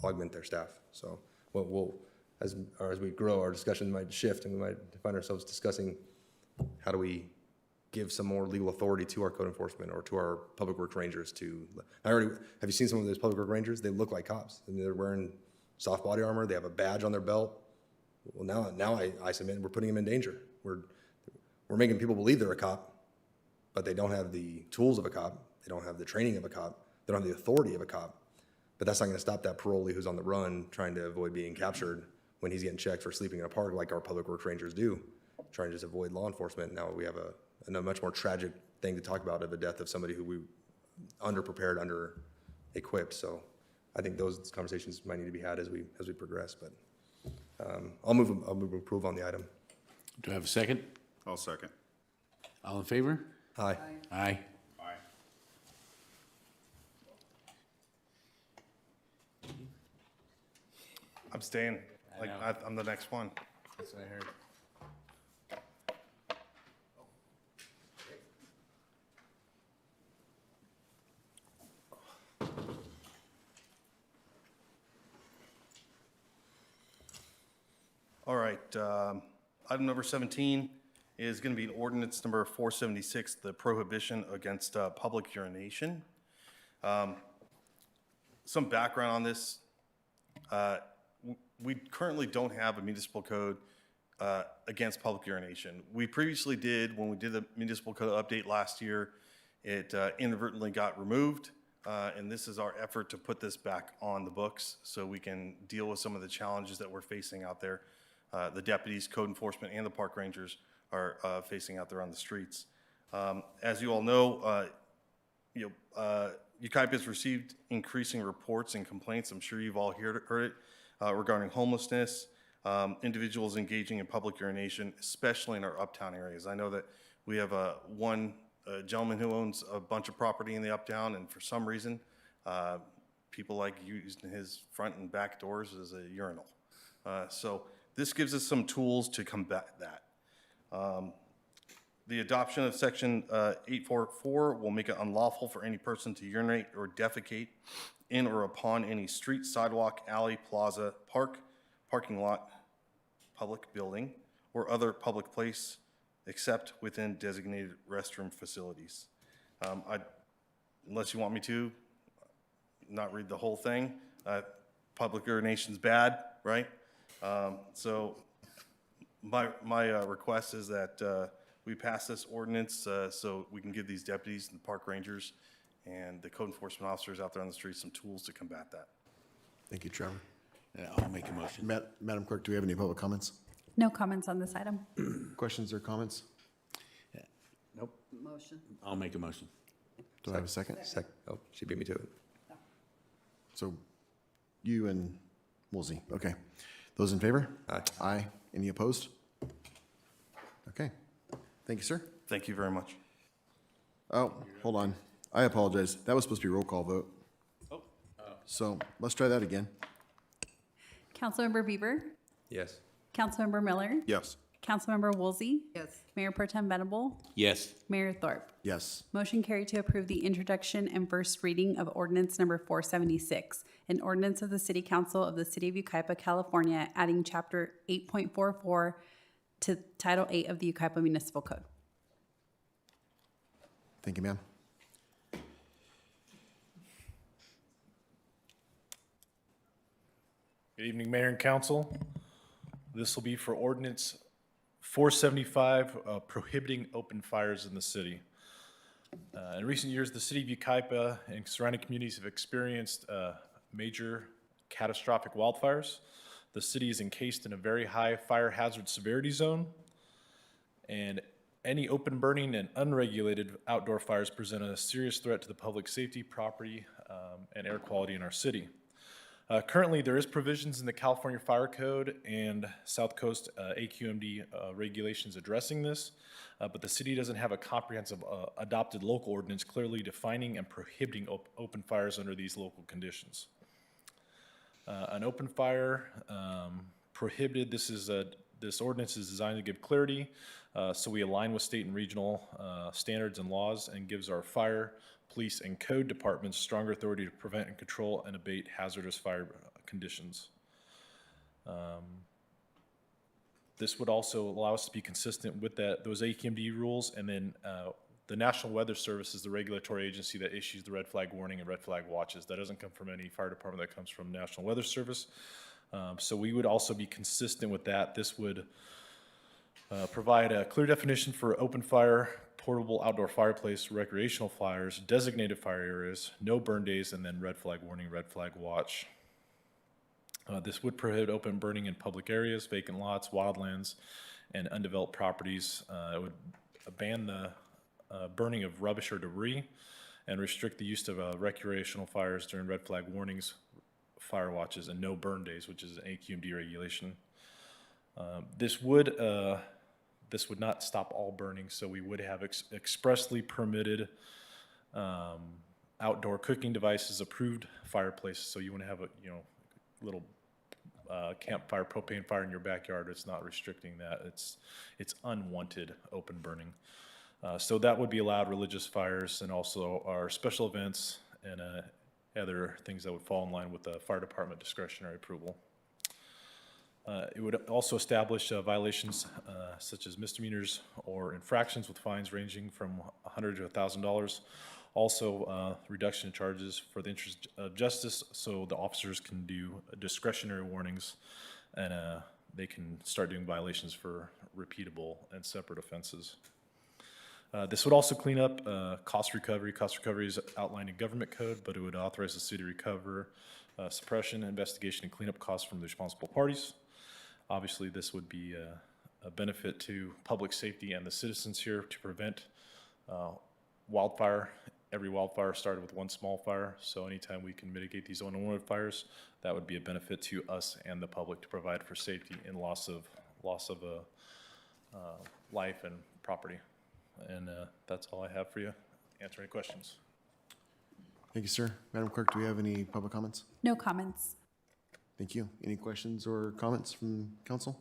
augment their staff. So we'll as we grow, our discussion might shift, and we might find ourselves discussing how do we give some more legal authority to our code enforcement or to our public works rangers to, have you seen some of those public works rangers? They look like cops. I mean, they're wearing soft body armor, they have a badge on their belt. Well, now I submit, we're putting them in danger. We're making people believe they're a cop, but they don't have the tools of a cop. They don't have the training of a cop. They don't have the authority of a cop. But that's not going to stop that parolee who's on the run trying to avoid being captured when he's getting checked for sleeping in a park like our public works rangers do, trying to just avoid law enforcement. Now we have a much more tragic thing to talk about of the death of somebody who we underprepared, under-equipped. So I think those conversations might need to be had as we progress. But I'll move approve on the item. Do I have a second? I'll second. All in favor? Aye. Aye. I'm staying. Like, I'm the next one. That's what I heard. All right, item number 17 is going to be an ordinance number 476, the prohibition against public urination. Some background on this. We currently don't have a municipal code against public urination. We previously did, when we did the municipal code update last year, it inadvertently got removed, and this is our effort to put this back on the books so we can deal with some of the challenges that we're facing out there. The deputies, code enforcement, and the park rangers are facing out there on the streets. As you all know, Yucaipa has received increasing reports and complaints. I'm sure you've all heard it regarding homelessness, individuals engaging in public urination, especially in our uptown areas. I know that we have one gentleman who owns a bunch of property in the uptown, and for some reason, people like using his front and back doors as a urinal. So this gives us some tools to combat that. The adoption of section 844 will make it unlawful for any person to urinate or defecate in or upon any street, sidewalk, alley, plaza, park, parking lot, public building, or other public place except within designated restroom facilities. Unless you want me to not read the whole thing, public urination's bad, right? So my request is that we pass this ordinance so we can give these deputies and the park rangers and the code enforcement officers out there on the streets some tools to combat that. Thank you, Trevor. I'll make a motion. Madam Clerk, do we have any public comments? No comments on this item. Questions or comments? Nope. Motion. I'll make a motion. Do I have a second? Oh, she beat me to it. So you and Woolsey, okay. Those in favor? Aye. Aye. Any opposed? Okay. Thank you, sir. Thank you very much. Oh, hold on. I apologize. That was supposed to be a roll call vote. So let's try that again. Councilmember Bieber, Yes. Councilmember Miller, Yes. Councilmember Woolsey, Yes. Mayor Pro Tem Venable, Yes. Mayor Thorpe. Yes. Motion carried to approve the introduction and first reading of ordinance number 476, an ordinance of the City Council of the City of Yucaipa, California, adding chapter 8.44 to Title 8 of the Yucaipa Municipal Code. Thank you, ma'am. Good evening, Mayor and Council. This will be for ordinance 475, prohibiting open fires in the city. In recent years, the city of Yucaipa and surrounding communities have experienced major catastrophic wildfires. The city is encased in a very high fire hazard severity zone, and any open burning and unregulated outdoor fires present a serious threat to the public safety, property, and air quality in our city. Currently, there is provisions in the California Fire Code and South Coast AQMD regulations addressing this, but the city doesn't have a comprehensive adopted local ordinance clearly defining and prohibiting open fires under these local conditions. An open fire prohibited, this ordinance is designed to give clarity, so we align with state and regional standards and laws, and gives our fire, police, and code departments stronger authority to prevent and control and abate hazardous fire conditions. This would also allow us to be consistent with those AQMD rules, and then the National Weather Service is the regulatory agency that issues the red flag warning and red flag watches. That doesn't come from any fire department, that comes from National Weather Service. So we would also be consistent with that. This would provide a clear definition for open fire, portable outdoor fireplace, recreational fires, designated fire areas, no burn days, and then red flag warning, red flag watch. This would prohibit open burning in public areas, vacant lots, wildlands, and undeveloped properties. It would ban the burning of rubbish or debris, and restrict the use of recreational fires during red flag warnings, fire watches, and no burn days, which is an AQMD regulation. This would not stop all burning, so we would have expressly permitted outdoor cooking devices, approved fireplaces. So you want to have a little campfire, propane fire in your backyard. It's not restricting that. It's unwanted open burning. So that would be allowed, religious fires, and also our special events and other things that would fall in line with the fire department discretionary approval. It would also establish violations such as misdemeanors or infractions with fines ranging from $100 to $1,000. Also, reduction in charges for the interest of justice, so the officers can do discretionary warnings, and they can start doing violations for repeatable and separate offenses. This would also clean up cost recovery. Cost recovery is outlined in government code, but it would authorize the city to recover suppression, investigation, and cleanup costs from the responsible parties. Obviously, this would be a benefit to public safety and the citizens here to prevent wildfire. Every wildfire started with one small fire, so anytime we can mitigate these unwanted fires, that would be a benefit to us and the public to provide for safety and loss of life and property. And that's all I have for you. Answer any questions. Thank you, sir. Madam Clerk, do we have any public comments? No comments. Thank you. Any questions or comments from council?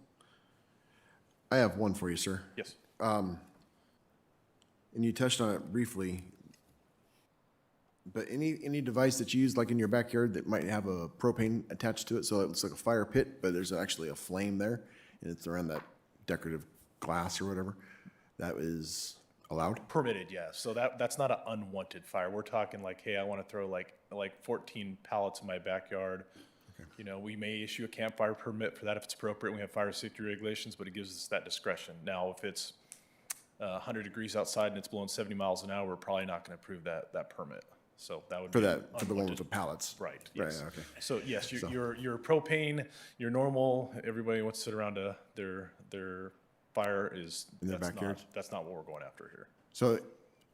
I have one for you, sir. Yes. And you touched on it briefly, but any device that you use like in your backyard that might have a propane attached to it, so it looks like a fire pit, but there's actually a flame there, and it's around that decorative glass or whatever, that is allowed? Permitted, yeah. So that's not an unwanted fire. We're talking like, hey, I want to throw like 14 pallets in my backyard. You know, we may issue a campfire permit for that if it's appropriate. We have fire safety regulations, but it gives us that discretion. Now, if it's 100 degrees outside and it's blowing 70 miles an hour, we're probably not going to approve that permit. So that would For be that, for the one with the pallets? Right. Right, Yes. okay. So yes, your propane, your normal. Everybody wants to sit around their fire is In their that's backyard? That's not what we're going after here. So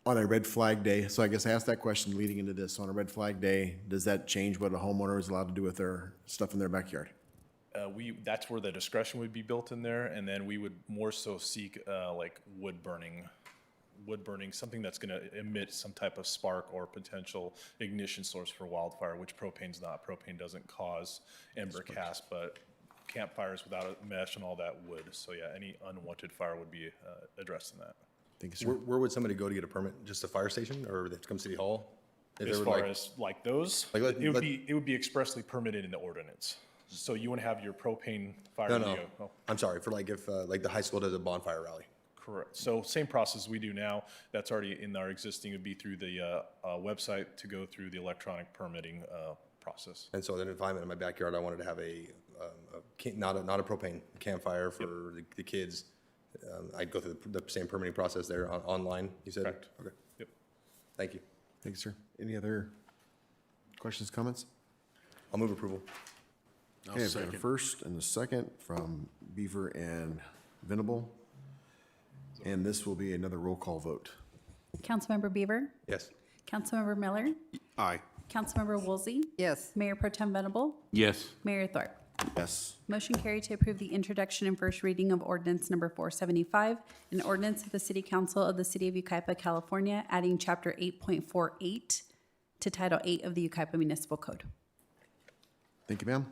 on a red flag day, so I guess I asked that question leading into this, on a red flag day, does that change what a homeowner is allowed to do with their stuff in their backyard? that's where the discretion would be built in there, and then we would more so seek like wood burning, something that's going to emit some type of spark or potential ignition source for wildfire, which propane's not. Propane doesn't cause ember cast, but campfires without a mesh and all that would. So yeah, any unwanted fire would be addressed in that. Thank you, sir. Where would somebody go to get a permit? Just a fire station, or would they have to come City Hall? If As they were far like- as like those, Like, it would be expressly permitted in the ordinance. So you wouldn't have your propane fire. No, when no, you go- oh. I'm sorry, for like if, like the high school does a bonfire rally. Correct. So same process we do now, that's already in our existing, would be through the website to go through the electronic permitting process. And so then if I'm in my backyard, I wanted to have not a propane campfire for the kids, I'd go through the same permitting process there online, you said? Correct. Okay. Yep. Thank you. Thank you, sir. Any other questions, comments? I'll move approval. Okay, I've got a first and a second from Beaver and Venable. And this will be another roll call vote. Councilmember Beaver? Yes. Councilmember Miller? Aye. Councilmember Woolsey? Yes. Mayor Pro Tem Venable? Yes. Mayor Thorpe? Yes. Motion carried to approve the introduction and first reading of ordinance number 475, an ordinance of the City Council of the City of Yucaipa, California, adding Chapter 8.48 to Title 8 of the Yucaipa Municipal Code. Thank you, ma'am.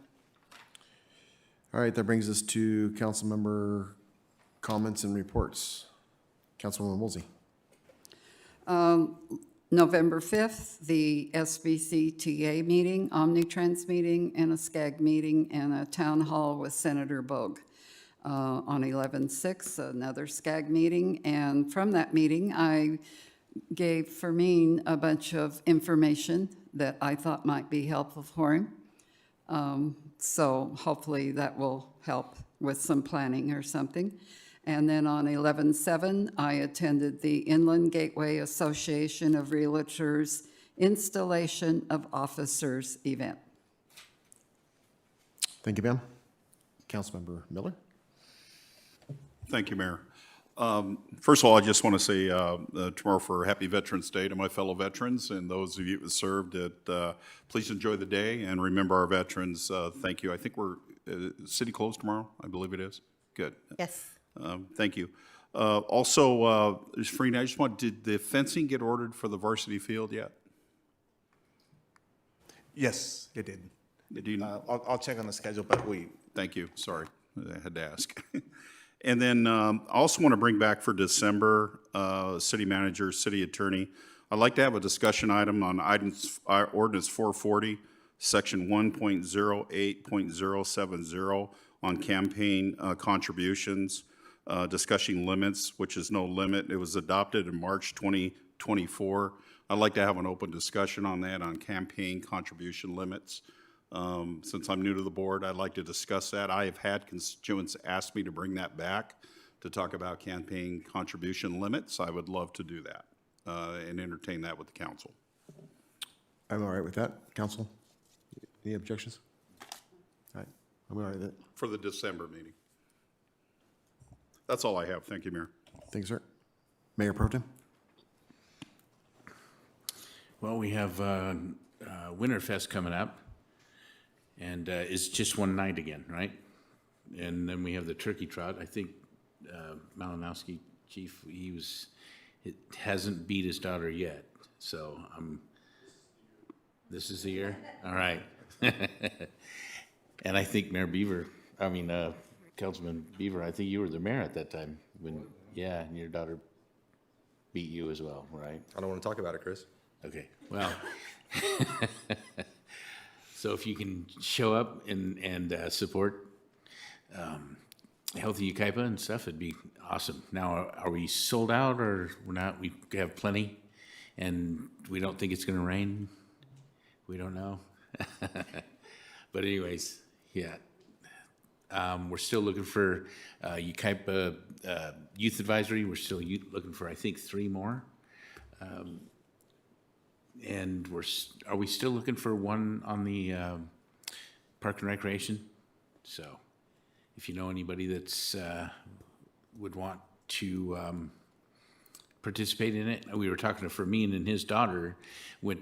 All right, that brings us to council member comments and reports. Councilwoman Woolsey. November 5th, the SBCTA meeting, Omnitrans meeting, and a SCAG meeting, and a town hall with Senator Bogue. On 11/6, another SCAG meeting, and from that meeting, I gave Fermin a bunch of information that I thought might be helpful for him. So hopefully that will help with some planning or something. And then on 11/7, I attended the Inland Gateway Association of Realtors Installation of Officers event. Thank you, ma'am. Councilmember Miller. Thank you, Mayor. First of all, I just want to say tomorrow for Happy Veterans Day to my fellow veterans and those of you who served. Please enjoy the day and remember our veterans. Thank you. I think we're city closed tomorrow. I believe it is. Good. Yes. Thank you. Also, Freen, I just want, did the fencing get ordered for the varsity field yet? Yes, it did. Did you? I'll check on the schedule, but Thank you. Sorry, I had to ask. And then I also want to bring back for December, city manager, city attorney. I'd like to have a discussion item on ordinance 440, section 1.08.070 on campaign contributions, discussing limits, which is no limit. It was adopted in March 2024. I'd like to have an open discussion on that, on campaign contribution limits. Since I'm new to the board, I'd like to discuss that. I have had constituents ask me to bring that back to talk about campaign contribution limits. I would love to do that and entertain that with the council. I'm all right with that. Council, any objections? All right, I'm all right with it. For the December meeting. That's all I have. Thank you, Mayor. Thank you, sir. Mayor Pro Tem. Well, we have Winterfest coming up, and it's just one night again, right? And then we have the turkey trot. I think Malinowski, chief, it hasn't beat his daughter yet. So this is the year? All right. And I think Councilman Beaver, I think you were the mayor at that time and your daughter beat you as well, right? I don't want to talk about it, Chris. Okay, well, so if you can show up and support Healthy Yucaipa and stuff, it'd be awesome. Now, are we sold out or we're not? We have plenty, and we don't think it's going to rain. We don't know. But anyways, yeah. We're still looking for Yucaipa Youth Advisory. We're still looking for, I think, 3 more. And are we still looking for one on the Park and Recreation? So if you know anybody that's would want to participate in it, we were talking to Fermin, and his daughter went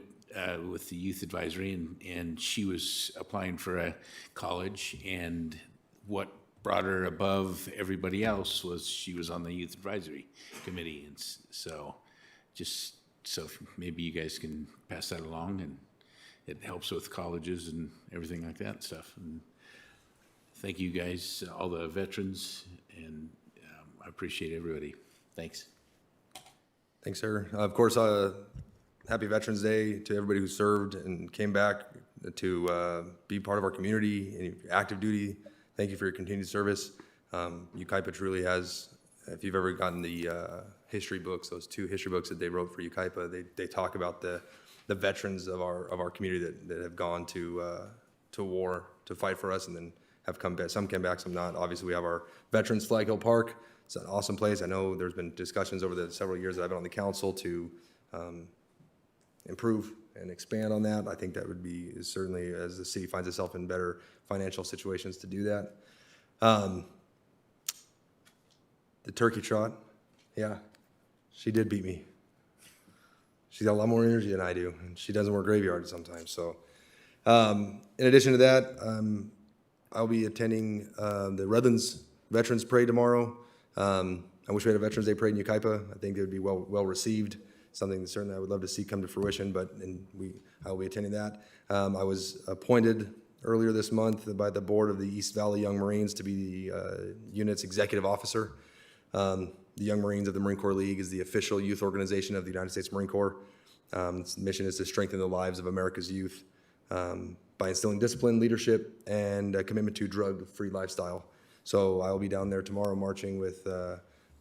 with the Youth Advisory, and she was applying for a college, and what brought her above everybody else was she was on the Youth Advisory Committee. And so just so maybe you guys can pass that along, and it helps with colleges and everything like that stuff. And thank you guys, all the veterans, and I appreciate everybody. Thanks. Thanks, sir. Of course, happy Veterans Day to everybody who served and came back to be part of our community and active duty. Thank you for your continued service. Yucaipa truly has, if you've ever gotten the history books, those 2 history books that they wrote for Yucaipa, they talk about the veterans of our community that have gone to war to fight for us and then have come back. Some came back, some not. Obviously, we have our Veterans Flag Hill Park. It's an awesome place. I know there's been discussions over the several years that I've been on the council to improve and expand on that. I think that would be certainly, as the city finds itself in better financial situations, to do that. The turkey trot, yeah, she did beat me. She's got a lot more energy than I do, and she doesn't work graveyard sometimes. So, in addition to that, I'll be attending the Redlands Veterans Parade tomorrow. I wish we had a Veterans Day Parade in Yucaipa. I think it would be well received. Something that certainly I would love to see come to fruition, I will be attending that. I was appointed earlier this month by the board of the East Valley Young Marines to be the unit's executive officer. The Young Marines of the Marine Corps League is the official youth organization of the United States Marine Corps. Its mission is to strengthen the lives of America's youth by instilling discipline, leadership, and a commitment to drug-free lifestyle. So I will be down there tomorrow marching with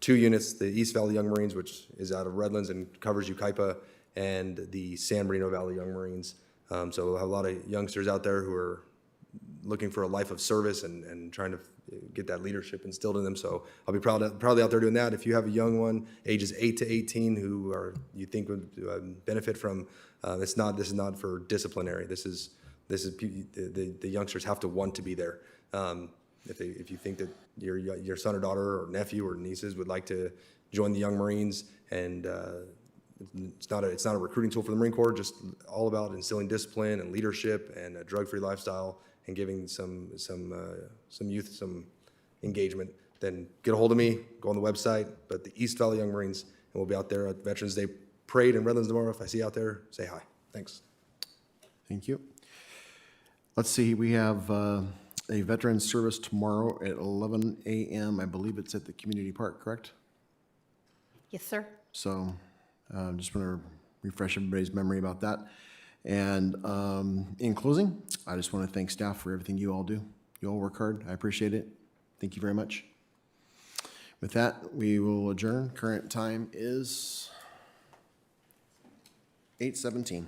2 units, the East Valley Young Marines, which is out of Redlands and covers Yucaipa, and the San Bernardino Valley Young Marines. So we'll have a lot of youngsters out there who are looking for a life of service and trying to get that leadership instilled in them. So I'll be proudly out there doing that. If you have a young one, ages 8 to 18, who you think would benefit from, this is not for disciplinary. This is the youngsters have to want to be there. If you think that your son or daughter or nephew or nieces would like to join the Young Marines, and it's not a recruiting tool for the Marine Corps, just all about instilling discipline and leadership and a drug-free lifestyle and giving some youth some engagement, then get a hold of me, go on the website, but the East Valley Young Marines, and we'll be out there at Veterans Day Parade in Redlands tomorrow. If I see you out there, say hi. Thanks. Thank you. Let's see, we have a veterans service tomorrow at 11 a.m. I believe it's at the community park, correct? Yes, sir. So just want to refresh everybody's memory about that. And in closing, I just want to thank staff for everything you all do. You all work hard. I appreciate it. Thank you very much. With that, we will adjourn. Current time is 8:17.